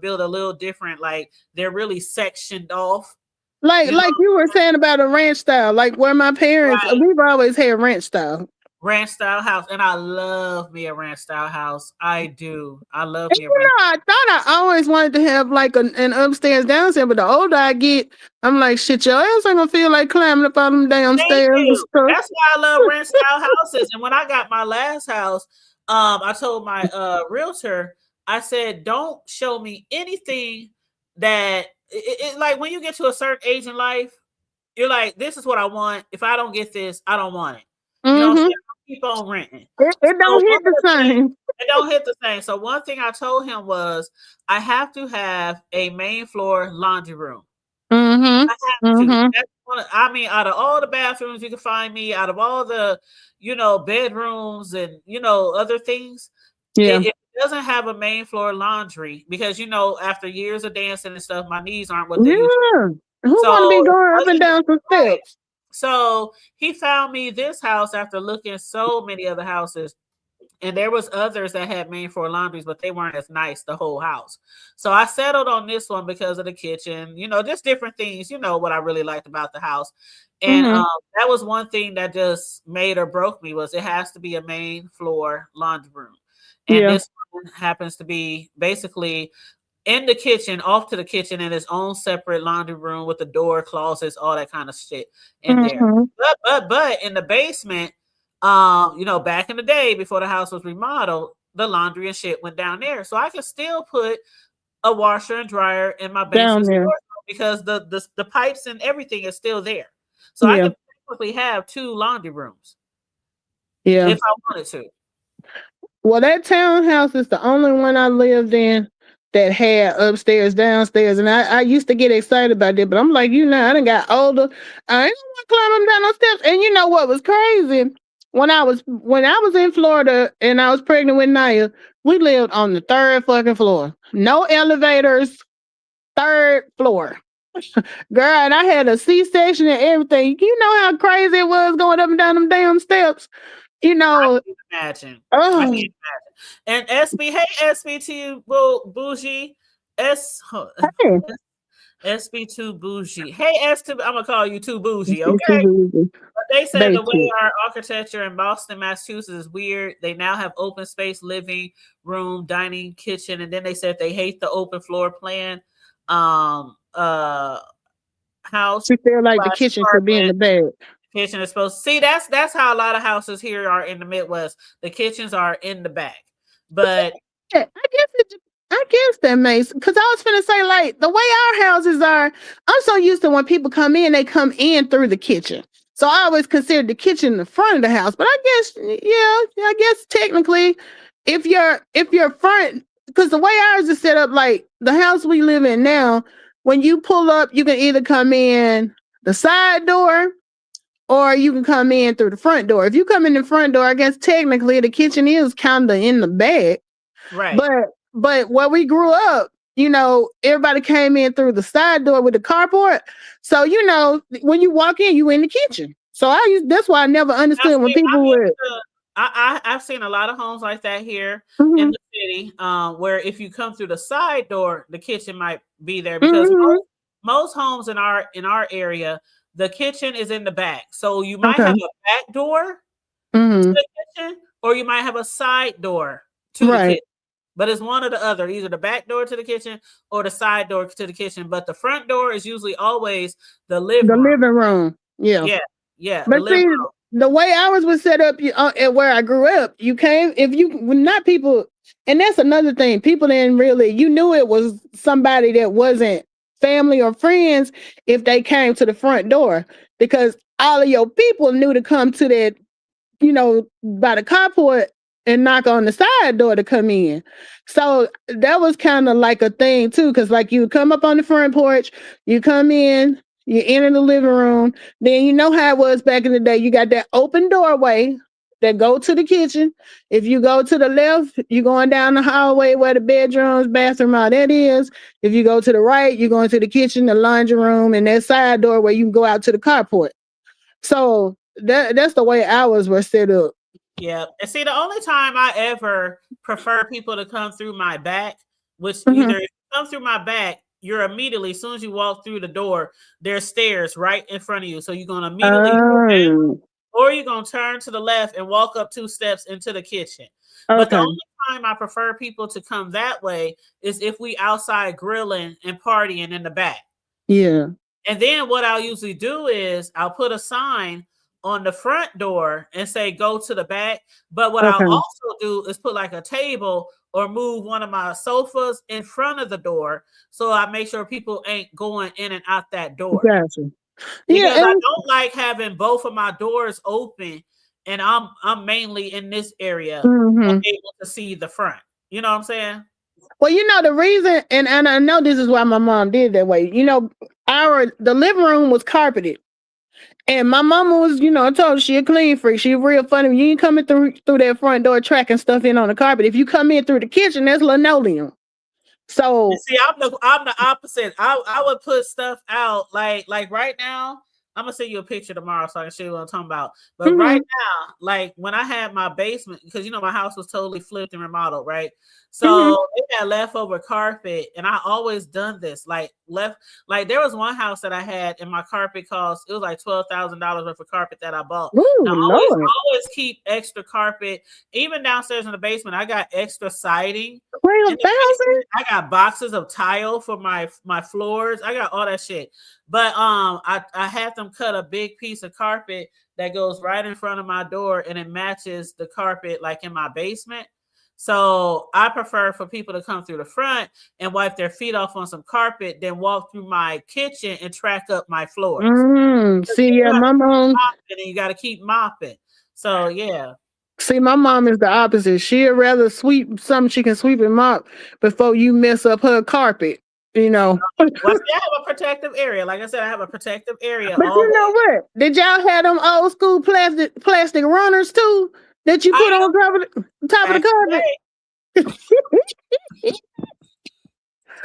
built a little different. Like they're really sectioned off. Like you were saying about a ranch style, like where my parents, we've always had ranch style. Ranch style house, and I love me a ranch style house. I do. I love me a ranch. I thought I always wanted to have like an upstairs downstairs, but the older I get, I'm like, shit, your ass ain't gonna feel like climbing up all them damn stairs. That's why I love ranch style houses. And when I got my last house, I told my realtor, I said, don't show me anything that it like when you get to a certain age in life, you're like, this is what I want. If I don't get this, I don't want it. You know what I'm saying? Keep on renting. It don't hit the same. It don't hit the same. So one thing I told him was I have to have a main floor laundry room. I have to. I mean, out of all the bathrooms you can find me, out of all the, bedrooms and, other things, it doesn't have a main floor laundry because, after years of dancing and stuff, my knees aren't what they used to. Who want to be going up and down some steps? So he found me this house after looking so many other houses. And there was others that had main floor laundries, but they weren't as nice, the whole house. So I settled on this one because of the kitchen, just different things, what I really liked about the house. And that was one thing that just made or broke me was it has to be a main floor laundry room. And this one happens to be basically in the kitchen, off to the kitchen, in its own separate laundry room with the door, closets, all that kind of shit in there. But in the basement, back in the day before the house was remodeled, the laundry and shit went down there. So I could still put a washer and dryer in my basement because the pipes and everything is still there. So I could technically have 2 laundry rooms. Yeah. If I wanted to. Well, that townhouse is the only one I lived in that had upstairs, downstairs, and I used to get excited about that, but I'm like, I done got older. I ain't gonna climb them down those steps. And you know what was crazy? When I was in Florida and I was pregnant with Naya, we lived on the 3rd fucking floor. No elevators, 3rd floor. Girl, and I had a C-section and everything. You know how crazy it was going up and down them damn steps. I can imagine. I can imagine. And SB, hey SB2 Bougie. SB2 Bougie. Hey S2, I'm gonna call you 2 Bougie, okay? But they said the way our architecture in Boston, Massachusetts is weird. They now have open space, living room, dining, kitchen, and then they said they hate the open floor plan. House. You feel like the kitchen could be in the bed. Kitchen is supposed to see that's how a lot of houses here are in the Midwest. The kitchens are in the back, but I guess I guess that makes, because I was finna say, like, the way our houses are, I'm so used to when people come in, they come in through the kitchen. So I always considered the kitchen the front of the house. But I guess, yeah, I guess technically, if you're front, because the way ours is set up, like the house we live in now, when you pull up, you can either come in the side door or you can come in through the front door. If you come in the front door, I guess technically the kitchen is kind of in the back. Right. But where we grew up, everybody came in through the side door with the carport. So, when you walk in, you in the kitchen. So that's why I never understood when people would. I've seen a lot of homes like that here Mm-hmm. in the city, where if you come through the side door, the kitchen might be there because most homes in our area, the kitchen is in the back. So you might have a back door to the kitchen, or you might have a side door to the kitchen. But it's one or the other, either the back door to the kitchen or the side door to the kitchen. But the front door is usually always the living room. Yeah. But see, the way ours was set up at where I grew up, you came, not people, and that's another thing. People didn't really, you knew it was somebody that wasn't family or friends if they came to the front door, because all of your people knew to come to that, by the carport and knock on the side door to come in. So that was kind of like a thing too, because like you come up on the front porch, you come in, you enter the living room. Then you know how it was back in the day. You got that open doorway that go to the kitchen. If you go to the left, you're going down the hallway where the bedrooms, bathroom, all that is. If you go to the right, you're going to the kitchen, the laundry room, and that side door where you can go out to the carport. So that's the way ours were set up. Yeah. And see, the only time I ever prefer people to come through my back, which either if you come through my back, you're immediately, as soon as you walk through the door, there's stairs right in front of you. So you're going to immediately go down, or you're going to turn to the left and walk up 2 steps into the kitchen. But the only time I prefer people to come that way is if we outside grilling and partying in the back. Yeah. And then what I'll usually do is I'll put a sign on the front door and say, go to the back. But what I'll also do is put like a table or move one of my sofas in front of the door. So I make sure people ain't going in and out that door. Gotcha. Because I don't like having both of my doors open and I'm mainly in this area able to see the front. You know what I'm saying? Well, the reason, and I know this is why my mom did that way. The living room was carpeted. And my mama was, I told her she a clean freak. She real funny. You ain't coming through that front door tracking stuff in on the carpet. If you come in through the kitchen, that's linoleum. So see, I'm the opposite. I would put stuff out like right now. I'm gonna send you a picture tomorrow so I can show you what I'm talking about. But right now, like when I had my basement, because my house was totally flipped and remodeled, right? So they had leftover carpet, and I always done this. Like there was one house that I had, and my carpet cost, it was like $12,000 worth of carpet that I bought. Ooh, I always keep extra carpet, even downstairs in the basement. I got extra siding. I got boxes of tile for my floors. I got all that shit. But I had them cut a big piece of carpet that goes right in front of my door, and it matches the carpet like in my basement. So I prefer for people to come through the front and wipe their feet off on some carpet, then walk through my kitchen and track up my floors. See, yeah, my mom. And you got to keep mopping. So yeah. See, my mom is the opposite. She'd rather sweep something she can sweep and mop before you mess up her carpet. Well, see, I have a protective area. Like I said, I have a protective area. But you know what? Did y'all have them old school plastic runners too that you put on top of the carpet?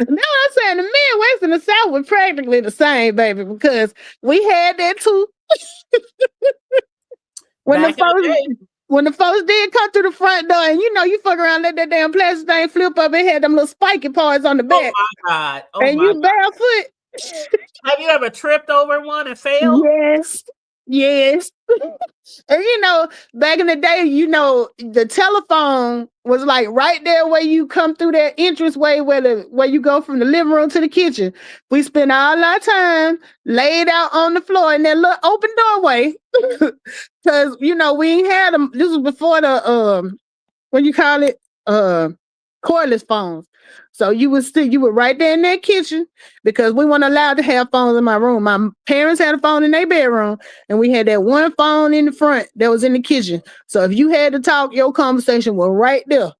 No, I'm saying the Midwest and the South were practically the same, baby, because we had that too. When the folks did come through the front door, and you fuck around, let that damn plastic thing flip up, and had them little spiky parts on the back. Oh my God! And you barefoot. Have you ever tripped over one and failed? Yes. And back in the day, the telephone was like right there where you come through that entranceway where you go from the living room to the kitchen. We spent all our time laid out on the floor in that little open doorway. Because we ain't had them. This was before the what you call it? Cordless phones. So you were right there in that kitchen because we weren't allowed to have phones in my room. My parents had a phone in their bedroom, and we had that one phone in the front that was in the kitchen. So if you had to talk, your conversation was right there.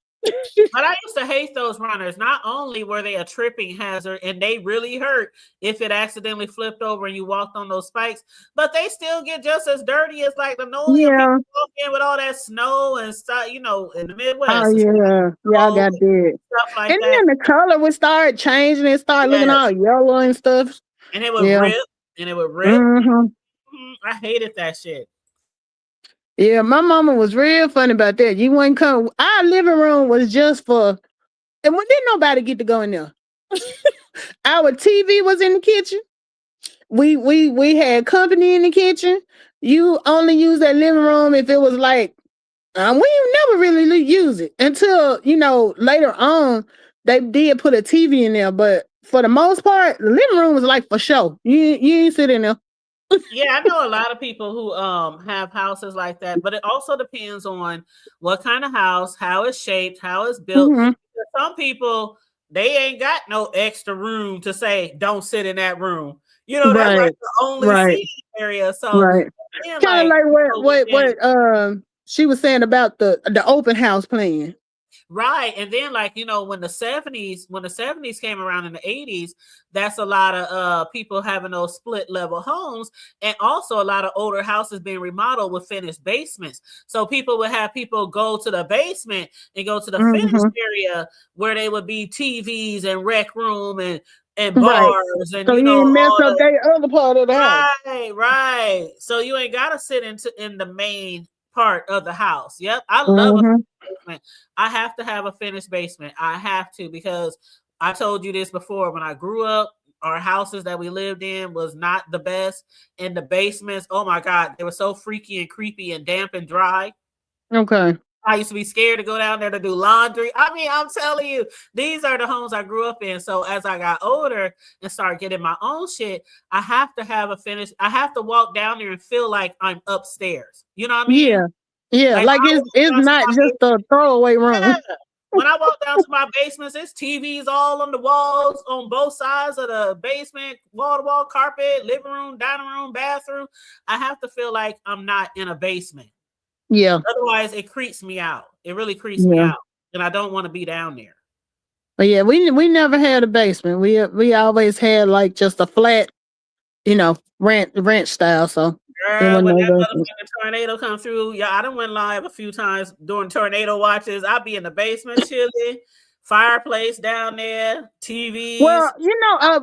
But I used to hate those runners. Not only were they a tripping hazard and they really hurt if it accidentally flipped over and you walked on those spikes, but they still get just as dirty as like the Nolia people walk in with all that snow and stuff, in the Midwest. Oh yeah, y'all got that. Stuff like and that. then the color would start changing and start looking all yellow and stuff. And it would rip. And it would rip. Mm-hmm. I hated that shit. Yeah, my mama was real funny about that. You wouldn't come. Our living room was just for, and when didn't nobody get to go in there. Our TV was in the kitchen. We had company in the kitchen. You only use that living room if it was like, we never really use it until later on they did put a TV in there. But for the most part, the living room was like for show. You ain't sit in there. Yeah, I know a lot of people who have houses like that, but it also depends on what kind of house, how it's shaped, how it's built. Mm-hmm. Some people, they ain't got no extra room to say don't sit in that room. That's like the only seating area. So kind of like what she was saying about the open house plan. Right. And then when the 70s came around in the 80s, that's a lot of people having those split level homes, and also a lot of older houses being remodeled with finished basements. So people would have people go to the basement and go to the finished area where they would be TVs and rec room and bars and so you mess up that other part of the house. Right. So you ain't gotta sit in the main part of the house. Yep. I love a basement. I have to have a finished basement. I have to, because I told you this before. When I grew up, our houses that we lived in was not the best. And the basements, oh my God, they were so freaky and creepy and damp and dry. Okay. I used to be scared to go down there to do laundry. I mean, I'm telling you, these are the homes I grew up in. So as I got older and started getting my own shit, I have to have I have to walk down there and feel like I'm upstairs. You know what I mean? Yeah. Like it's not just a throwaway room. Yeah. When I walk down to my basements, there's TVs all on the walls on both sides of the basement, wall-to-wall carpet, living room, dining room, bathroom. I have to feel like I'm not in a basement. Yeah. Otherwise, it creeps me out. It really creeps me out, and I don't want to be down there. But yeah, we never had a basement. We always had like just a flat, ranch style. So girl, when that motherfucking tornado come through, I done went live a few times during tornado watches. I'll be in the basement chilling. Fireplace down there, TVs. Well,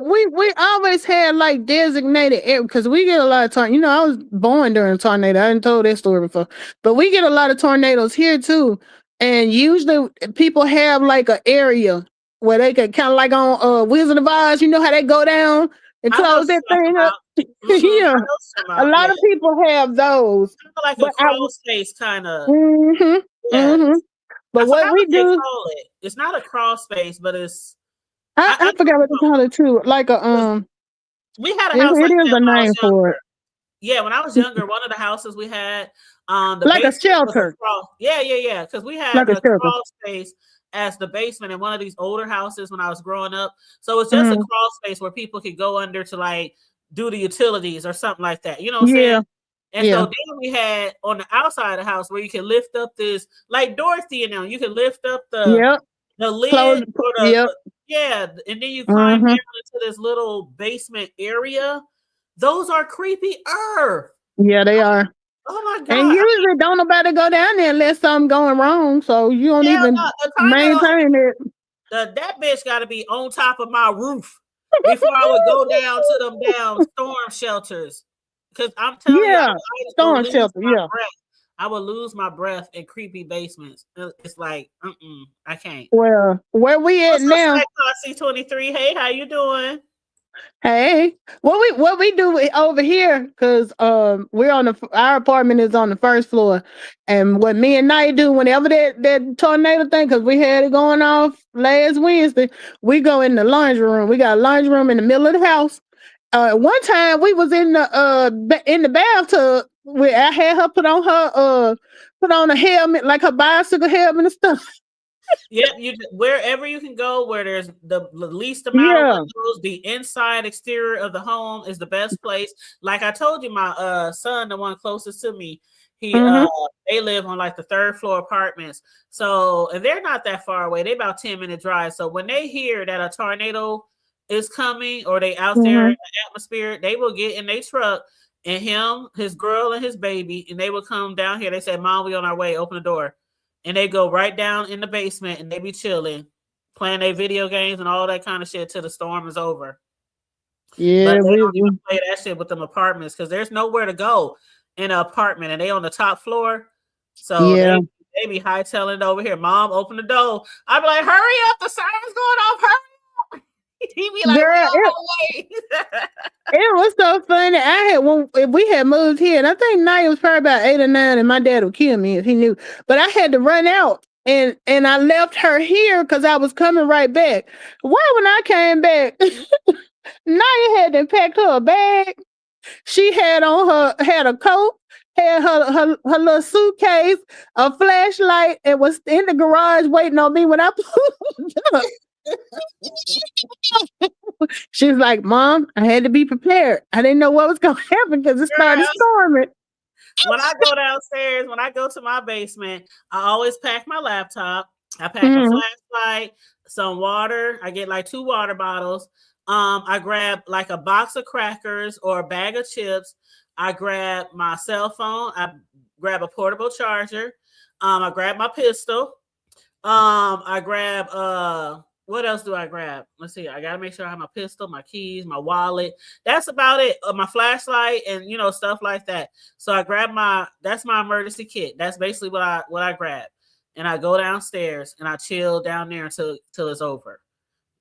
we always had like designated areas because we get a lot of tornadoes. I was born during a tornado. I didn't told that story before, but we get a lot of tornadoes here too. And usually people have like an area where they can kind of like on Wizard of Oz. You know how they go down and close that thing up. Yeah, a lot of people have those. Like a crawl space kind of. But what we do, it's not a crawl space, but it's. I forgot what they call it too. Like a we had a house. It is a name for it. Yeah, when I was younger, one of the houses we had, the like a shelter. Yeah. Because we had like a crawl space as the basement in one of these older houses when I was growing up. So it's just a crawl space where people could go under to like do the utilities or something like that. You know what I'm saying? And so then we had on the outside of the house where you can lift up this, like Dorothy and them, you can lift up the lid and then you climb down into this little basement area. Those are creepy. Yeah, they are. Oh my God. And usually don't nobody go down there unless something going wrong. So you don't even maintain it. That bitch got to be on top of my roof before I would go down to them storm shelters. Because I'm telling you, storm shelter, I would lose my breath in creepy basements. It's like, I can't. Well, where we at now? C23. Hey, how you doing? Hey, what we do over here? Because we're on our apartment is on the first floor, and what me and Knight do whenever that tornado thing, because we had it going off last Wednesday, we go in the laundry room. We got a laundry room in the middle of the house. One time we was in the bathtub where I had her put on a helmet, like her bicycle helmet and stuff. Yep, wherever you can go where there's the least amount of Yeah. windows, the inside exterior of the home is the best place. Like I told you, my son, the one closest to me, he Mm-hmm. they live on like the 3rd floor apartments. So, and they're not that far away. They about 10-minute drive. So when they hear that a tornado is coming or they out there Mm-hmm. in the atmosphere, they will get in their truck and him, his girl, and his baby, and they will come down here. They say, "Mom, we on our way. Open the door." And they go right down in the basement and they be chilling, playing their video games and all that kind of shit till the storm is over. Yeah, But they don't we even play that shit with them apartments because there's nowhere to go in an apartment and they on the top floor. So yeah. they be hightailing it over here. Mom, open the door. I be like, hurry up, the siren's going off. Hurry up. He be like, we Girl, on our way. it was so funny. We had moved here, and I think Naya was probably about 8 or 9, and my dad would kill me if he knew. But I had to run out, and I left her here because I was coming right back. Why when I came back, Naya had to pack her bag. She had a coat, had her little suitcase, a flashlight, and was in the garage waiting on me when I pulled up. She's like, Mom, I had to be prepared. I didn't know what was going to happen because it started storming. When I go downstairs, when I go to my basement, I always pack my laptop. I pack a flashlight, some water. I get like 2 water bottles. I grab like a box of crackers or a bag of chips. I grab my cell phone. I grab a portable charger. I grab my pistol. I grab what else do I grab? Let's see. I gotta make sure I have my pistol, my keys, my wallet. That's about it. My flashlight and stuff like that. So I grab that's my emergency kit. That's basically what I grab. And I go downstairs and I chill down there until it's over.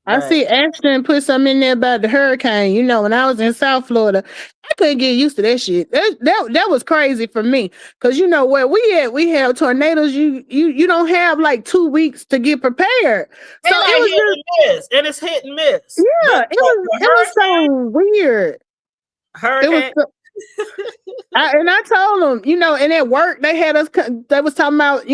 I see Ashton put something in there about the hurricane. When I was in South Florida, I couldn't get used to that shit. That was crazy for me. Cause where we have tornadoes, you don't have like 2 weeks to get prepared. So it was hit and miss. And it's hit and miss. Yeah, it was so weird. Hurricane. I told them, and at work they had us. They was talking about,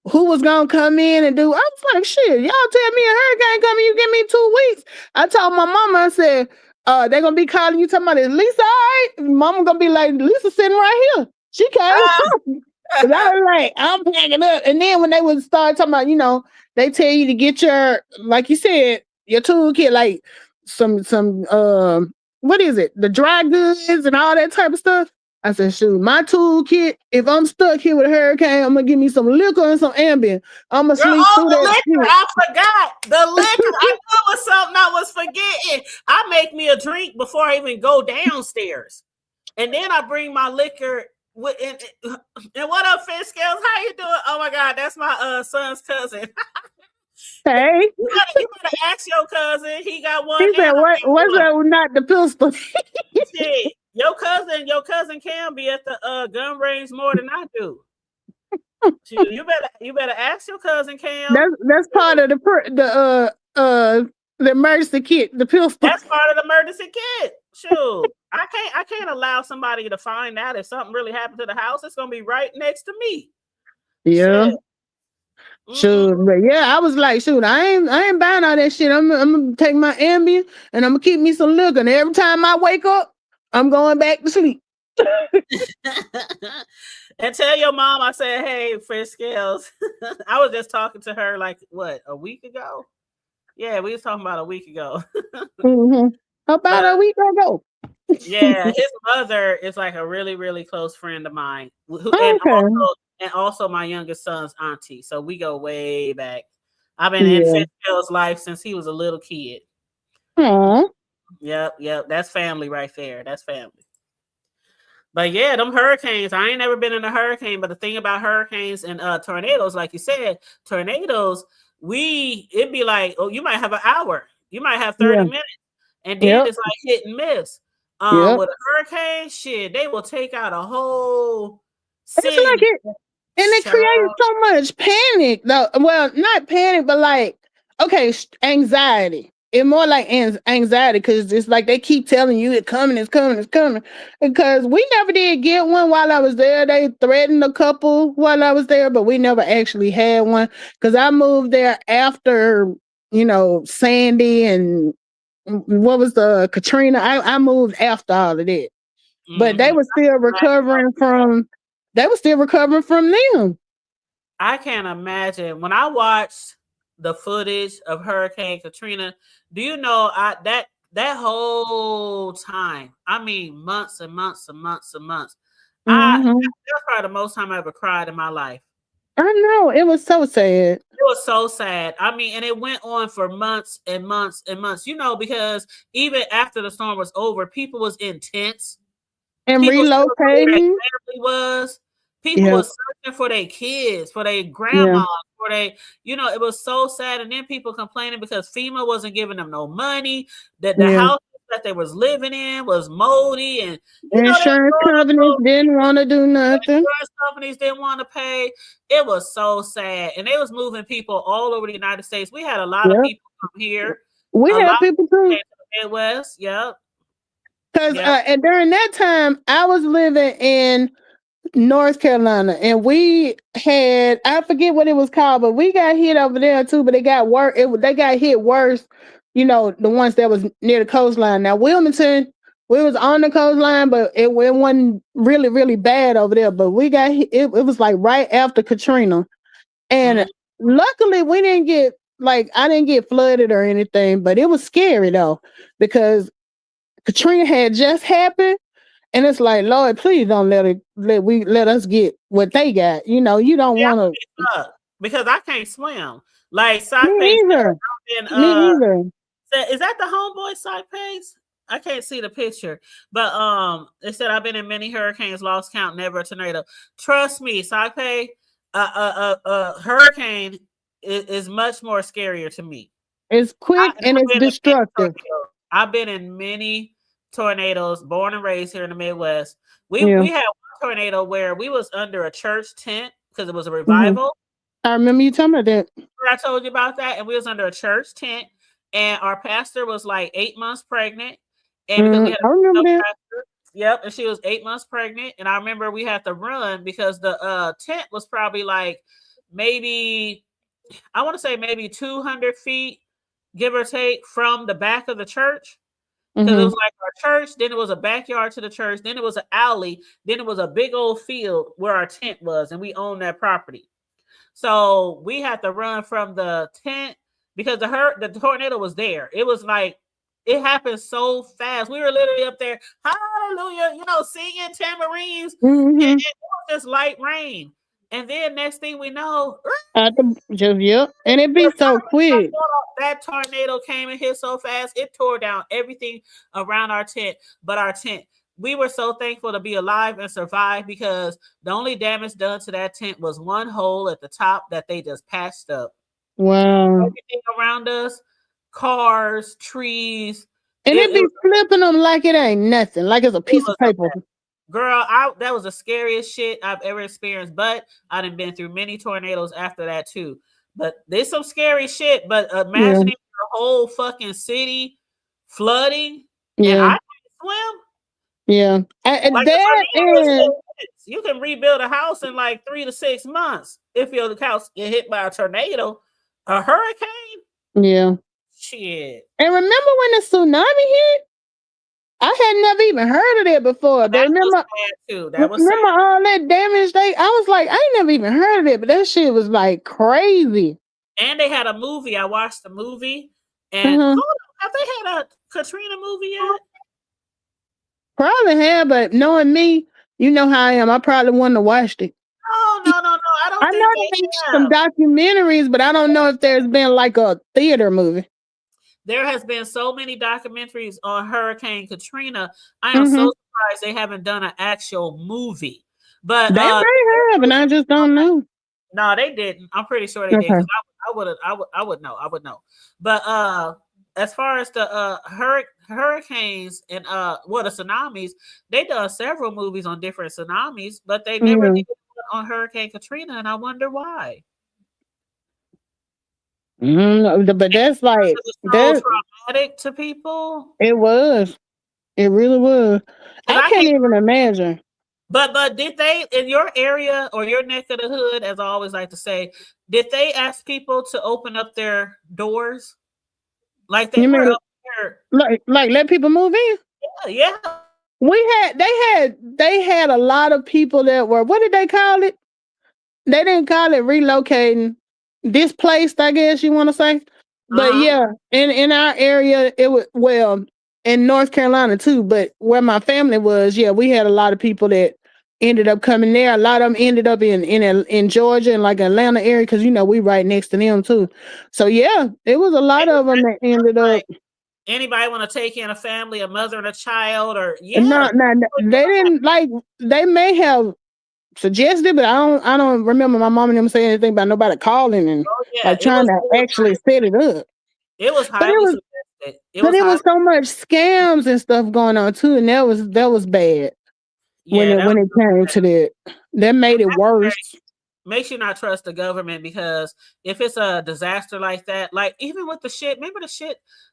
who was gonna come in and do. I was like, shit, y'all tell me a hurricane coming, you give me 2 weeks. I told my mama, I said, they're gonna be calling you talking about, is Lisa all right? Mama gonna be like, Lisa sitting right here. She came. Cause I was like, I'm packing up. And then when they would start talking about, they tell you to get your, like you said, your toolkit, like some what is it? The dry goods and all that type of stuff. I said, shoot, my toolkit, if I'm stuck here with a hurricane, I'm gonna give me some liquor and some Ambien. I'm gonna sleep through that liquor. I forgot. The liquor. I knew it was something I was forgetting. I make me a drink before I even go downstairs. And then I bring my liquor and what up, Fish Scales? How you doing? Oh my God, that's my son's cousin. Hey, you better ask your cousin. He got one. He said, "What's that? Not the pistol." See, your cousin can be at the gun range more than I do. You better ask your cousin Cam. That's part of the emergency kit. The pistol. That's part of the emergency kit. Shoot, I can't allow somebody to find out if something really happened to the house. It's gonna be right next to me. Yeah. Shoot, but yeah, I was like, shoot, I ain't buying all that shit. I'm gonna take my Ambien and I'm gonna keep me some liquor. And every time I wake up, I'm going back to sleep. And tell your mom I said, hey, Fish Scales. I was just talking to her like a week ago? Yeah, we was talking about a week ago. About a week ago. Yeah, his mother is like a really, really close friend of mine. And also my youngest son's auntie. So we go way back. I've been in Fitzgerald's life since he was a little kid. Aww. Yep. That's family right there. That's family. But yeah, them hurricanes, I ain't never been in a hurricane. But the thing about hurricanes and tornadoes, like you said, tornadoes, it'd be like, oh, you might have an hour. You might have 30 minutes. And then it's like hit and miss. With a hurricane, shit, they will take out a whole city. It's like it creates so much panic, though. Well, not panic, but like, okay, anxiety. it's more like anxiety because it's like they keep telling you it's coming, it's coming, it's coming. Because we never did get one while I was there. They threatened a couple while I was there, but we never actually had one because I moved there after, Sandy and what was the Katrina. I moved after all of that, but they Mhm. were still recovering from. They were still recovering from them. I can't imagine when I watched the footage of Hurricane Katrina. Do you know that whole time? I mean, months and months and months and months. Mhm. That's probably the most time I ever cried in my life. I know it was so sad. It was so sad. I mean, and it went on for months and months and months. Because even after the storm was over, people was in tents. And People still know where their relocating. family was. People Yeah, was searching for their kids, for their yeah, grandma, for it was so sad. And then people complaining because FEMA wasn't giving them no money, that the yeah. house that they was living in was moldy, and they were Insurance going up companies to didn't want to do nothing. insurance companies didn't want to pay. It was so sad. And they was moving people all over the United States. We had a lot of Yep. people come here. We A lot had of people people came too. to the Midwest. Yep. Because Yep. and during that time, I was living in North Carolina, and we had I forget what it was called, but we got hit over there too. But it got worse. They got hit worse. The ones that was near the coastline. Now Wilmington, we was on the coastline, but it wasn't really really bad over there. But we got hit, it was like right after Katrina, and Mhm. luckily we didn't get like I didn't get flooded or anything. But it was scary though because Katrina had just happened. And it's like, Lord, please don't let us get what they got. You don't Yeah, want to. because I can't swim. Like Me sock pace either. and Me either. is that the homeboy sock pace? I can't see the picture, but it said I've been in many hurricanes, lost count, never a tornado. Trust me, sock pay, hurricane is much more scarier to me. It's quick and it's destructive. I've been in many tornadoes, born and raised here in the Midwest. Yeah. We had one tornado where we was under a church tent because it was a Hmm. revival. I remember you talking about that. I told you about that, and we was under a church tent, and our pastor was like 8 months pregnant, and because we had I a remember that. pastor, yep, and she was 8 months pregnant, and I remember we had to run because the tent was probably like maybe I want to say maybe 200 feet, give or take, from the back of the church. Because it Hmm. was like our church, then it was a backyard to the church, then it was an alley, then it was a big old field where our tent was, and we owned that property. So we had to run from the tent because the tornado was there. It was like it happened so fast. We were literally up there, hallelujah, singing tambourines, and Hmm. it was just light rain. And then next thing we know, Yep. And it be so quick. that tornado came and hit so fast, it tore down everything around our tent, but our tent. We were so thankful to be alive and survive because the only damage done to that tent was one hole at the top that they just patched up. Wow. Everything around us, cars, trees, And it, it it, be flipping them like it ain't nothing, like it's a it piece of was paper. girl, that was the scariest shit I've ever experienced. But I done been through many tornadoes after that too. But there's some scary shit. But Yeah. imagining the whole fucking city flooding and I Yeah. can't swim. Yeah. Like a That tornado is and you can rebuild a house in like 3 to 6 months if your house get hit by a tornado. A hurricane? yeah. Shit. And remember when the tsunami hit? I had never even heard of that before. But That was remember, sad too. That was sad. remember all that damage I was like, I ain't never even heard of it, but that shit was like crazy. And they had a movie. I watched the movie. And Uh-huh. hold on, have they had a Katrina movie yet? Probably have, but knowing me, you know how I am. I probably wouldn't have watched it. No. I don't I think know they there's some have. documentaries, but I don't know if there's been like a theater movie. There has been so many documentaries on Hurricane Katrina. I am Mm-hmm. so surprised they haven't done an actual movie. But They may have, and I just don't know. no, they didn't. I'm pretty sure they did Okay. because I would know. I would know. But as far as the hurricanes and the tsunamis, they done several movies on different tsunamis, but they never Mm-hmm. did one on Hurricane Katrina, and I wonder why. But that's like It's so that. traumatic to people. It was. It really was. Because I I can't hate. even imagine. But did they, in your area or your neck of the hood, as I always like to say, did they ask people to open up their doors? Like they You were mean up there. like let people move in? Yeah. They had a lot of people that were, what did they call it? They didn't call it relocating, displaced, I guess you want to say. But Uh-huh. yeah, in our area, it was, well, in North Carolina too. But where my family was, yeah, we had a lot of people that ended up coming there. A lot of them ended up in Georgia and like Atlanta area because we right next to them too. So yeah, it was a lot of them that ended up. Like, anybody want to take in a family, a mother and a child, or No, no, no, they didn't like. They may have suggested, but I don't remember my mom and them saying anything about nobody calling and Oh yeah, like trying to actually set it up. it was But it highly was suggested. but it was so much scams and stuff going on too, and that was bad when Yeah, it came to that. That made it worse. makes you not trust the government, because if it's a disaster like that, like even with the shit, remember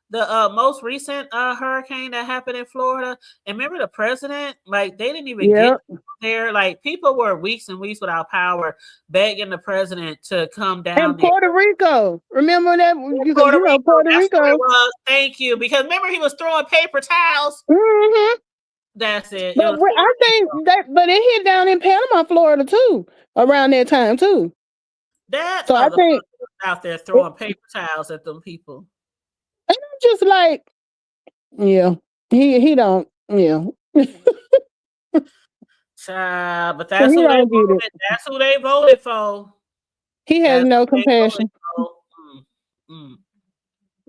the most recent hurricane that happened in Florida, and remember the president, like they didn't even get there. Like people were weeks and weeks without power, begging the president to come down And there. Puerto Rico, remember that? Because Puerto Rico, Puerto that's Rico. what it was. Thank you, because remember he was throwing paper towels. Mm-hmm. That's it. But I think but it hit down in Panama, Florida too, around that time too. That So I think out there throwing paper towels at them people. And I'm just like, yeah, he don't, yeah. But that's who they voted. That's who they voted for. He has no compassion.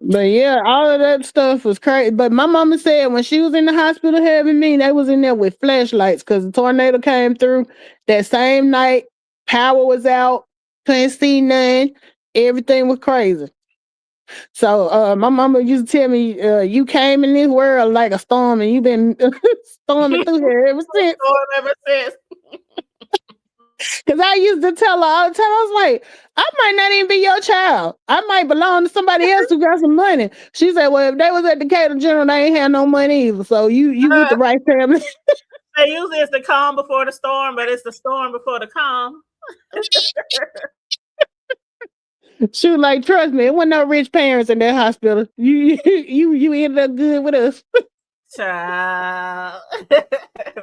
But yeah, all of that stuff was crazy. But my mama said when she was in the hospital having me, they was in there with flashlights because the tornado came through that same night. Power was out, couldn't see none. Everything was crazy. So my mama used to tell me, you came in this world like a storm and you've been storming through here ever since. Because I used to tell her all the time, I was like, I might not even be your child. I might belong to somebody else who got some money. She said, well, if they was at the Decatur General, they ain't had no money either. So you with the right family. They usually it's the calm before the storm, but it's the storm before the calm. She was like, trust me, it wasn't no rich parents in that hospital. You ended up good with us. Child.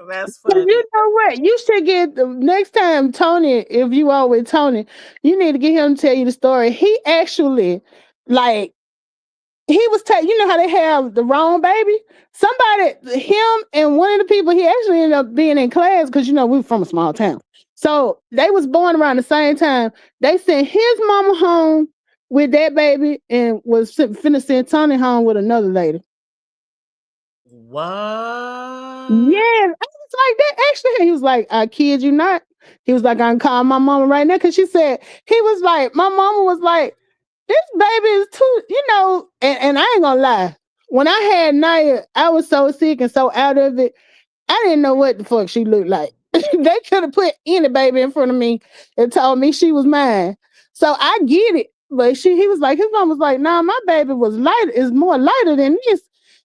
That's funny. You know what? You should get next time, Tony, if you are with Tony, you need to get him to tell you the story. He actually, like, he was you know how they have the wrong baby? Him and one of the people, he actually ended up being in class because, we're from a small town. So they was born around the same time. They sent his mama home with that baby and was finna send Tony home with another lady. What? Yeah, I was like, that actually. He was like, I kid you not. He was like, I can call my mama right now because she said, he was like, my mama was like, this baby is too, and I ain't gonna lie. When I had Naya, I was so sick and so out of it. I didn't know what the fuck she looked like. They could have put any baby in front of me and told me she was mine. So I get it. But he was like, his mom was like, nah, my baby was lighter, is more lighter than this.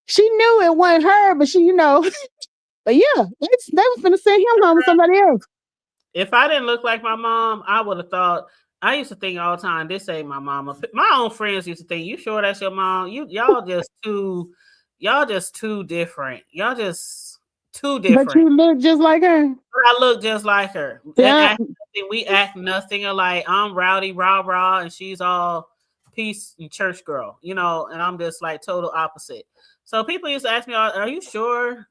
She knew it wasn't her, but she, but yeah, they was finna send him home with somebody else. If I didn't look like my mom, I would have thought. I used to think all the time, this ain't my mama. My own friends used to think, you sure that's your mom? Y'all just too different. Y'all just too different. But you look just like her. I look just like her. Yeah. We act nothing alike. I'm rowdy, rah, and she's all peace and church girl, and I'm just like total opposite. So people used to ask me, are you sure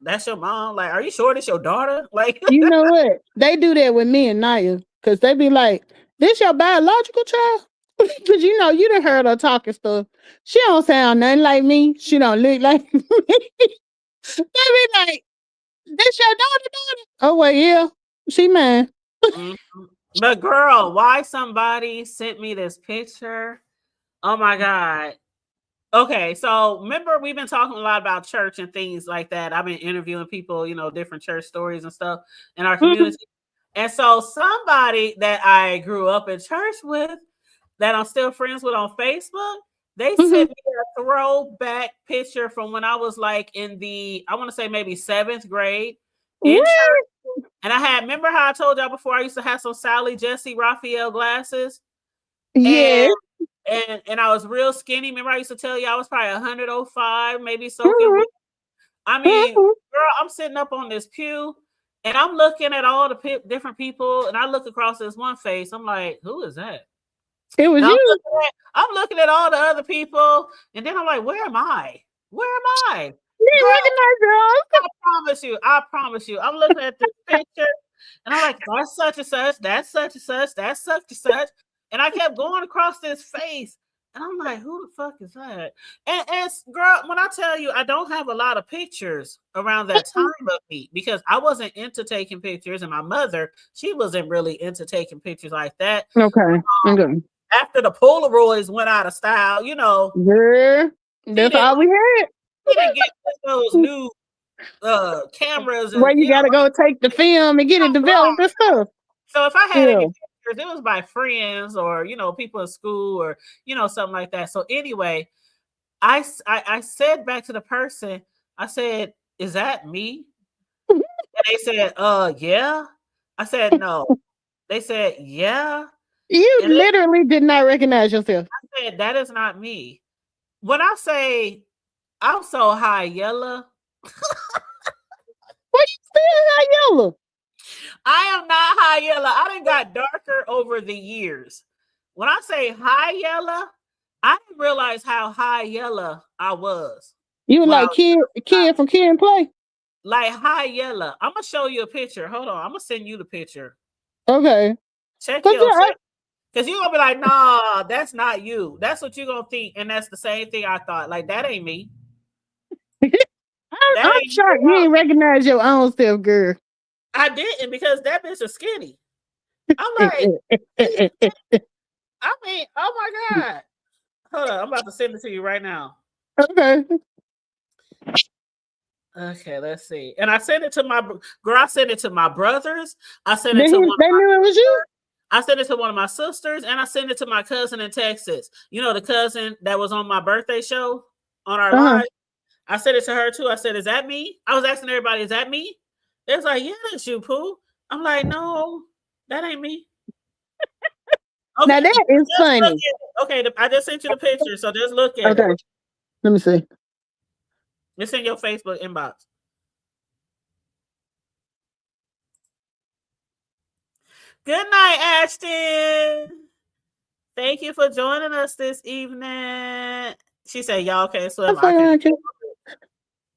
that's your mom? Like, are you sure that's your daughter? Like, you know what? They do that with me and Naya because they be like, this your biological child? Because you done heard her talking stuff. She don't sound nothing like me. She don't look like me. They be like, this your daughter? Oh, well, yeah. She mine. Mm-hmm. But girl, why somebody sent me this picture? Oh my God. Okay, so remember we've been talking a lot about church and things like that. I've been interviewing people, different church stories and stuff in our community. And so somebody that I grew up in church with that I'm still friends with on Facebook, they sent me a throwback picture from when I was like in the, I want to say maybe 7th grade in church. And I had, remember how I told y'all before I used to have some Sally Jesse Raphael glasses? Yeah. And I was real skinny. Remember I used to tell you I was probably 105, maybe soaking wet. I mean, girl, I'm sitting up on this pew and I'm looking at all the different people, and I look across this one face. I'm like, who is that? It was you. I'm looking at all the other people, and then I'm like, where am I? Where am I? You didn't recognize girls. I promise you. I'm looking at this picture, and I'm like, that's such and such, that's such and such, that's such and such. And I kept going across this face, and I'm like, who the fuck is that? And girl, when I tell you, I don't have a lot of pictures around that time of me because I wasn't into taking pictures, and my mother, she wasn't really into taking pictures like that. Okay. After the Polaroids went out of style, you know. Yeah, that's all we had. We didn't get those new cameras. Where you gotta go take the film and get it developed and stuff. So if I had any pictures, it was by friends or, you know, people in school or, you know, something like that. So anyway, I said back to the person, I said, is that me? And they said, yeah. I said, no. They said, yeah. You literally did not recognize yourself. I said, that is not me. When I say I'm so high yellow. What you still high yellow? I am not high yellow. I done got darker over the years. When I say high yellow, I didn't realize how high yellow I was. You were like kid from Kid and Play? Like high yellow. I'm going to show you a picture. Hold on. I'm going to send you the picture. Okay. Check your because you're going to be like, nah, that's not you. That's what you're going to think. And that's the same thing I thought. Like, that ain't me. I'm shocked you didn't recognize your own self, girl. I didn't because that bitch is skinny. I'm like, I mean, oh my God. Hold on. I'm about to send it to you right now. Okay. Okay, let's see. And I sent it to my girl. I sent it to my brothers. I sent it to they knew it was you? I sent it to one of my sisters, and I sent it to my cousin in Texas. You know, the cousin that was on my birthday show on our live. I sent it to her too. I said, is that me? I was asking everybody, is that me? They was like, yeah, that's you, Pooh. I'm like, no, that ain't me. Okay, now that is funny. Okay, I just sent you the picture, so just look at it. Let me see. It's in your Facebook inbox. Good night, Ashton. Thank you for joining us this evening. She said, y'all can't swim.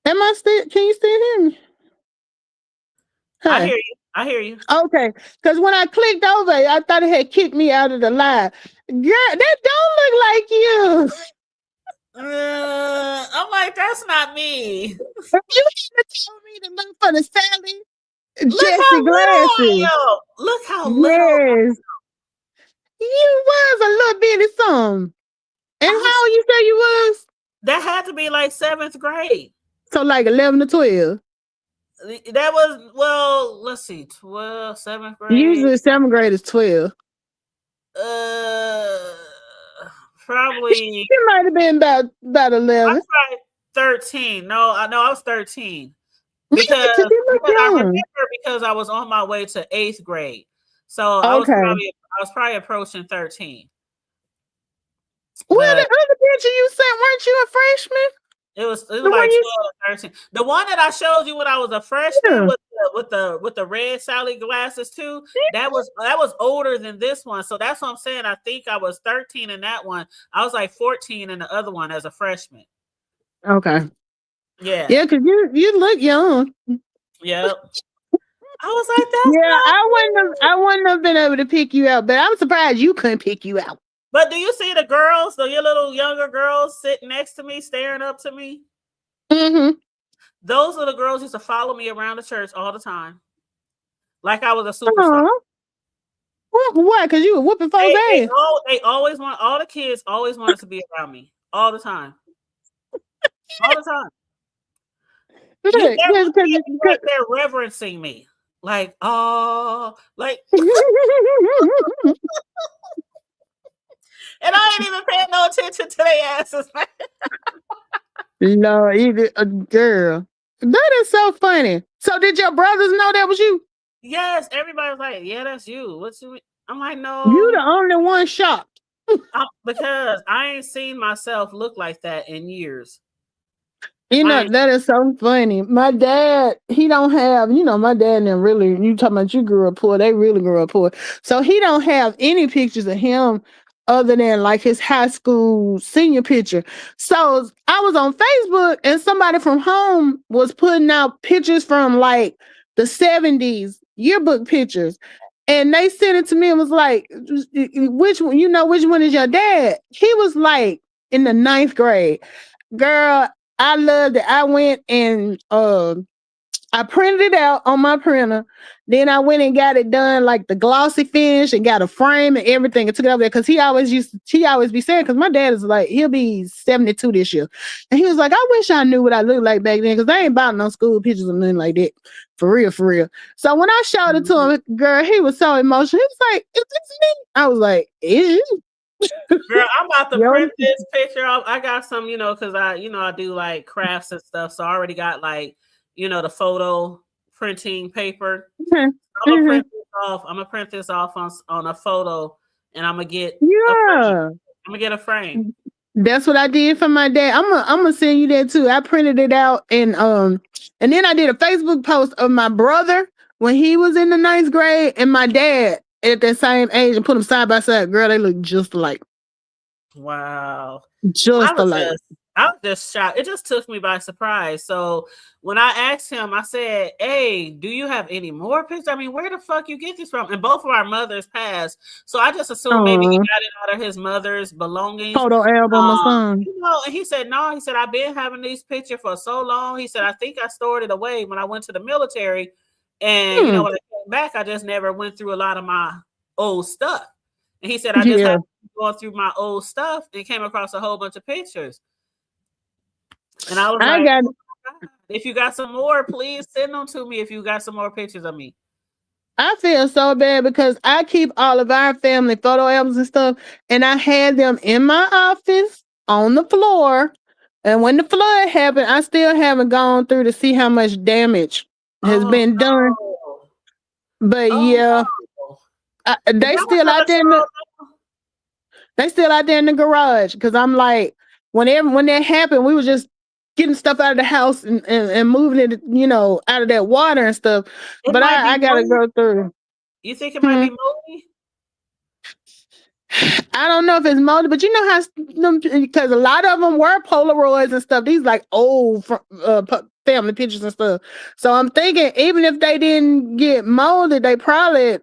Am I still? Can you still hear me? Hey. I hear you. Okay, because when I clicked over, I thought it had kicked me out of the live. Girl, that don't look like you. I'm like, that's not me. You had to tell me to look for the Sally Jesse glasses. Look how little. Yes. You was a little bitty something. And how old you say you was? That had to be like 7th grade. So like 11 or 12. That was, well, let's see, 12, 7th grade. Usually 7th grade is 12. Probably. You might have been about 11. I was probably 13. No, I was 13. Because I remember because I was on my way to 8th grade. So I was probably approaching 13. Well, the other picture you sent, weren't you a freshman? It was like 12 or 13. The one that I showed you when I was a freshman with the red Sally glasses too, that was older than this one. So that's what I'm saying. I think I was 13 in that one. I was like 14 in the other one as a freshman. Okay. Yeah. Yeah, because you look young. Yep. I was like that. Yeah, I wouldn't have been able to pick you out, but I'm surprised you couldn't pick you out. But do you see the girls, your little younger girls sitting next to me, staring up to me? Mm-hmm. Those little girls used to follow me around the church all the time. Like I was a superstar. Why? Because you were whooping folks' ass. All the kids always wanted to be around me. All the time. All the time. They're reverencing me. Like, oh, like... And I ain't even paying no attention to their asses, man. No, girl. That is so funny. So did your brothers know that was you? Yes, everybody was like, "Yeah, that's you." What's you? I'm like, You no, the only one shocked. because I ain't seen myself look like that in years. You know, I that is so funny. My dad, he don't have, my dad and really, you talking about you grew up poor, they really grew up poor. So he don't have any pictures of him other than like his high school senior picture. So I was on Facebook and somebody from home was putting out pictures from like the 70s yearbook pictures. And they sent it to me and was like, which one, which one is your dad? He was like in the 9th grade. Girl, I loved it. I went and I printed it out on my printer. Then I went and got it done like the glossy finish and got a frame and everything and took it over there because he always be saying, because my dad is like, he'll be 72 this year. And he was like, I wish I knew what I looked like back then because I ain't bought no school pictures or nothing like that. For real, for real. So when I showed it to him, girl, he was so emotional. He was like, is this me? I was like, is you? Girl, I'm about to print this picture. I got some, because I do like crafts and stuff. So I already got like, the photo printing paper. Mm-hmm. I'm gonna print this off. I'm gonna print this off on a photo, and I'm gonna get a frame. That's what I did for my dad. I'm gonna send you that too. I printed it out and then I did a Facebook post of my brother when he was in the 9th grade and my dad at that same age and put them side by side. Girl, they look just alike. Wow. Just alike. I was just shocked. It just took me by surprise. So when I asked him, I said, "Hey, do you have any more pictures? I mean, where the fuck you get these from?" And both of our mothers passed, so I just assumed maybe he got it out of his mother's belongings, photo album or something. And he said, "No." He said, "I've been having these pictures for so long." He said, "I think I stored it away when I went to the military, and when I came back, I just never went through a lot of my old stuff." And he said, "I just happened to be going through my old stuff and came across a whole bunch of pictures." And I was like, oh if you got some more, please send them to me if you got some more pictures of me. I feel so bad because I keep all of our family photo albums and stuff, and I had them in my office on the floor. And when the flood happened, I still haven't gone through to see how much damage has been done. But they still out there. They still out there in the garage because I'm like, when that happened, we was just getting stuff out of the house and moving it, out of that water and stuff. But I gotta go through. You think it might be moldy? I don't know if it's moldy, but you know how, because a lot of them were Polaroids and stuff. These like old family pictures and stuff. So I'm thinking even if they didn't get molded, they probably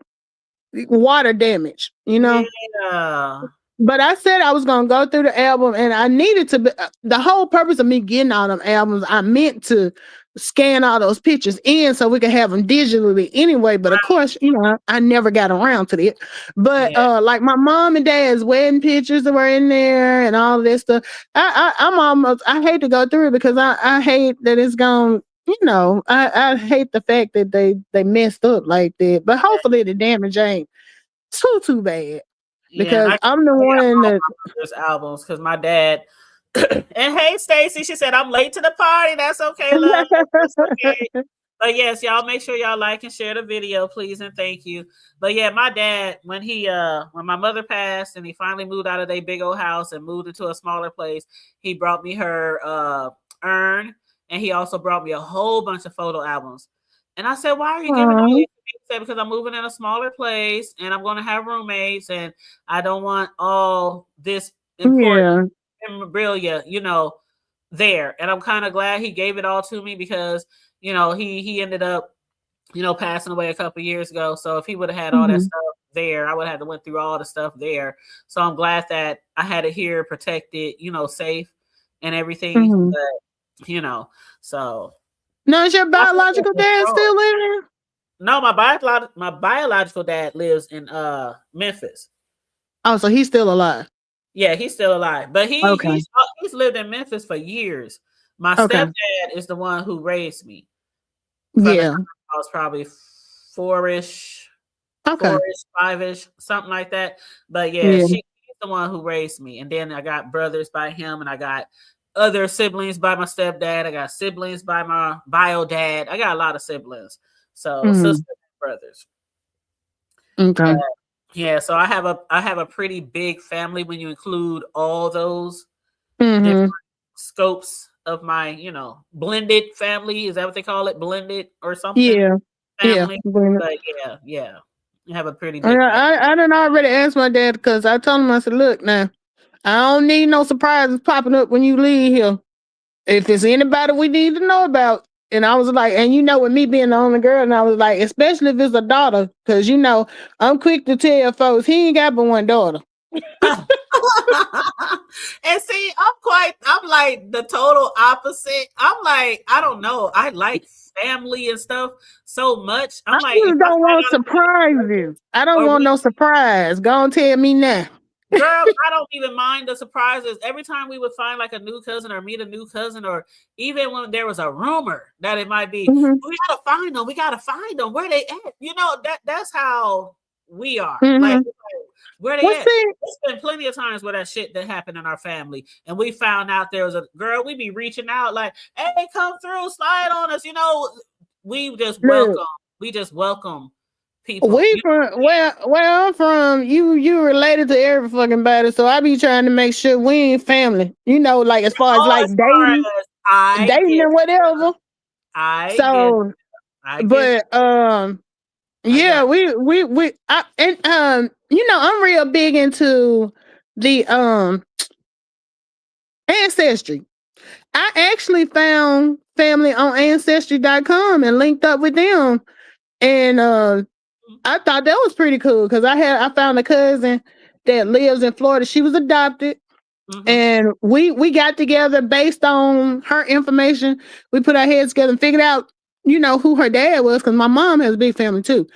water damage, Yeah. But I said I was going to go through the album and I needed to be, the whole purpose of me getting all them albums, I meant to scan all those pictures in so we could have them digitally anyway. But of course, I never got around to it. But like my mom and dad's wedding pictures that were in there and all this stuff. I hate to go through it because I hate that it's gone. I hate the fact that they messed up like that. But hopefully the damage ain't too bad. Because I'm the one that albums because my dad and hey Stacy, she said I'm late to the party. That's okay, love. That's okay. But yes, y'all make sure y'all like and share the video, please and thank you. But yeah, my dad when my mother passed and he finally moved out of their big old house and moved into a smaller place, he brought me her urn and he also brought me a whole bunch of photo albums. And I said, "Why are you giving all these?" He said, "Because I'm moving in a smaller place and I'm going to have roommates and I don't want all this important memorabilia, there." And I'm kind of glad he gave it all to me because, he ended up, passing away a couple years ago. So if he would have had all that stuff there, I would have had to went through all the stuff there. So I'm glad that I had it here protected, safe and everything. But, so. No, is your biological dad still living? No, my biological dad lives in Memphis. Oh, so he's still alive. Yeah, he's still alive. But he's lived in Memphis for years. My stepdad is the one who raised me. I was probably 4-ish, 4-ish, 5-ish, something like that. But he's the one who raised me. And then I got brothers by him, and I got other siblings by my stepdad. I got siblings by my bio dad. I got a lot of siblings. So sisters and brothers. Okay. Yeah, so I have a pretty big family when you include all those Mm-hmm. different scopes of my, blended family. Is that what they call it? Blended or something? Yeah. Family. Yeah. But yeah. I have a pretty big family. I done already asked my dad because I told him, I said, look now, I don't need no surprises popping up when you leave here. If there's anybody we need to know about. And I was like, and with me being the only girl, and I was like, especially if it's a daughter, because I'm quick to tell folks he ain't got but one daughter. And see, I'm like the total opposite. I'm like, I don't know. I like family and stuff so much. I'm like, I don't want surprises. I don't want no surprise. Go on, tell me now. Girl, I don't even mind the surprises. Every time we would find like a new cousin or meet a new cousin, or even when there was a rumor that it might be, we gotta find them. We gotta find them. Where they at? That's how we are. Like, where they at? There's been plenty of times where that shit that happened in our family, and we found out there was a girl. We be reaching out like, "Hey, come through, slide on us." We just welcome. We just welcome people. Where I'm from, you related to every fucking body, so I be trying to make sure we ain't family. Like as far as like dating or whatever. I'm real big into the Ancestry. I actually found family on Ancestry.com and linked up with them, and I thought that was pretty cool because I found a cousin that lives in Florida. She was adopted, and we got together based on her information. We put our heads together and figured out, who her dad was, because my mom has a big family too.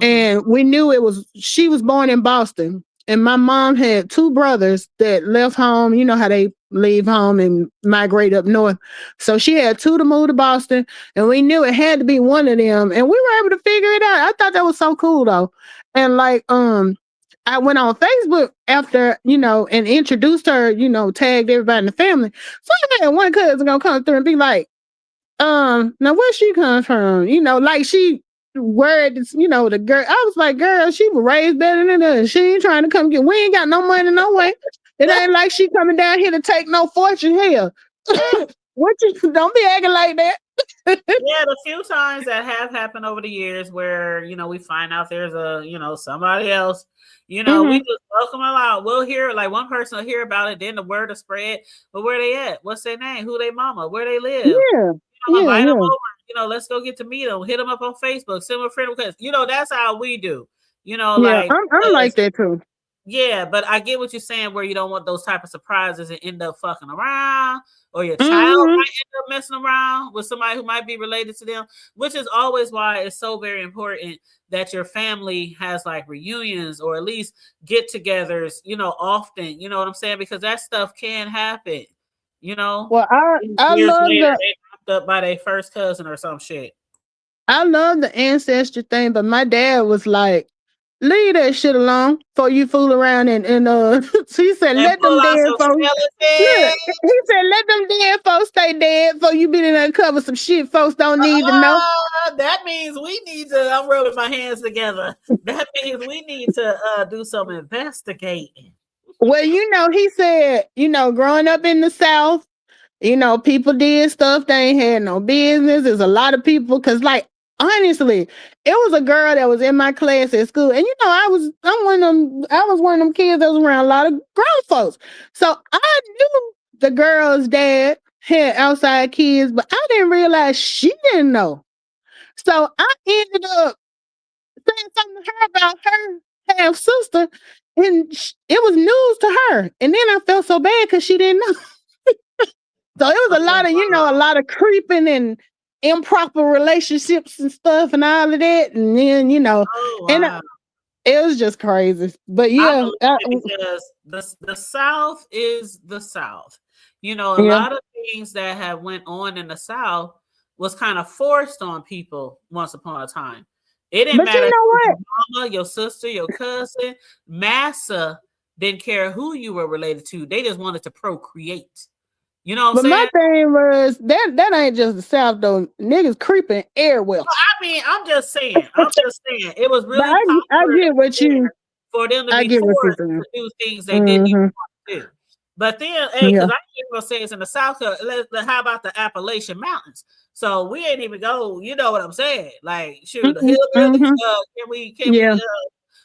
And we knew she was born in Boston, and my mom had two brothers that left home. You know how they leave home and migrate up north. So she had two to move to Boston, and we knew it had to be one of them. And we were able to figure it out. I thought that was so cool though. And like, I went on Facebook after, and introduced her, tagged everybody in the family. So I had one cousin gonna come through and be like, now where she comes from? Like she worried, the girl. I was like, girl, she was raised better than us. She ain't trying to come get, we ain't got no money, no way. It ain't like she coming down here to take no fortune here. Don't be acting like that. Yeah, the few times that have happened over the years where, we find out there's a, somebody else, we just welcome them out. We'll hear, like one person will hear about it, then the word will spread. But where they at? What's their name? Who they mama? Where they live? Yeah. Invite them over. Let's go get to meet them. Hit them up on Facebook. Send them a friend request. That's how we do. Like I'm like that too. Yeah, but I get what you're saying, where you don't want those type of surprises and end up fucking around, or your child might end up messing around with somebody who might be related to them, which is always why it's so very important that your family has like reunions or at least get-togethers, often. You know what I'm saying? Because that stuff can happen. Well, I love later, they knocked up by their first cousin or some shit. I love the ancestry thing, but my dad was like, leave that shit alone before you fool around and so he said, let them dead folks. He said, let them dead folks stay dead before you be in there cover some shit folks don't need to know. That means we need to, I'm rubbing my hands together. That means we need to do some investigating. Well, he said, growing up in the South, people did stuff they ain't had no business. There's a lot of people, because like, honestly, it was a girl that was in my class at school, and I was one of them kids that was around a lot of grown folks. So I knew the girl's dad had outside kids, but I didn't realize she didn't know. So I ended up saying something to her about her half sister, and it was news to her. And then I felt so bad because she didn't know. So it was a lot of, a lot of creeping and improper relationships and stuff and all of that. And then, and it was just crazy. But yeah. Because the South is the South. A lot of things that have went on in the South was kind of forced on people once upon a time. It didn't matter if your mama, your sister, your cousin. Massa didn't care who you were related to. They just wanted to procreate. You know what But I'm my saying? thing was that ain't just the South though. Niggas creeping everywhere. I mean, I'm just saying. It was But really I popular get what you for them to I be get what you're forced saying. to do things they didn't even Mm-hmm. want to do. But then, hey, because I ain't gonna say it's in the South. How about the Appalachian Mountains? So we ain't even go. You know what I'm saying? Like, shoot, the hillbillies. Can we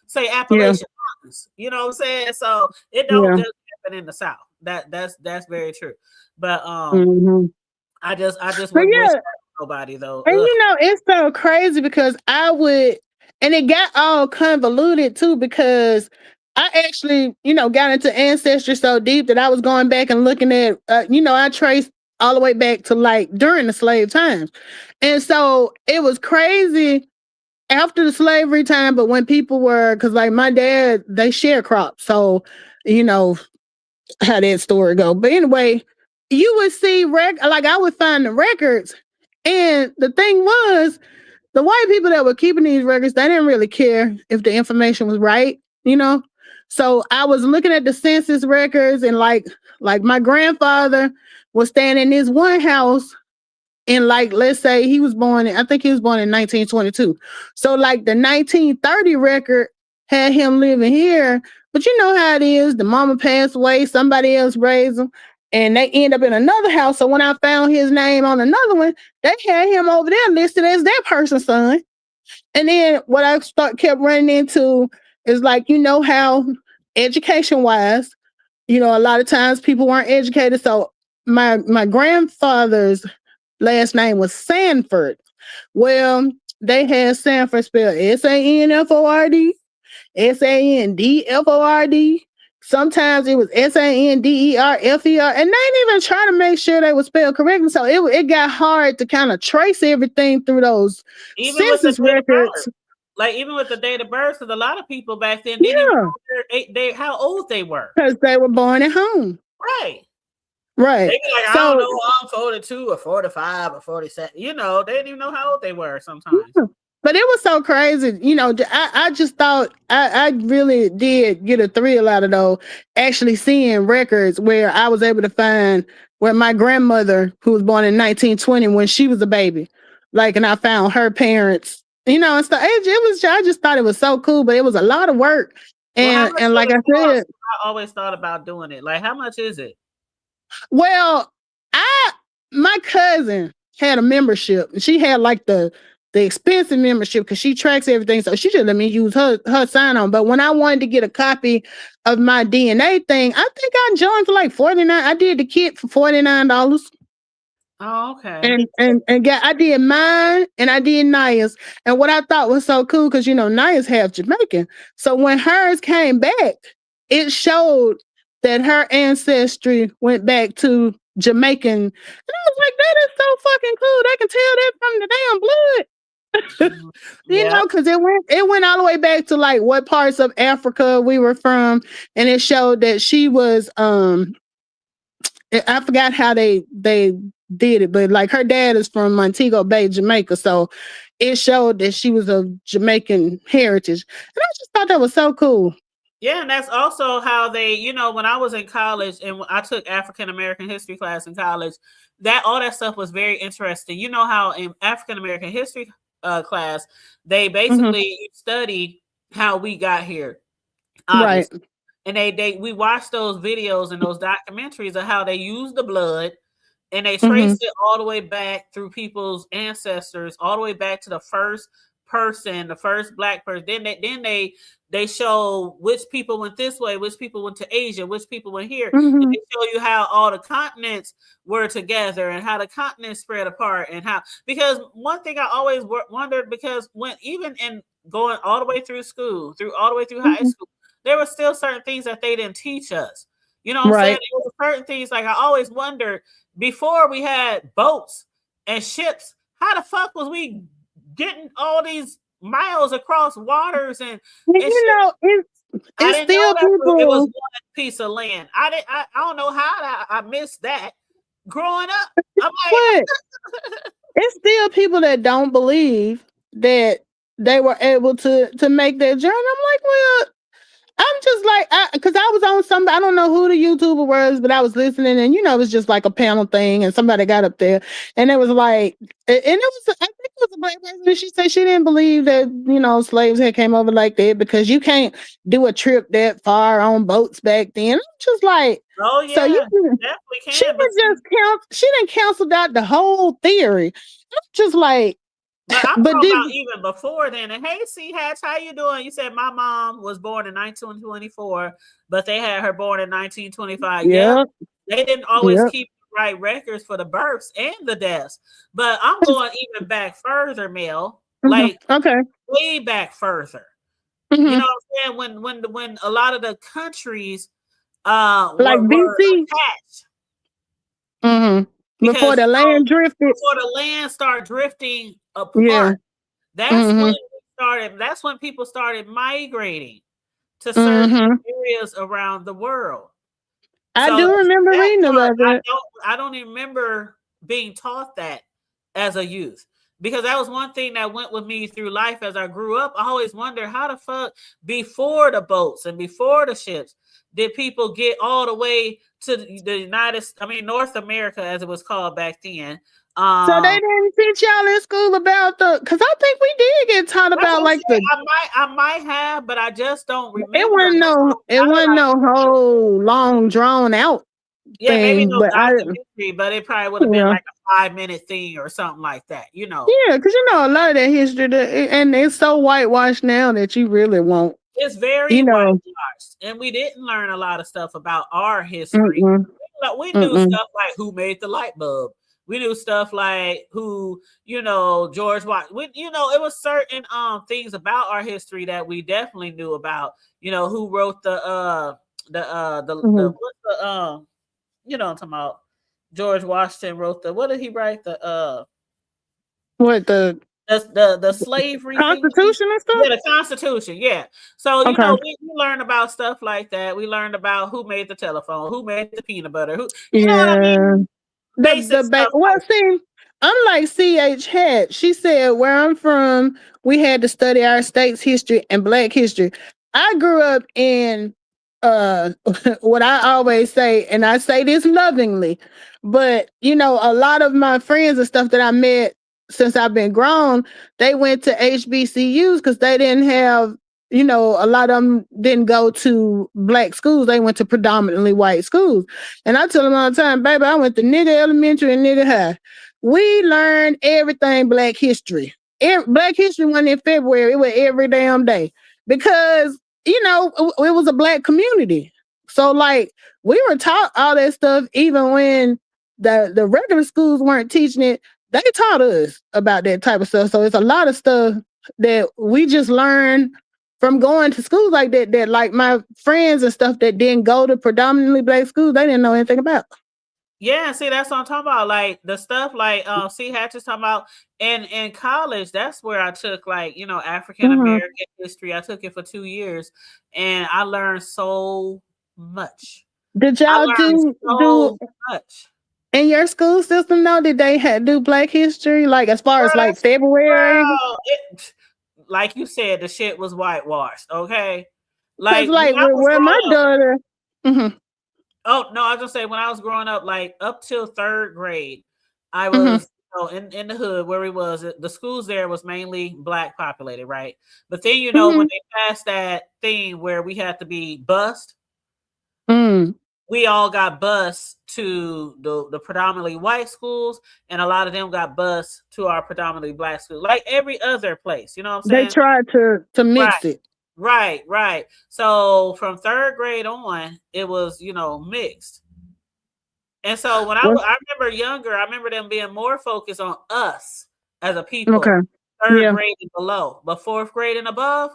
say Appalachian Mountains? You know what I'm saying? So it don't just happen in the South. That's very true. But I just wouldn't wish that on nobody though. And it's so crazy because and it got all convoluted too because I actually, got into Ancestry so deep that I was going back and looking at, I traced all the way back to like during the slave times. And so it was crazy after the slavery time, but when people were, because like my dad, they sharecropped. So, how that story go. But anyway, you would see like I would find the records, and the thing was, the white people that were keeping these records, they didn't really care if the information was right, So I was looking at the census records, and like my grandfather was staying in this one house, and like let's say I think he was born in 1922. So like the 1930 record had him living here, but you know how it is. The mama passed away, somebody else raised him, and they end up in another house. So when I found his name on another one, they had him over there listed as that person's son. And then what I kept running into is like, how education wise, a lot of times people weren't educated. So my grandfather's last name was Sanford. Well, they had Sanford spelled Sanford, Sandford. Sometimes it was Sanderfer, and they didn't even try to make sure they were spelled correctly. So it got hard to kind of trace everything through those even census records. Like even with the date of birth, because a lot of people back then didn't even know how old they were because they were born at home. Right. Right. They be like, I don't know, I'm 42 or 45 or 47. They didn't even know how old they were sometimes. Yeah. But it was so crazy. I just thought I really did get a thrill out of though, actually seeing records where I was able to find where my grandmother, who was born in 1920, when she was a baby, and I found her parents, and so I just thought it was so cool, but it was a lot of work. And like I said, I always thought about doing it. Like, how much is it? Well, my cousin had a membership. She had like the expensive membership because she tracks everything. So she should let me use her sign on. But when I wanted to get a copy of my DNA thing, I think I joined for like $49. I did the kit for $49. Oh, okay. And I did mine and I did Naya's. And what I thought was so cool, because Naya's half Jamaican. So when hers came back, it showed that her ancestry went back to Jamaican. And I was like, that is so fucking cool. They can tell that from the damn blood. Because it went all the way back to like what parts of Africa we were from. And it showed that she was I forgot how they did it, but like her dad is from Montego Bay, Jamaica. So it showed that she was of Jamaican heritage. And I just thought that was so cool. Yeah, and that's also how they, when I was in college and I took African American history class in college, all that stuff was very interesting. You know how in African American history class, they basically study how we got here. Obviously. Right. And we watched those videos and those documentaries of how they use the blood, and they traced it all the way back through people's ancestors, all the way back to the first person, the first Black person. Then they show which people went this way, which people went to Asia, which people went here. And they show you how all the continents were together and how the continents spread apart, and because one thing I always wondered, because when even in going all the way through school, all the way through high school, there were still certain things that they didn't teach us. You know what I'm saying? There were certain things, like I always wondered, before we had boats and ships, how the fuck was we getting all these miles across waters and it's still people. It was one piece of land. I don't know how I missed that growing up. I'm like, it's still people that don't believe that they were able to make that journey. I'm like, well, I'm just like, because I was on some, I don't know who the YouTuber was, but I was listening, and it was just like a panel thing, and somebody got up there, and it was like, and it was, I think it was a black person, and she said she didn't believe that slaves had came over like that because you can't do a trip that far on boats back then. I'm just like, oh yeah, so you definitely can. She didn't cancel out the whole theory. I'm just like. But I'm talking about even before then. And hey, C Hatch, how you doing? You said my mom was born in 1924, but they had her born in 1925. Yeah, they didn't always keep the right records for the births and the deaths. But I'm going even back further, Mel. Like way back further. Mm-hmm. You know what I'm saying? When a lot of the countries like were BC attached. Mm-hmm. Before the land drifted. Before the land started drifting apart. That's when we started. That's when people started migrating to certain areas around the world. I do remember reading about that. I don't even remember being taught that as a youth, because that was one thing that went with me through life as I grew up. I always wondered how the fuck before the boats and before the ships did people get all the way to the North America, as it was called back then. So they didn't teach y'all in school about because I think we did get taught about like I might have, but I just don't remember. It wasn't no whole long drawn out. Yeah, thing, maybe no documentary, but it probably would have been like a 5-minute thing or something like that, Yeah, because a lot of that history, and it's so whitewashed now that you really won't. It's very whitewashed, and we didn't learn a lot of stuff about our history. We knew stuff like who made the light bulb. We knew stuff like who, George Washington. It was certain things about our history that we definitely knew about. Who wrote the what's the I'm talking about. George Washington wrote what did he write? The slavery Constitution and stuff? Yeah, the Constitution. Yeah. So, we learned about stuff like that. We learned about who made the telephone, who made the peanut butter, who, you know what I mean? Unlike C.H. Hatch, she said, where I'm from, we had to study our state's history and Black history. I grew up in what I always say, and I say this lovingly, but a lot of my friends and stuff that I met since I've been grown, they went to HBCUs because they didn't have, a lot of them didn't go to Black schools. They went to predominantly white schools. And I tell them all the time, baby, I went to nigga elementary and nigga high. We learned everything Black history. Black history wasn't in February. It was every damn day because it was a Black community. So like we were taught all that stuff even when the regular schools weren't teaching it. They taught us about that type of stuff. So it's a lot of stuff that we just learned from going to schools like that like my friends and stuff that didn't go to predominantly Black schools, they didn't know anything about. Yeah, see, that's what I'm talking about. Like the stuff like C Hatch is talking about in college, that's where I took like, African American history. I took it for 2 years and I learned so much. Did y'all do much? In your school system though, did they do Black history? Like as far as like February? Like you said, the shit was whitewashed, okay? Like where my daughter Oh no, I was gonna say when I was growing up, like up till 3rd grade, I was in the hood where we was. The schools there was mainly Black populated, right? But then when they passed that thing where we had to be bused, we all got bused to the predominantly white schools, and a lot of them got bused to our predominantly Black schools, like every other place. You know what I'm saying? They tried to mix it. Right. So from 3rd grade on, it was, mixed. And so when I remember younger, I remember them being more focused on us as a people. Okay. 3rd grade and below. But 4th grade and above,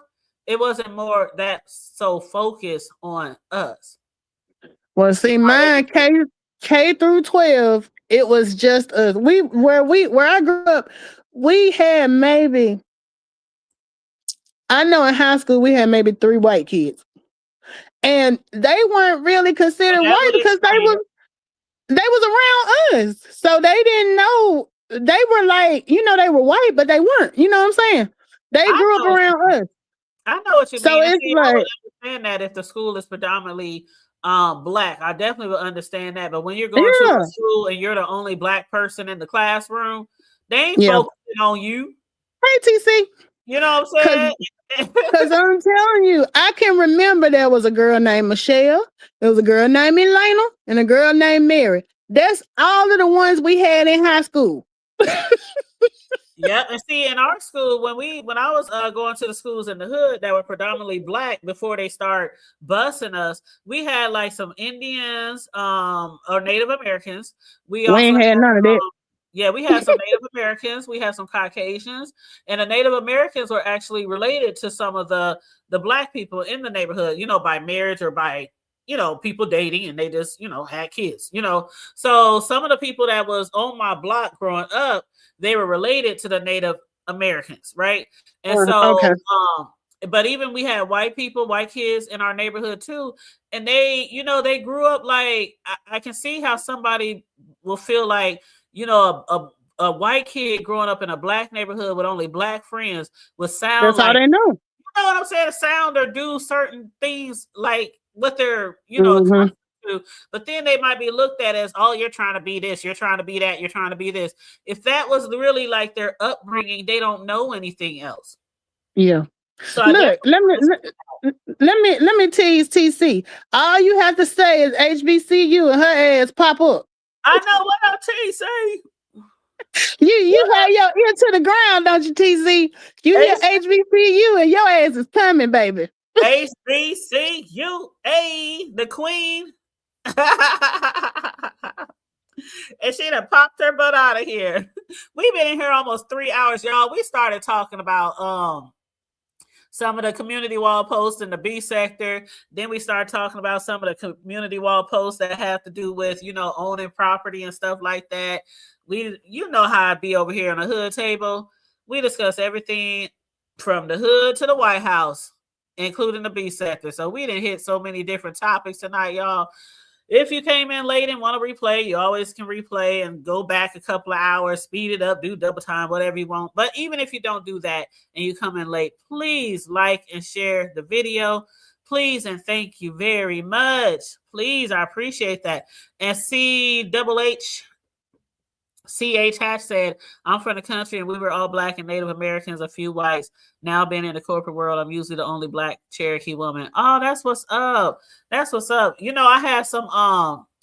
it wasn't more that so focused on us. Well, see, mine K through 12, it was just us. Where I grew up, we had maybe, I know in high school we had maybe 3 white kids, and they weren't really considered white because they was around us, so they didn't know. They were like, they were white, but they weren't. You know what I'm saying? They grew up around us. I know what you So mean. And it's see, I like, would understand that if the school is predominantly black. I definitely would understand that. But when you're going to a yeah, school and you're the only black person in the classroom, they ain't yeah. focusing on you. Hey, TC, You know what cause, I'm saying? cause I'm telling you, I can remember there was a girl named Michelle, there was a girl named Elena, and a girl named Mary. That's all of the ones we had in high school. Yep, and see, in our school, when I was going to the schools in the hood that were predominantly black before they start busing us, we had like some Indians, or Native Americans. We We also ain't had, had none of that. yeah, we had some Native Americans. We had some Caucasians, and the Native Americans were actually related to some of the black people in the neighborhood. You know, by marriage or by people dating, and they just had kids. So some of the people that was on my block growing up, they were related to the Native Americans, right? And Okay. so, but even we had white people, white kids in our neighborhood too, and they grew up like I can see how somebody will feel like a white kid growing up in a black neighborhood with only black friends would sound That's all like, they know. you know what I'm saying, sound or do certain things like what they're Mm-hmm. accustomed to. But then they might be looked at as, oh, you're trying to be this, you're trying to be that, you're trying to be this. If that was really like their upbringing, they don't know anything else. Yeah. So Look, let me tease TC. All you have to say is HBCU and her ass pop up. I know what I'm saying. You have your ear to the ground, don't you, TC? You hear HBCU and your ass is coming, baby. HBCU, the queen. And she done popped her butt out of here. We've been in here almost 3 hours, y'all. We started talking about some of the community wall posts in the B sector. Then we started talking about some of the community wall posts that have to do with, owning property and stuff like that. You know how I be over here on the hood table. We discuss everything from the hood to the White House, including the B sector. So we didn't hit so many different topics tonight, y'all. If you came in late and want to replay, you always can replay and go back a couple of hours, speed it up, do double time, whatever you want. But even if you don't do that and you come in late, please like and share the video. Please and thank you very much. Please, I appreciate that. And CH Hatch said, I'm from the country and we were all black and Native Americans, a few whites. Now being in the corporate world, I'm usually the only black Cherokee woman. Oh, that's what's up. That's what's up. I had some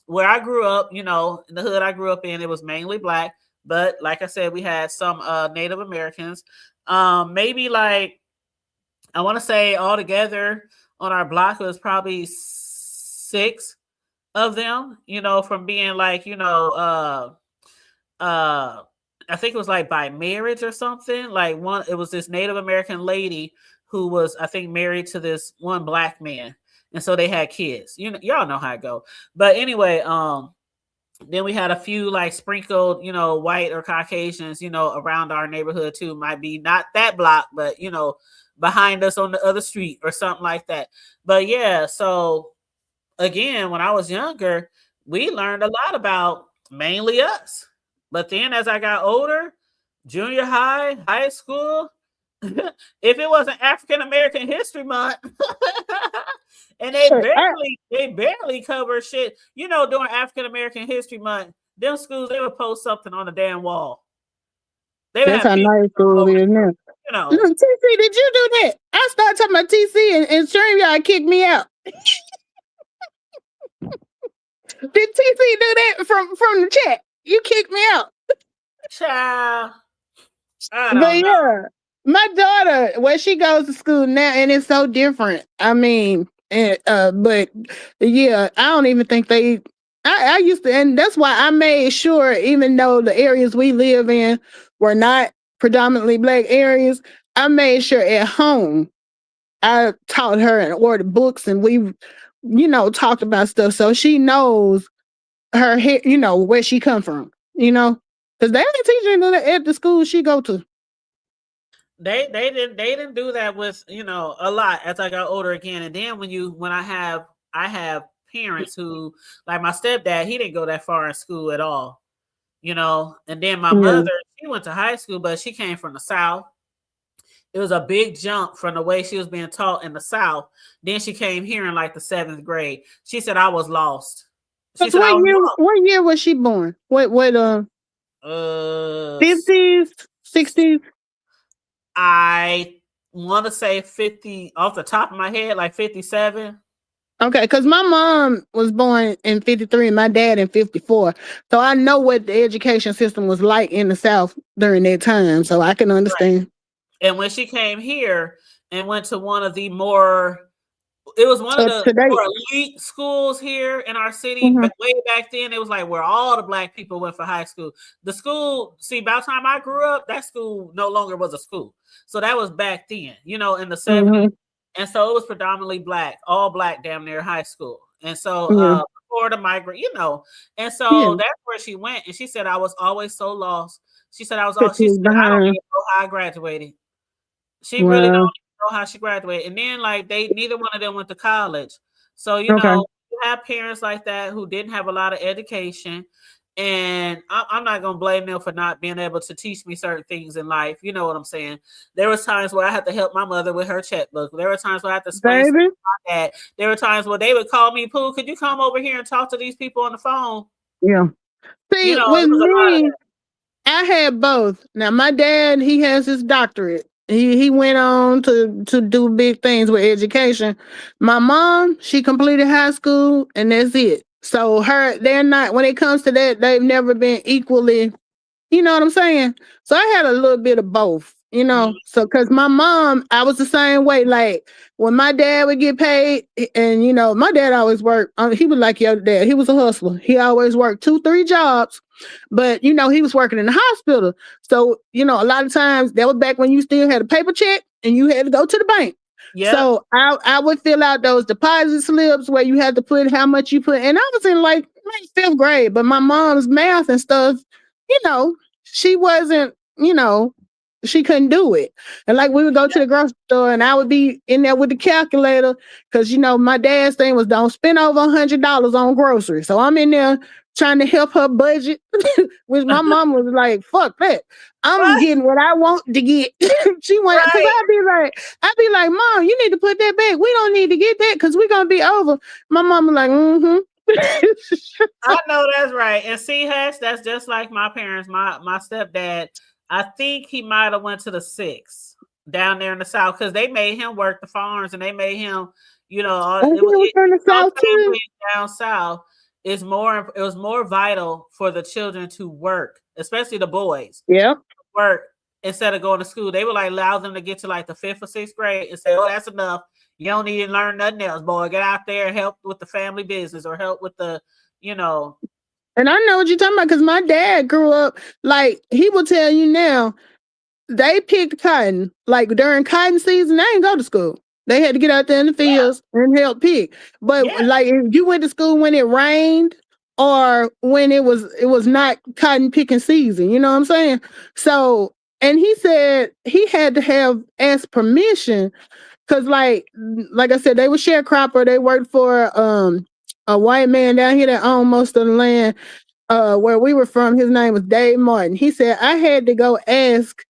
where I grew up, in the hood I grew up in, it was mainly black. But like I said, we had some Native Americans. Maybe like I want to say altogether on our block it was probably 6 of them, from being like, I think it was like by marriage or something. Like it was this Native American lady who was, I think, married to this one black man. And so they had kids. Y'all know how it go. But anyway, then we had a few like sprinkled, white or Caucasians, around our neighborhood too. Might be not that block, but behind us on the other street or something like that. But yeah, so again, when I was younger, we learned a lot about mainly us. But then as I got older, junior high, high school, if it wasn't African American History Month, and they barely cover shit, during African American History Month, them schools, they would post something on the damn wall. That's how nice school is now. Look, TC, did you do that? I started talking about TC and StreamYard kicked me out. Did TC do that from the chat? You kicked me out. Child. I don't know. Yeah, my daughter, where she goes to school now, and it's so different. I mean, but yeah, I don't even think they. I used to, and that's why I made sure, even though the areas we live in were not predominantly black areas, I made sure at home I taught her and ordered books, and we, talked about stuff so she knows her, where she come from, because they ain't teaching at the school she go to. They didn't do that with a lot as I got older again. And then when I have parents who, like my stepdad, he didn't go that far in school at all, and then my mother, she went to high school, but she came from the South. It was a big jump from the way she was being taught in the South. Then she came here in like the 7th grade. She said, I was lost. She said, I was lost. What year was she born? What 50s, 60s? I want to say 50 off the top of my head, like 57. Okay, because my mom was born in 53 and my dad in 54. So I know what the education system was like in the South during that time. So I can understand. Right. And when she came here and went to one of the more, it was one of the more elite schools here in our city. But way back then, it was like where all the Black people went for high school. The school, see, by the time I grew up, that school no longer was a school. So that was back then, in the 70s. And so it was predominantly Black, all Black damn near high school. And so before the migrant, and so that's where she went. And she said, I was always so lost. She said, I don't even know how I graduated. She really don't even know how she graduated. And then like neither one of them went to college. So, you have parents like that who didn't have a lot of education. And I'm not going to blame them for not being able to teach me certain things in life. You know what I'm saying? There was times where I had to help my mother with her checkbook. There were times where I had to explain to my dad. There were times where they would call me, Pooh, could you come over here and talk to these people on the phone? Yeah. See, with me, I had both. Now, my dad, he has his doctorate. He went on to do big things with education. My mom, she completed high school, and that's it. So they're not, when it comes to that, they've never been equally, you know what I'm saying? So I had a little bit of both, So, because my mom, I was the same way. Like, when my dad would get paid, and, my dad always worked, he was like your dad. He was a hustler. He always worked 2-3 jobs. But, he was working in the hospital. So, a lot of times, that was back when you still had a paper check and you had to go to the bank. Yep. So I would fill out those deposit slips where you had to put how much you put. And I was in like 5th grade, but my mom's math and stuff, she wasn't, she couldn't do it. And like we would go to the grocery store and I would be in there with the calculator because, my dad's thing was don't spend over $100 on groceries. So I'm in there trying to help her budget, which my mom was like, fuck that. I'm getting what I want to get. She went, because I'd be like, Mom, you need to put that back. We don't need to get that because we're going to be over. My mom was like, I know that's right. And see, Hatch, that's just like my parents. My stepdad, I think he might have went to the 6 down there in the South because they made him work the farms and they made him, it was down South. It was more vital for the children to work, especially the boys. Yeah. Work instead of going to school. They would like allow them to get to like the 5th or 6th grade and say, oh, that's enough. You don't need to learn nothing else, boy. Get out there and help with the family business or help with the, And I know what you're talking about because my dad grew up, like, he will tell you now, they picked cotton. Like, during cotton season, they didn't go to school. They had to get out there in the fields and help pick. But like if you went to school when it rained or when it was not cotton picking season, you know what I'm saying? So, and he said he had to ask permission because like I said, they were sharecropper. They worked for a white man down here that owned most of the land where we were from. His name was Dave Martin. He said, I had to go ask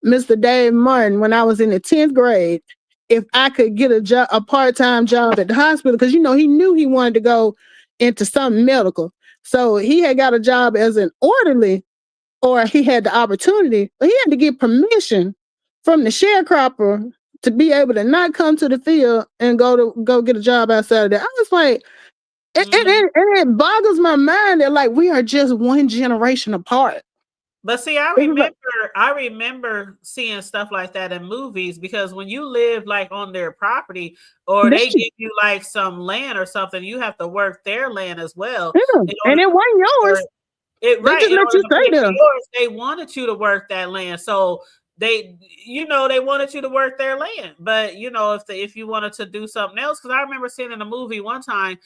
Mr. Dave Martin when I was in the 10th grade if I could get a part-time job at the hospital, because, he knew he wanted to go into something medical. So he had got a job as an orderly, or he had the opportunity, but he had to get permission from the sharecropper to be able to not come to the field and go get a job outside of that. I was like, it boggles my mind that like we are just one generation apart. But see, I remember seeing stuff like that in movies because when you live like on their property or they give you like some land or something, you have to work their land as well. Yeah. And it wasn't yours. They just let you stay there. They wanted you to work that land. So they wanted you to work their land. But, if you wanted to do something else, because I remember seeing in a movie one time,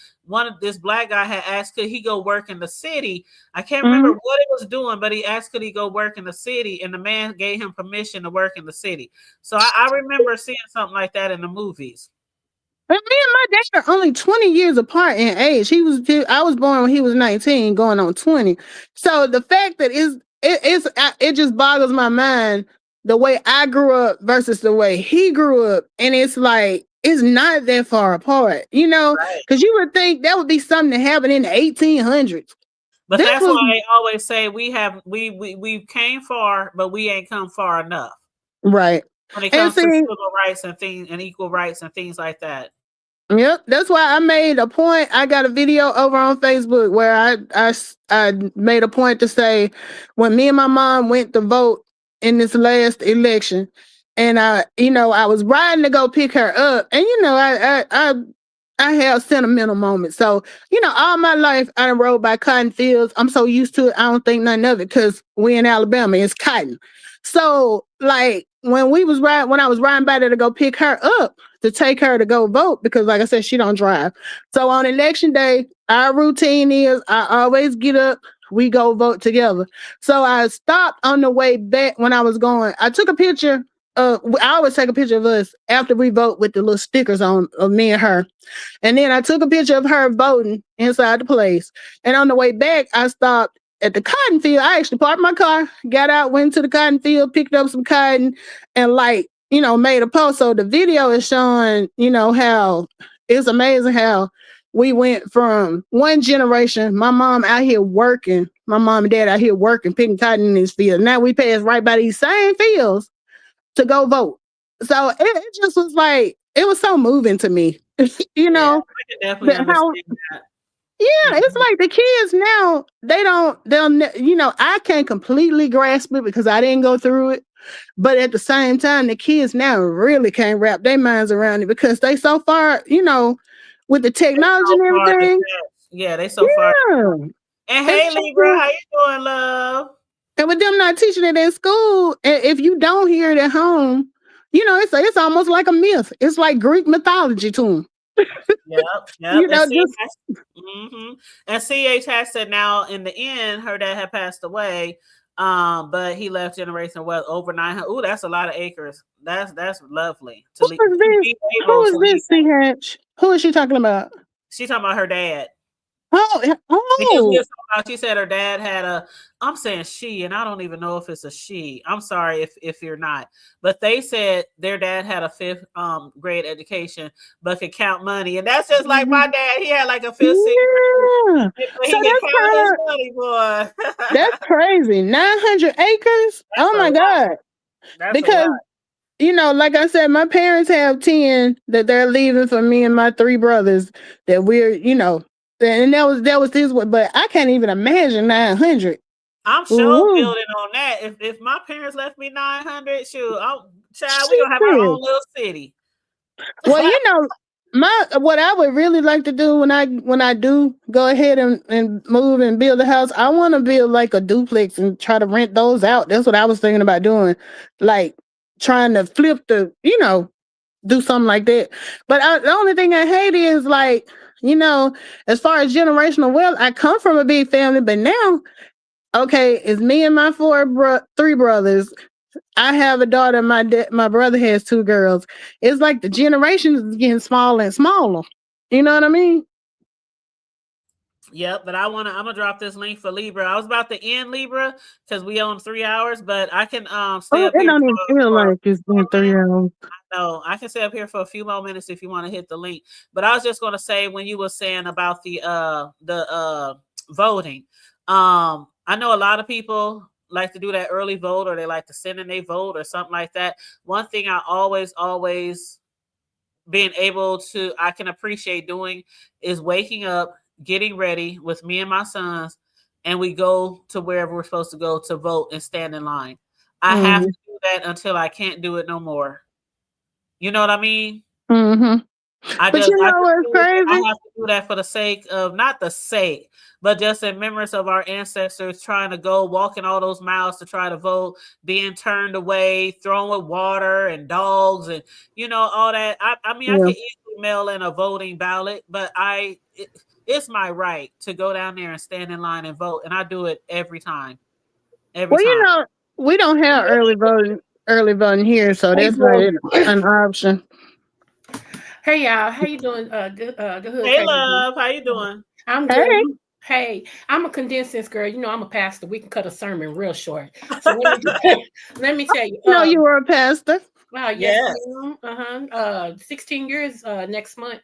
this black guy had asked, could he go work in the city? I can't remember what it was doing, but he asked, could he go work in the city? And the man gave him permission to work in the city. So I remember seeing something like that in the movies. But me and my dad are only 20 years apart in age. I was born when he was 19, going on 20. So the fact that it just boggles my mind the way I grew up versus the way he grew up. And it's like, it's not that far apart, you know, Right. because you would think that would be something that happened in the 1800s. But This that's was why they always say we came far, but we ain't come far enough right. when it And comes to see, civil rights and things and equal rights and things like that. yep, that's why I made a point. I got a video over on Facebook where I made a point to say when me and my mom went to vote in this last election, and I was riding to go pick her up, and I have sentimental moments. So, all my life I rode by cotton fields. I'm so used to it, I don't think nothing of it because we in Alabama, it's cotton. So, like when I was riding by there to go pick her up to take her to go vote, because like I said, she don't drive. So on election day, our routine is I always get up, we go vote together. So I stopped on the way back when I was going. I took a picture. I always take a picture of us after we vote with the little stickers on of me and her. And then I took a picture of her voting inside the place. And on the way back, I stopped at the cotton field. I actually parked my car, got out, went to the cotton field, picked up some cotton, and made a post. So the video is showing, how it's amazing how we went from one generation, my mom out here working, my mom and dad out here working, picking cotton in this field. Now we pass right by these same fields to go vote. So it just was like, it was so moving to me. I can definitely understand that. Yeah, it's like the kids now, I can't completely grasp it because I didn't go through it. But at the same time, the kids now really can't wrap their minds around it because they so far, with the technology and everything. Yeah, they so far. And hey, Libra, how you doing, love? And with them not teaching it in school, if you don't hear it at home, it's almost like a myth. It's like Greek mythology to them. Yep. And CH has said now in the end, her dad had passed away, but he left generation wealth over 900. Ooh, that's a lot of acres. That's lovely. Who is this, CH? Who is she talking about? She's talking about her dad. Oh. She said her dad had I'm saying she, and I don't even know if it's a she. I'm sorry if you're not. But they said their dad had a 5th grade education, but could count money. And that's just like my dad. He had like a 5th, 6th grade. So he can count his money, boy. That's crazy. 900 acres? Oh my God. Because, like I said, my parents have 10 that they're leaving for me and my 3 brothers that we're, and that was his one, but I can't even imagine 900. I'm sure building on that. If my parents left me 900, shoot, we gonna have our own little city. Well, what I would really like to do when I do go ahead and move and build a house, I want to build like a duplex and try to rent those out. That's what I was thinking about doing, like trying to flip do something like that. But the only thing I hate is like, as far as generational wealth, I come from a big family, but now, okay, it's me and my 3 brothers. I have a daughter. My brother has 2 girls. It's like the generations is getting smaller and smaller. You know what I mean? Yep, but I'm gonna drop this link for Libra. I was about to end Libra because we own 3 hours, but I can stay up here. It don't even feel like it's been 3 hours. No, I can stay up here for a few more minutes if you want to hit the link. But I was just gonna say when you were saying about the voting, I know a lot of people like to do that early vote, or they like to send in a vote or something like that. One thing I always being able to, I can appreciate doing is waking up, getting ready with me and my sons, and we go to wherever we're supposed to go to vote and stand in line. I have to do that until I can't do it no more. You know what I mean? Mm-hmm. What's crazy? I have to do that for the sake of, not the sake, but just in remembrance of our ancestors trying to go walking all those miles to try to vote, being turned away, thrown with water and dogs and, all that. I mean, I could easily mail in a voting ballot, but it's my right to go down there and stand in line and vote. And I do it every time. Every time. We don't have early voting here, so that's not an option. Hey y'all, how you doing? Good. Hey love, how you doing? I'm good. Hey, I'm a condensed girl. You know, I'm a pastor. We can cut a sermon real short. So let me tell you. No, you were a pastor. Wow, yes, Yes. ma'am. 16 years next month.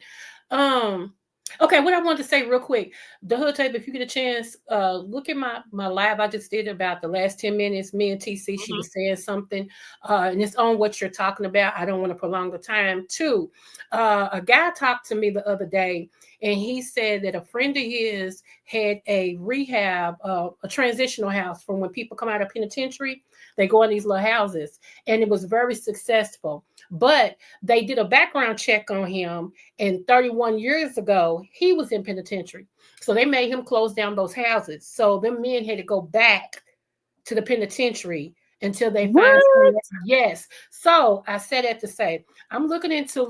Okay, what I wanted to say real quick, the hood table, if you get a chance, look at my live I just did about the last 10 minutes. Me and TC, she was saying something, and it's on what you're talking about. I don't want to prolong the time too. A guy talked to me the other day, and he said that a friend of his had a rehab, a transitional house from when people come out of penitentiary. They go in these little houses, and it was very successful. But they did a background check on him, and 31 years ago, he was in penitentiary. So they made him close down those houses. So them men had to go back to the penitentiary until they find someone. Yes. So I said that to say, I'm looking into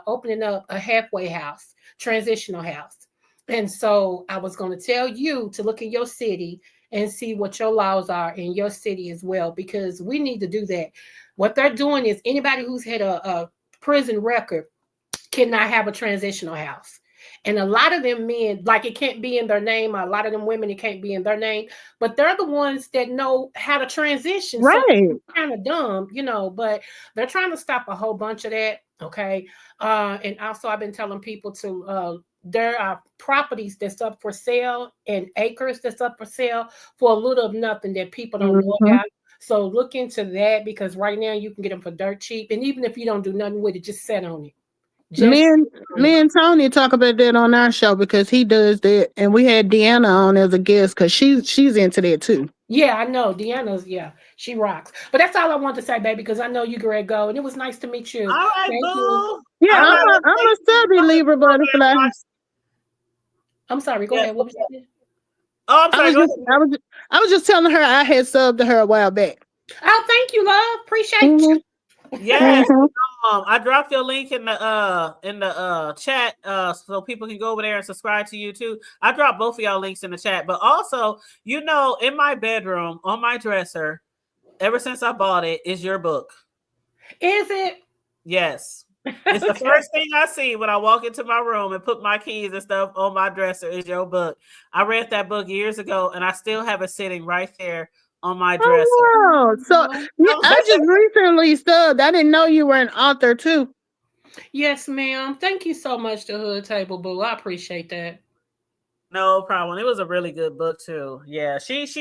opening up a halfway house, transitional house. And so I was going to tell you to look in your city and see what your laws are in your city as well, because we need to do that. What they're doing is anybody who's had a prison record cannot have a transitional house. And a lot of them men, like it can't be in their name. A lot of them women, it can't be in their name. But they're the ones that know how to transition. Right. So kind of dumb, but they're trying to stop a whole bunch of that. Okay. And also I've been telling people to there are properties that's up for sale and acres that's up for sale for a little of nothing that people don't know about. So look into that, because right now you can get them for dirt cheap. And even if you don't do nothing with it, just sit on it. Me and Tony talk about that on our show because he does that, and we had Deanna on as a guest because she's into that too. Yeah, I know Deanna's. Yeah, she rocks. But that's all I want to say, baby, because I know you get ready to go, and it was nice to meet you. All right, Thank boo. you. Yeah, I'm a stubby Libra butterfly. I'm sorry. Go ahead. What was that? Oh, I'm sorry. I was just telling her I had subbed to her a while back. Oh, thank you, love. Appreciate you. Yes. I dropped your link in the chat so people can go over there and subscribe to you too. I dropped both of y'all links in the chat, but also, in my bedroom on my dresser, ever since I bought it, is your book. Is it? Yes. It's the first thing I see when I walk into my room and put my keys and stuff on my dresser is your book. I read that book years ago, and I still have it sitting right there on my dresser. Oh, so I just recently stubbed. I didn't know you were an author too. Yes, ma'am. Thank you so much, the Hood Table Boo. I appreciate that. No problem. It was a really good book too. Yeah, she's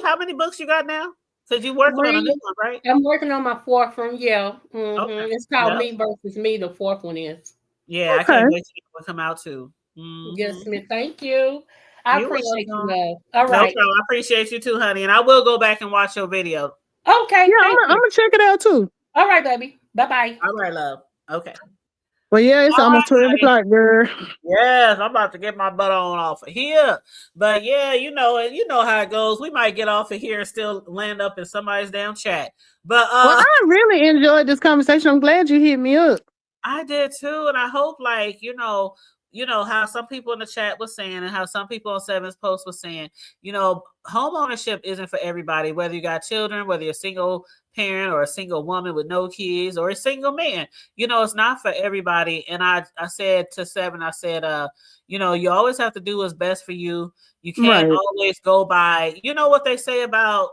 how many books you got now? Because you're working on a new one, right? I'm working on my fourth one. Yeah, okay. It's called Me versus Me. The fourth one is. Yeah, okay. I can't wait till it will come out too. Yes, ma'am. Thank you. I appreciate you, love. All right. No problem. I appreciate you too, honey. And I will go back and watch your video. Okay. Yeah, I'm gonna check it out too. All right, baby. Bye-bye. All right, love. Okay. Well, yeah, it's almost 12 o'clock, girl. Yes, I'm about to get my butt on off of here. But yeah, you know how it goes. We might get off of here and still land up in somebody's damn chat. But I really enjoyed this conversation. I'm glad you hit me up. I did too, and I hope how some people in the chat was saying, and how some people on Seven's post was saying, home ownership isn't for everybody, whether you got children, whether you're a single parent or a single woman with no kids or a single man. It's not for everybody. And I said to Seven, I said, you always have to do what's best for you. You can't always go by, what they say about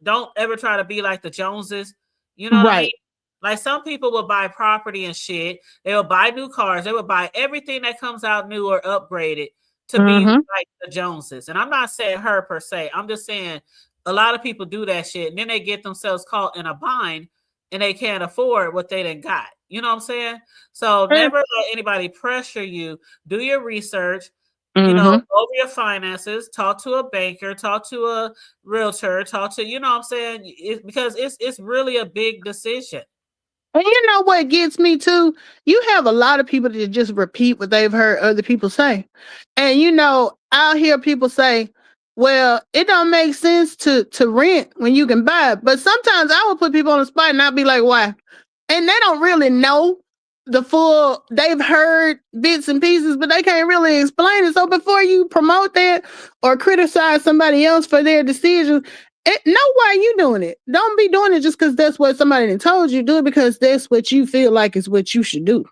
don't ever try to be like the Joneses. You know what I mean? Like some people will buy property and shit. They will buy new cars. They will buy everything that comes out new or upgraded to be like the Joneses. And I'm not saying her per se. I'm just saying a lot of people do that shit. And then they get themselves caught in a bind and they can't afford what they done got. You know what I'm saying? So never let anybody pressure you. Do your research. Over your finances, talk to a banker, talk to a realtor, talk to, what I'm saying? Because it's really a big decision. And you know what gets me too? You have a lot of people that just repeat what they've heard other people say. And I'll hear people say, well, it don't make sense to rent when you can buy. But sometimes I will put people on the spot and I'll be like, why? And they don't really know the full, they've heard bits and pieces, but they can't really explain it. So before you promote that or criticize somebody else for their decisions, know why you doing it. Don't be doing it just because that's what somebody told you. Do it because that's what you feel like is what you should do.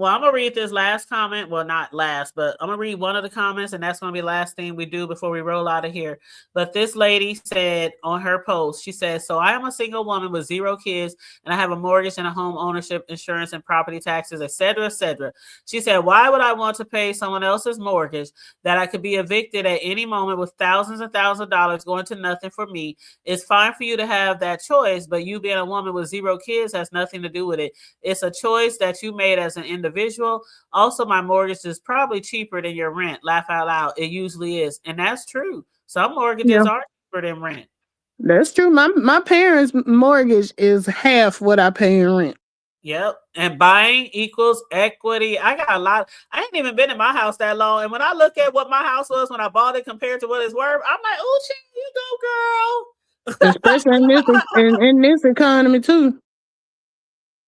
Well, I'm gonna read this last comment. Well, not last, but I'm gonna read one of the comments, and that's gonna be the last thing we do before we roll out of here. But this lady said on her post, she said, "So I am a single woman with 0 kids, and I have a mortgage and a home ownership, insurance, and property taxes, etc., etc." She said, "Why would I want to pay someone else's mortgage that I could be evicted at any moment with thousands and thousands of dollars going to nothing for me? It's fine for you to have that choice, but you being a woman with 0 kids has nothing to do with it. It's a choice that you made as an individual. Also, my mortgage is probably cheaper than your rent. Laugh out loud. It usually is." And that's true. Some mortgages are cheaper than rent. That's true. My parents' mortgage is half what I pay in rent. Yep. And buying equals equity. I got a lot. I ain't even been in my house that long. And when I look at what my house was when I bought it compared to what it's worth, I'm like, oh, shit, you go, girl. Especially in this economy, too.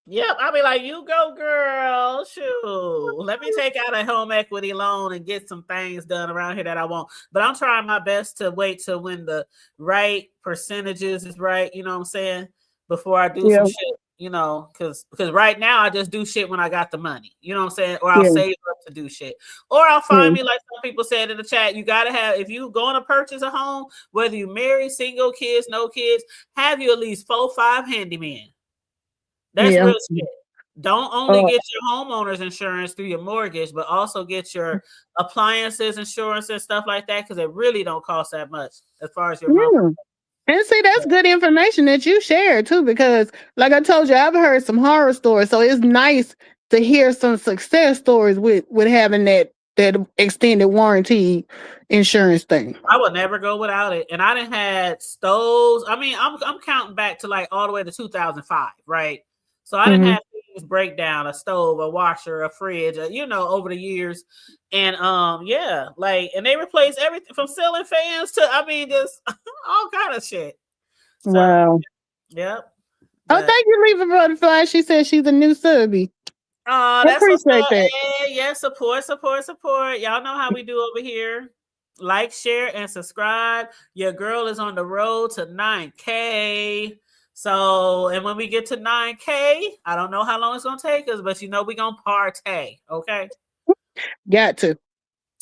Yep, I'll be like, you go, girl. Shoot. Let me take out a home equity loan and get some things done around here that I want. But I'm trying my best to wait till when the right percentages is right, you know what I'm saying? Before I do some shit, you know, because right now I just do shit when I got the money, you know what I'm saying? Or I'll save up to do shit. Or I'll find me, like some people said in the chat, you got to have, if you going to purchase a home, whether you married, single, kids, no kids, have you at least 4-5 handyman. That's real shit. Don't only get your homeowner's insurance through your mortgage, but also get your appliances insurance and stuff like that, because it really don't cost that much as far as your monthly. And see, that's good information that you shared too, because like I told you, I've heard some horror stories. So it's nice to hear some success stories with having that extended warranty insurance thing. I would never go without it. And I done had stoves. I mean, I'm counting back to like all the way to 2005, right? So I didn't have things break down, a stove, a washer, a fridge, you know, over the years. And yeah, like, and they replaced everything from ceiling fans to, I mean, just all kind of shit. So, wow. Yep. Oh, thank you, Leave a Butterfly. She said she's a new subby. Oh, that's appreciate that. Yeah, support. Y'all know how we do over here. Like, share, and subscribe. Your girl is on the road to 9K. So, and when we get to 9K, I don't know how long it's going to take us, but you know, we're going to partay. Okay. Got to.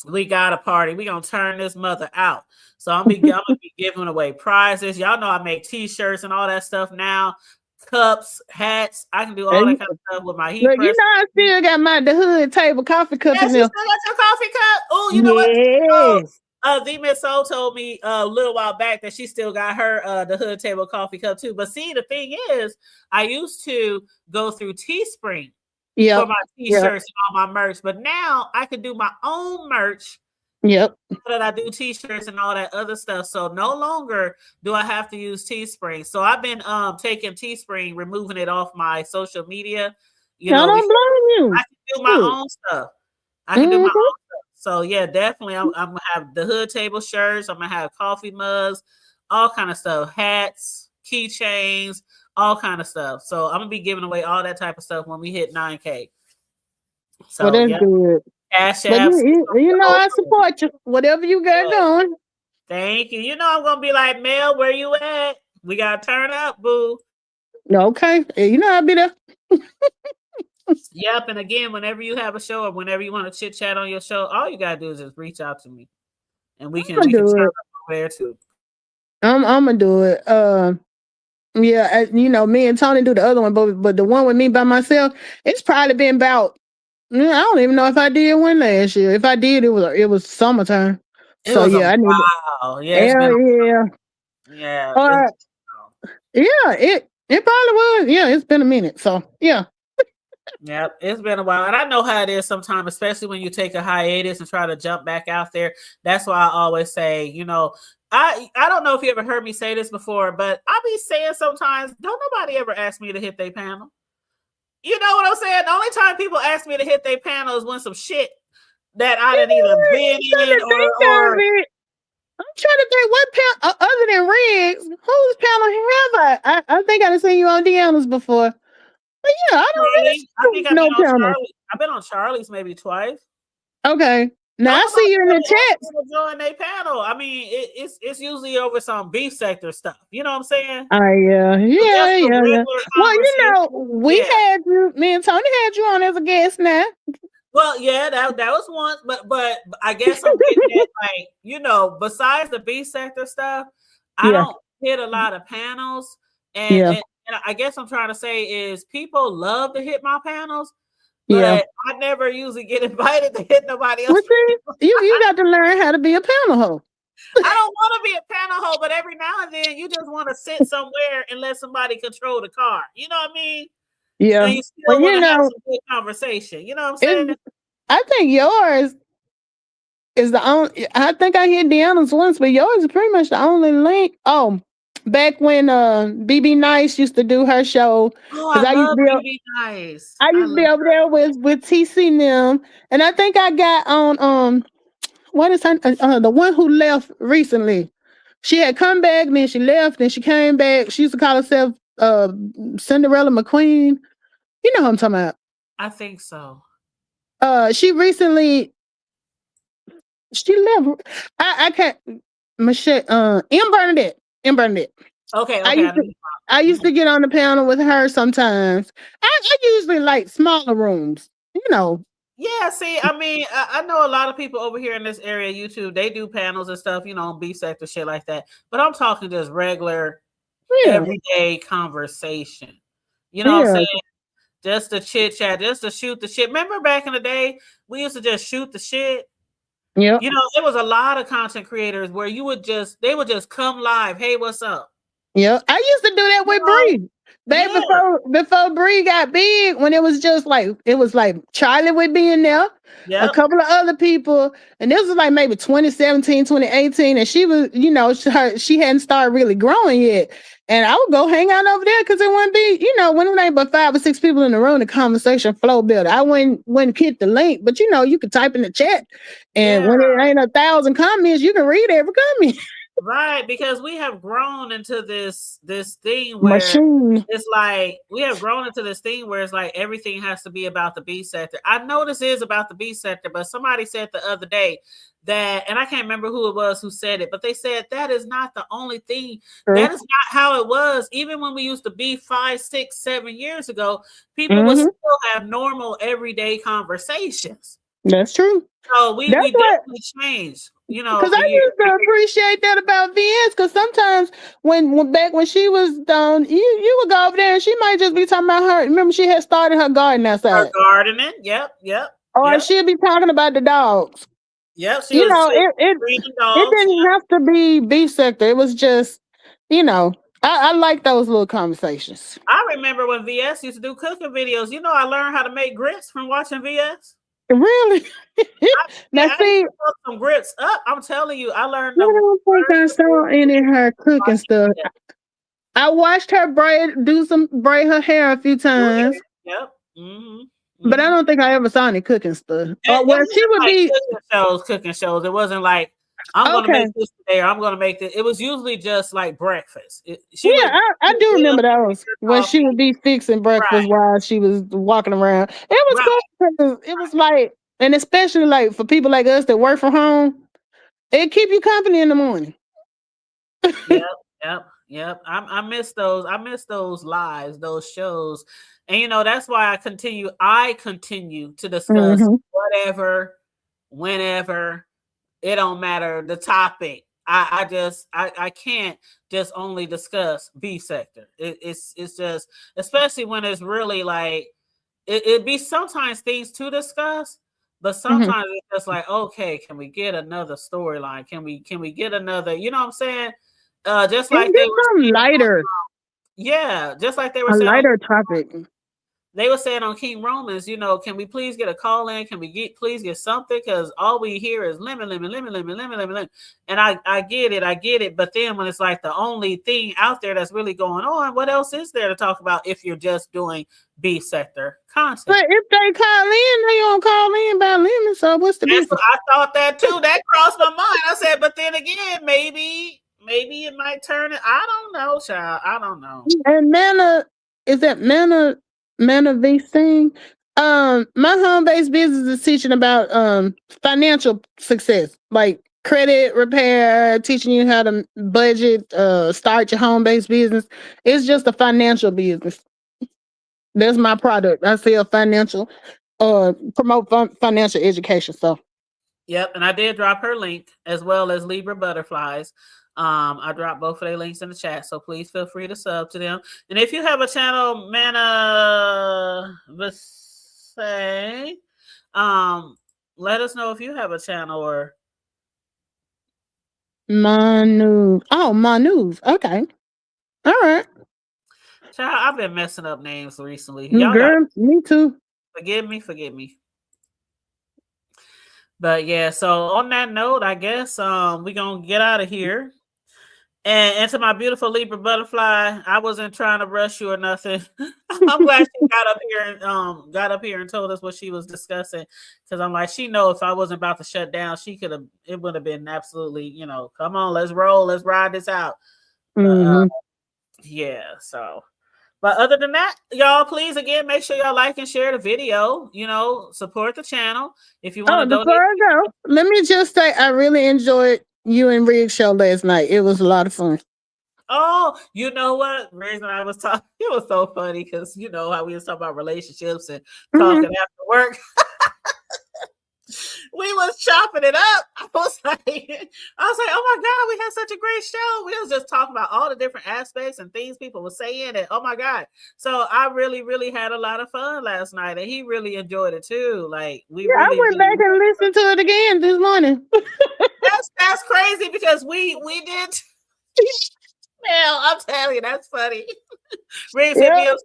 We got a party. We're going to turn this mother out. So I'm going to be giving away prizes. Y'all know I make t-shirts and all that stuff now. Cups, hats. I can do all that kind of stuff with my heat press. You know, I still got the hood table coffee cup in there. You still got your coffee cup? Oh, you know what? The Miss Soul told me a little while back that she still got her the hood table coffee cup too. But see, the thing is, I used to go through Teespring for my t-shirts and all my merch, but now I can do my own merch. Yep. That I do t-shirts and all that other stuff. So no longer do I have to use Teespring. So I've been taking Teespring, removing it off my social media. You know, I don't blame you. I can do my own stuff. I can do my own stuff. So yeah, definitely I'm gonna have the hood table shirts, I'm gonna have coffee mugs, all kind of stuff, hats, keychains, all kind of stuff. So I'm gonna be giving away all that type of stuff when we hit 9K. So well, that's good. Cash apps. You know, I support you. Whatever you got going. Thank you. You know, I'm gonna be like, Mel, where you at? We gotta turn up, boo. Okay. You know, I'll be there. Yep. And again, whenever you have a show or whenever you want to chit chat on your show, all you gotta do is just reach out to me, and we can turn up over there too. I'm gonna do it. Yeah, you know, me and Tony do the other one, but the one with me by myself, it's probably been about. I don't even know if I did one last year. If I did, it was summertime. So yeah, I need. Wow. Yeah. Yeah. It probably was. Yeah, it's been a minute. So yeah. Yep, it's been a while, and I know how it is sometimes, especially when you take a hiatus and try to jump back out there. That's why I always say, you know, I don't know if you ever heard me say this before, but I be saying sometimes, don't nobody ever ask me to hit their panel. You know what I'm saying? The only time people ask me to hit their panel is when some shit that I didn't even been in or I'm trying to think what panel other than Riggs, whose panel have I? I think I've seen you on Deanna's before. But yeah, I don't really I think I've been on Charlie's maybe twice. Okay. Now I see you in the chat. Join their panel. I mean, it's usually over some B sector stuff. You know what I'm saying? Yeah. Well, we had you. Me and Tony had you on as a guest now. Well, yeah, that was once, but I guess I'm getting at, like, besides the B sector stuff, I don't hit a lot of panels, and I guess I'm trying to say is people love to hit my panels, but I never usually get invited to hit nobody else. You got to learn how to be a panel hoe. I don't want to be a panel hoe, but every now and then you just want to sit somewhere and let somebody control the car. You know what I mean? Yeah. And you still want to have some good conversation. You know what I'm saying? I think yours is the only. I think I hit Deanna's once, but yours is pretty much the only link. Oh, back when BB Nice used to do her show. Oh, I love BB Nice. I used to be over there with TC and them, and I think I got on what is her the one who left recently. She had come back, then she left, then she came back. She used to call herself Cinderella McQueen. You know who I'm talking about? I think so. She recently left. I can't. Michelle. M. Bernadette. Okay. I used to get on the panel with her sometimes. I usually like smaller rooms. You know. Yeah, see, I mean, I know a lot of people over here in this area, YouTube, they do panels and stuff, B sector, shit like that. But I'm talking just regular, everyday conversation. You know what I'm saying? Just to chit chat, just to shoot the shit. Remember back in the day, we used to just shoot the shit. Yeah. There was a lot of content creators where they would just come live. Hey, what's up? Yeah, I used to do that with Bree. Before Bree got big, when it was like Charlie would be in there, a couple of other people, and this was like maybe 2017, 2018, and she was, she hadn't started really growing yet. And I would go hang out over there because it wouldn't be, when it ain't but 5 or 6 people in the room, the conversation flow better. I wouldn't hit the link, but you could type in the chat, and when it ain't 1,000 comments, you can read every comment. Right, because we have grown into this thing where it's like it's like everything has to be about the B sector. I know this is about the B sector, but somebody said the other day that, and I can't remember who it was who said it, but they said that is not the only thing. That is not how it was. Even when we used to be 5, 6, 7 years ago, people would still have normal everyday conversations. That's true. So we definitely changed. Because I used to appreciate that about VS, because sometimes when she was down, you would go over there and she might just be talking about her. Remember, she had started her garden outside. Her gardening, yep. Or she'd be talking about the dogs. Yep, it didn't have to be B sector. It was just, I like those little conversations. I remember when VS used to do cooking videos. I learned how to make grits from watching VS. Really? I see, some grits up. I'm telling you, I learned. I don't think I saw any of her cooking stuff. I watched her braid her hair a few times. Yep. But I don't think I ever saw any cooking stuff. Well, she would be cooking shows. It wasn't like I'm going to make this today, or I'm going to make this. It was usually just like breakfast. I do remember those when she would be fixing breakfast while she was walking around. It was cool because it was like, and especially like for people like us that work from home, it keep you company in the morning. Yep. I miss those. I miss those lives, those shows, and that's why I continue to discuss whatever, whenever. It don't matter the topic. I can't just only discuss B sector. It's just, especially when it's really like it'd be sometimes things to discuss, but sometimes it's just like, okay, can we get another storyline? Can we get another? You know what I'm saying? Just like they were lighter. Just like they were saying lighter topic. They were saying on King Romans, can we please get a call in? Can we please get something? Because all we hear is lemon. And I get it. But then when it's like the only thing out there that's really going on, what else is there to talk about if you're just doing B sector content? But if they call in, they don't call in about lemon. So what's the difference? I thought that too. That crossed my mind. I said, but then again, maybe it might turn it. I don't know, child. I don't know. And Manna, is that Manna V thing? My home-based business is teaching about financial success, like credit repair, teaching you how to budget, start your home-based business. It's just a financial business. That's my product. I sell financial, promote financial education. So, Yep, and I did drop her link as well as Libra Butterflies. I dropped both of their links in the chat, so please feel free to sub to them. And if you have a channel, Mana Vase, let us know if you have a channel or Manu. Oh, Manu's. Okay. All right. Child, I've been messing up names recently. Y'all Girl, me too. forgive me. But yeah, so on that note, I guess we're gonna get out of here. And to my beautiful Libra butterfly, I wasn't trying to rush you or nothing. I'm glad she got up here and told us what she was discussing. Because I'm like, she know if I wasn't about to shut down, it would have been absolutely, come on, let's roll, let's ride this out. Yeah, so. But other than that, y'all, please again make sure y'all like and share the video. Support the channel. If you want to donate. Before I go, let me just say I really enjoyed you and Rig's show last night. It was a lot of fun. Oh, you know what? The reason I was talking, it was so funny because you know how we was talking about relationships and talking after work. We was chopping it up. I was like, oh my God, we had such a great show. We was just talking about all the different aspects and things people were saying, and oh my God. So I really, really had a lot of fun last night, and he really enjoed it too. Like I went back and listened to it again this morning. That's crazy because we did. Well, I'm telling you, that's funny. Riggs hit me up.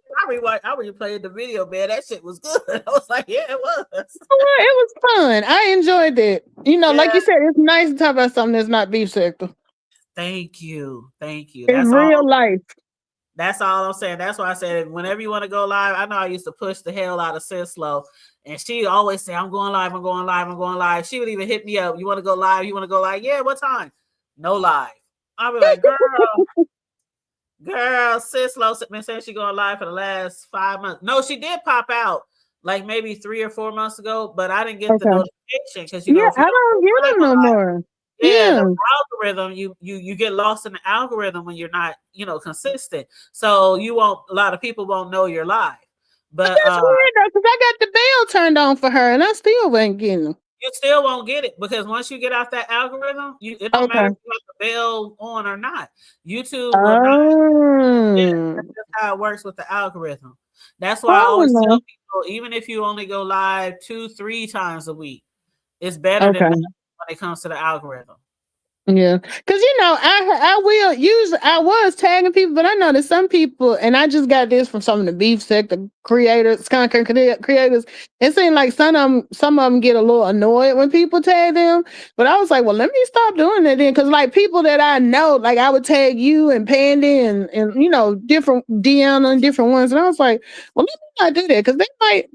I replayed the video, man. That shit was good. I was like, yeah, it was. Well, it was fun. I enjoyed it. Like you said, it's nice to talk about something that's not beef sector. Thank you. It's real life. That's all I'm saying. That's why I said whenever you want to go live, I know I used to push the hell out of Sislo, and she always say, I'm going live. She would even hit me up. You want to go live? Yeah, what time? No live. I'll be like, girl, Sislo's been saying she going live for the last 5 months. No, she did pop out like maybe 3 or 4 months ago, but I didn't get the notification because I don't get them no more. Yeah, the algorithm, you get lost in the algorithm when you're not, consistent. So a lot of people won't know you're live. But that's weird though, because I got the bell turned on for her and I still ain't getting them. You still won't get it because once you get out that algorithm, it don't matter if you have the bell on or not. YouTube will not. That's just how it works with the algorithm. That's why I always tell people, even if you only go live 2-3 times a week, it's better than when it comes to the algorithm. Yeah, because I was tagging people, but I know that some people, and I just got this from some of the beef sector creators, content creators. It seemed like some of them get a little annoyed when people tag them. But I was like, well, let me stop doing that then, because like people that I know, like I would tag you and Pandy and different Deanna and different ones, and I was like, well, let me not do that because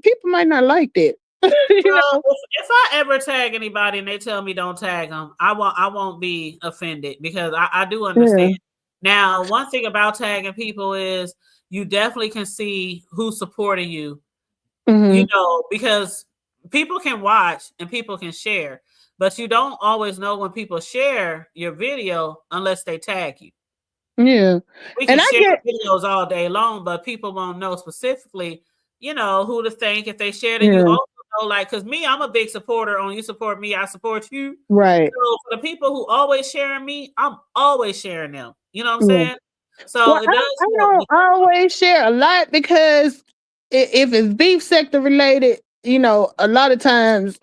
people might not like that. If I ever tag anybody and they tell me don't tag them, I won't be offended because I do understand. Yeah. Now, one thing about tagging people is you definitely can see who's supporting you, because people can watch and people can share, but you don't always know when people share your video unless they tag you. Yeah. We can share videos all day long, but people won't know specifically, who to thank if they shared it. You also know, like, because me, I'm a big supporter on you support me, I support you. Right. So for the people who always sharing me, I'm always sharing them. You know what I'm saying? So it does. I don't always share a lot because if it's beef sector related, a lot of times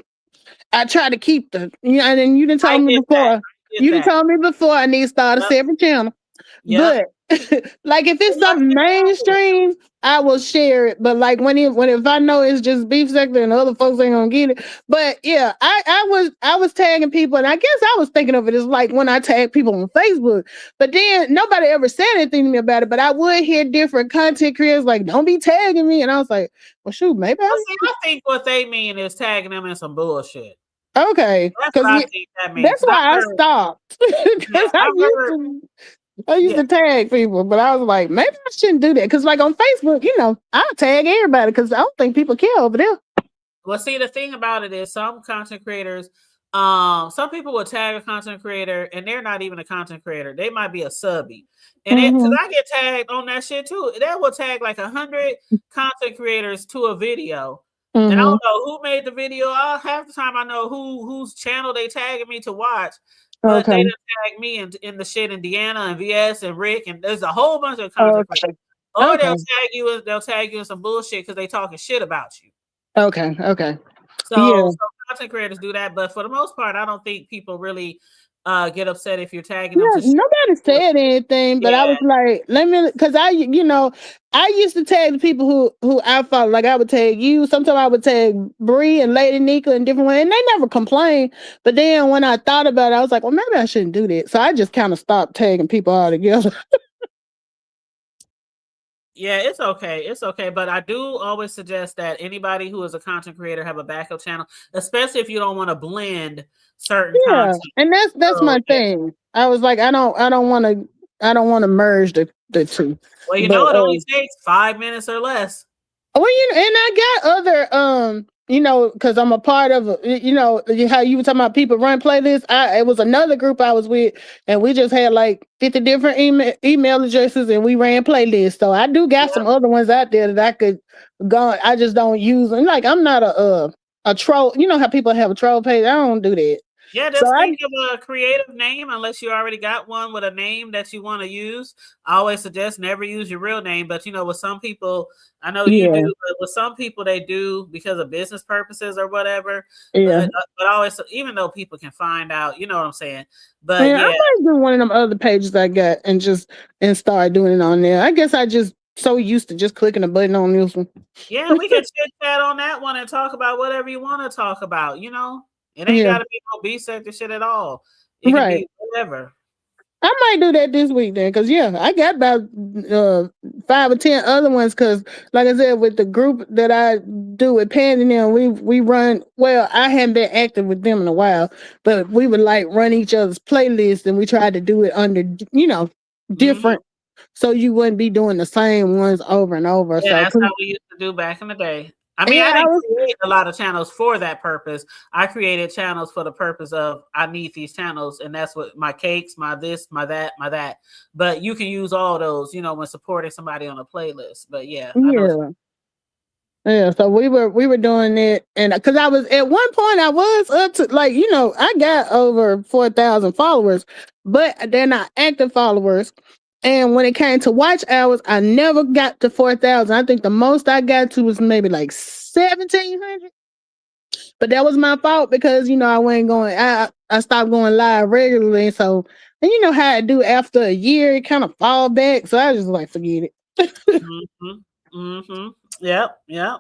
I try to keep and then you didn't tell me before. You didn't tell me before I need to start a separate channel. Yep. But like if it's something mainstream, I will share it. But like if I know it's just beef sector and other folks ain't gonna get it. But yeah, I was tagging people, and I guess I was thinking of it as like when I tag people on Facebook. But then nobody ever said anything to me about it. But I would hear different content creators like, "Don't be tagging me," and I was like, "Well, shoot, maybe." I think what they mean is tagging them in some bullshit. Okay, that's what I think that means. That's why I stopped. I used to tag people, but I was like, maybe I shouldn't do that. Because, like, on Facebook, I'll tag everybody because I don't think people care over there. Well, see, the thing about it is some content creators, some people will tag a content creator and they're not even a content creator. They might be a subby. And because I get tagged on that shit too. They will tag like 100 content creators to a video. And I don't know who made the video. Half the time I know whose channel they tagging me to watch. But they didn't tag me in the shit in Deanna and VS and Rick. And there's a whole bunch of content creators. Or they'll tag you in some bullshit because they talking shit about you. Okay. So content creators do that, but for the most part, I don't think people really get upset if you're tagging them. Nobody said anything, but I was like, because I used to tag the people who I follow. Like I would tag you. Sometimes I would tag Bree and Lady Nika and different ways, and they never complained. But then when I thought about it, I was like, well, maybe I shouldn't do that. So I just kind of stopped tagging people altogether. Yeah, it's okay. It's okay. But I do always suggest that anybody who is a content creator have a backup channel, especially if you don't want to blend certain content. And that's my thing. I was like, I don't want to merge the two. Well, it only takes 5 minutes or less. Well, and I got other because I'm a part of how you were talking about people run playlists. It was another group I was with, and we just had like 50 different email addresses, and we ran playlists. So I do got some other ones out there that I could go. I just don't use them. Like I'm not a troll. You know how people have a troll page? I don't do that. Yeah, just think of a creative name unless you already got one with a name that you want to use. I always suggest never use your real name, but with some people, I know you do, but with some people they do because of business purposes or whatever. Yeah. But always, even though people can find out, you know what I'm saying? But I might do one of them other pages I got and start doing it on there. I guess I just so used to just clicking a button on this one. Yeah, we can chit chat on that one and talk about whatever you want to talk about, It ain't gotta be no B-sector shit at all. It can be whatever. I might do that this week then, because I got about 5 or 10 other ones. Because, like I said, with the group that I do with Pan and them, we run. Well, I hadn't been active with them in a while, but we would like run each other's playlists, and we tried to do it under different, so you wouldn't be doing the same ones over and over. Yeah, so that's how we used to do back in the day. I mean, I didn't create a lot of channels for that purpose. I created channels for the purpose of I need these channels, and that's what my cakes, my this, my that, my that. But you can use all those, when supporting somebody on a playlist. But yeah. So we were doing it, and because I was at one point I was up to I got over 4,000 followers, but they're not active followers. And when it came to watch hours, I never got to 4,000. I think the most I got to was maybe like 1,700. But that was my fault because, I wasn't going, I stopped going live regularly. So, and you know how I do after a year, it kind of fall back. So I just like, forget it. Yep. I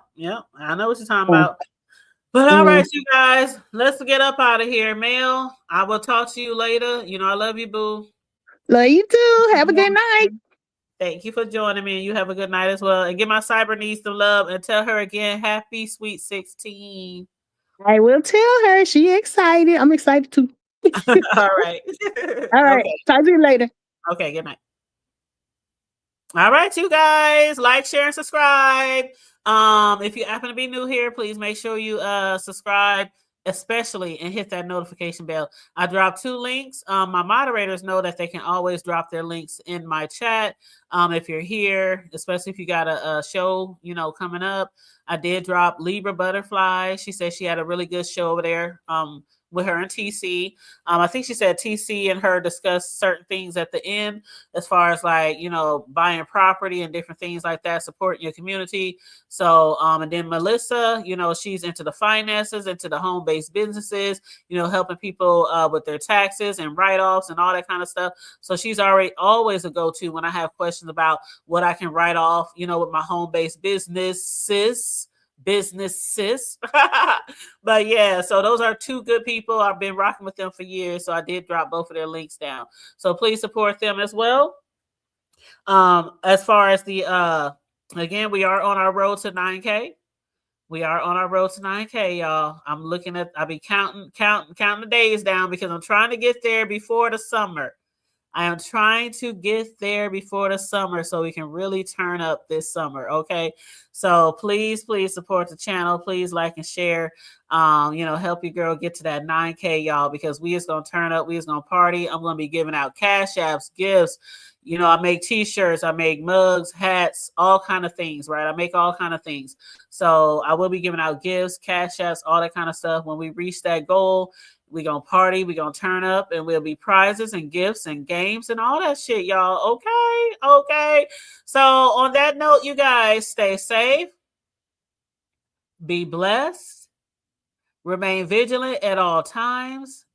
know what you're talking about. But all right, you guys, let's get up out of here. Mel, I will talk to you later. I love you, boo. Love you too. Have a good night. Thank you for joining me. And you have a good night as well. And give my cyber niece some love and tell her again, happy sweet 16. I will tell her. She excited. I'm excited too. All right. All right. Okay. Talk to you later. Okay. Good night. All right, you guys. Like, share, and subscribe. If you happen to be new here, please make sure you subscribe. Especially and hit that notification bell. I dropped 2 links. My moderators know that they can always drop their links in my chat. If you're here, especially if you got a show, coming up. I did drop Libra Butterfly. She said she had a really good show over there. With her and TC. I think she said TC and her discussed certain things at the end as far as buying property and different things like that, supporting your community. So, and then Melissa, she's into the finances, into the home-based businesses, helping people with their taxes and write-offs and all that kind of stuff. So she's always a go-to when I have questions about what I can write off, with my home-based businesses. But yeah, so those are 2 good people. I've been rocking with them for years, so I did drop both of their links down, so please support them as well. As far as the again, we are on our road to 9K. Y'all. I'll be counting the days down because I'm trying to get there before the summer. I am trying to get there before the summer so we can really turn up this summer. Okay. So please, please support the channel. Please like and share. Help your girl get to that 9K, y'all, because we is going to turn up. We is going to party. I'm going to be giving out cash apps, gifts. I make t-shirts, I make mugs, hats, all kind of things, right? I make all kind of things. So I will be giving out gifts, cash apps, all that kind of stuff. When we reach that goal, we're going to party, we're going to turn up, and we'll be prizes and gifts and games and all that shit, y'all. Okay? Okay. So on that note, you guys, stay safe, be blessed, remain vigilant at all times.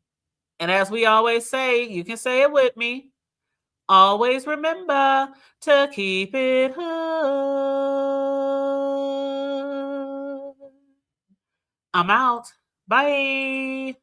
And as we always say, you can say it with me, always remember to keep it hood. I'm out. Bye.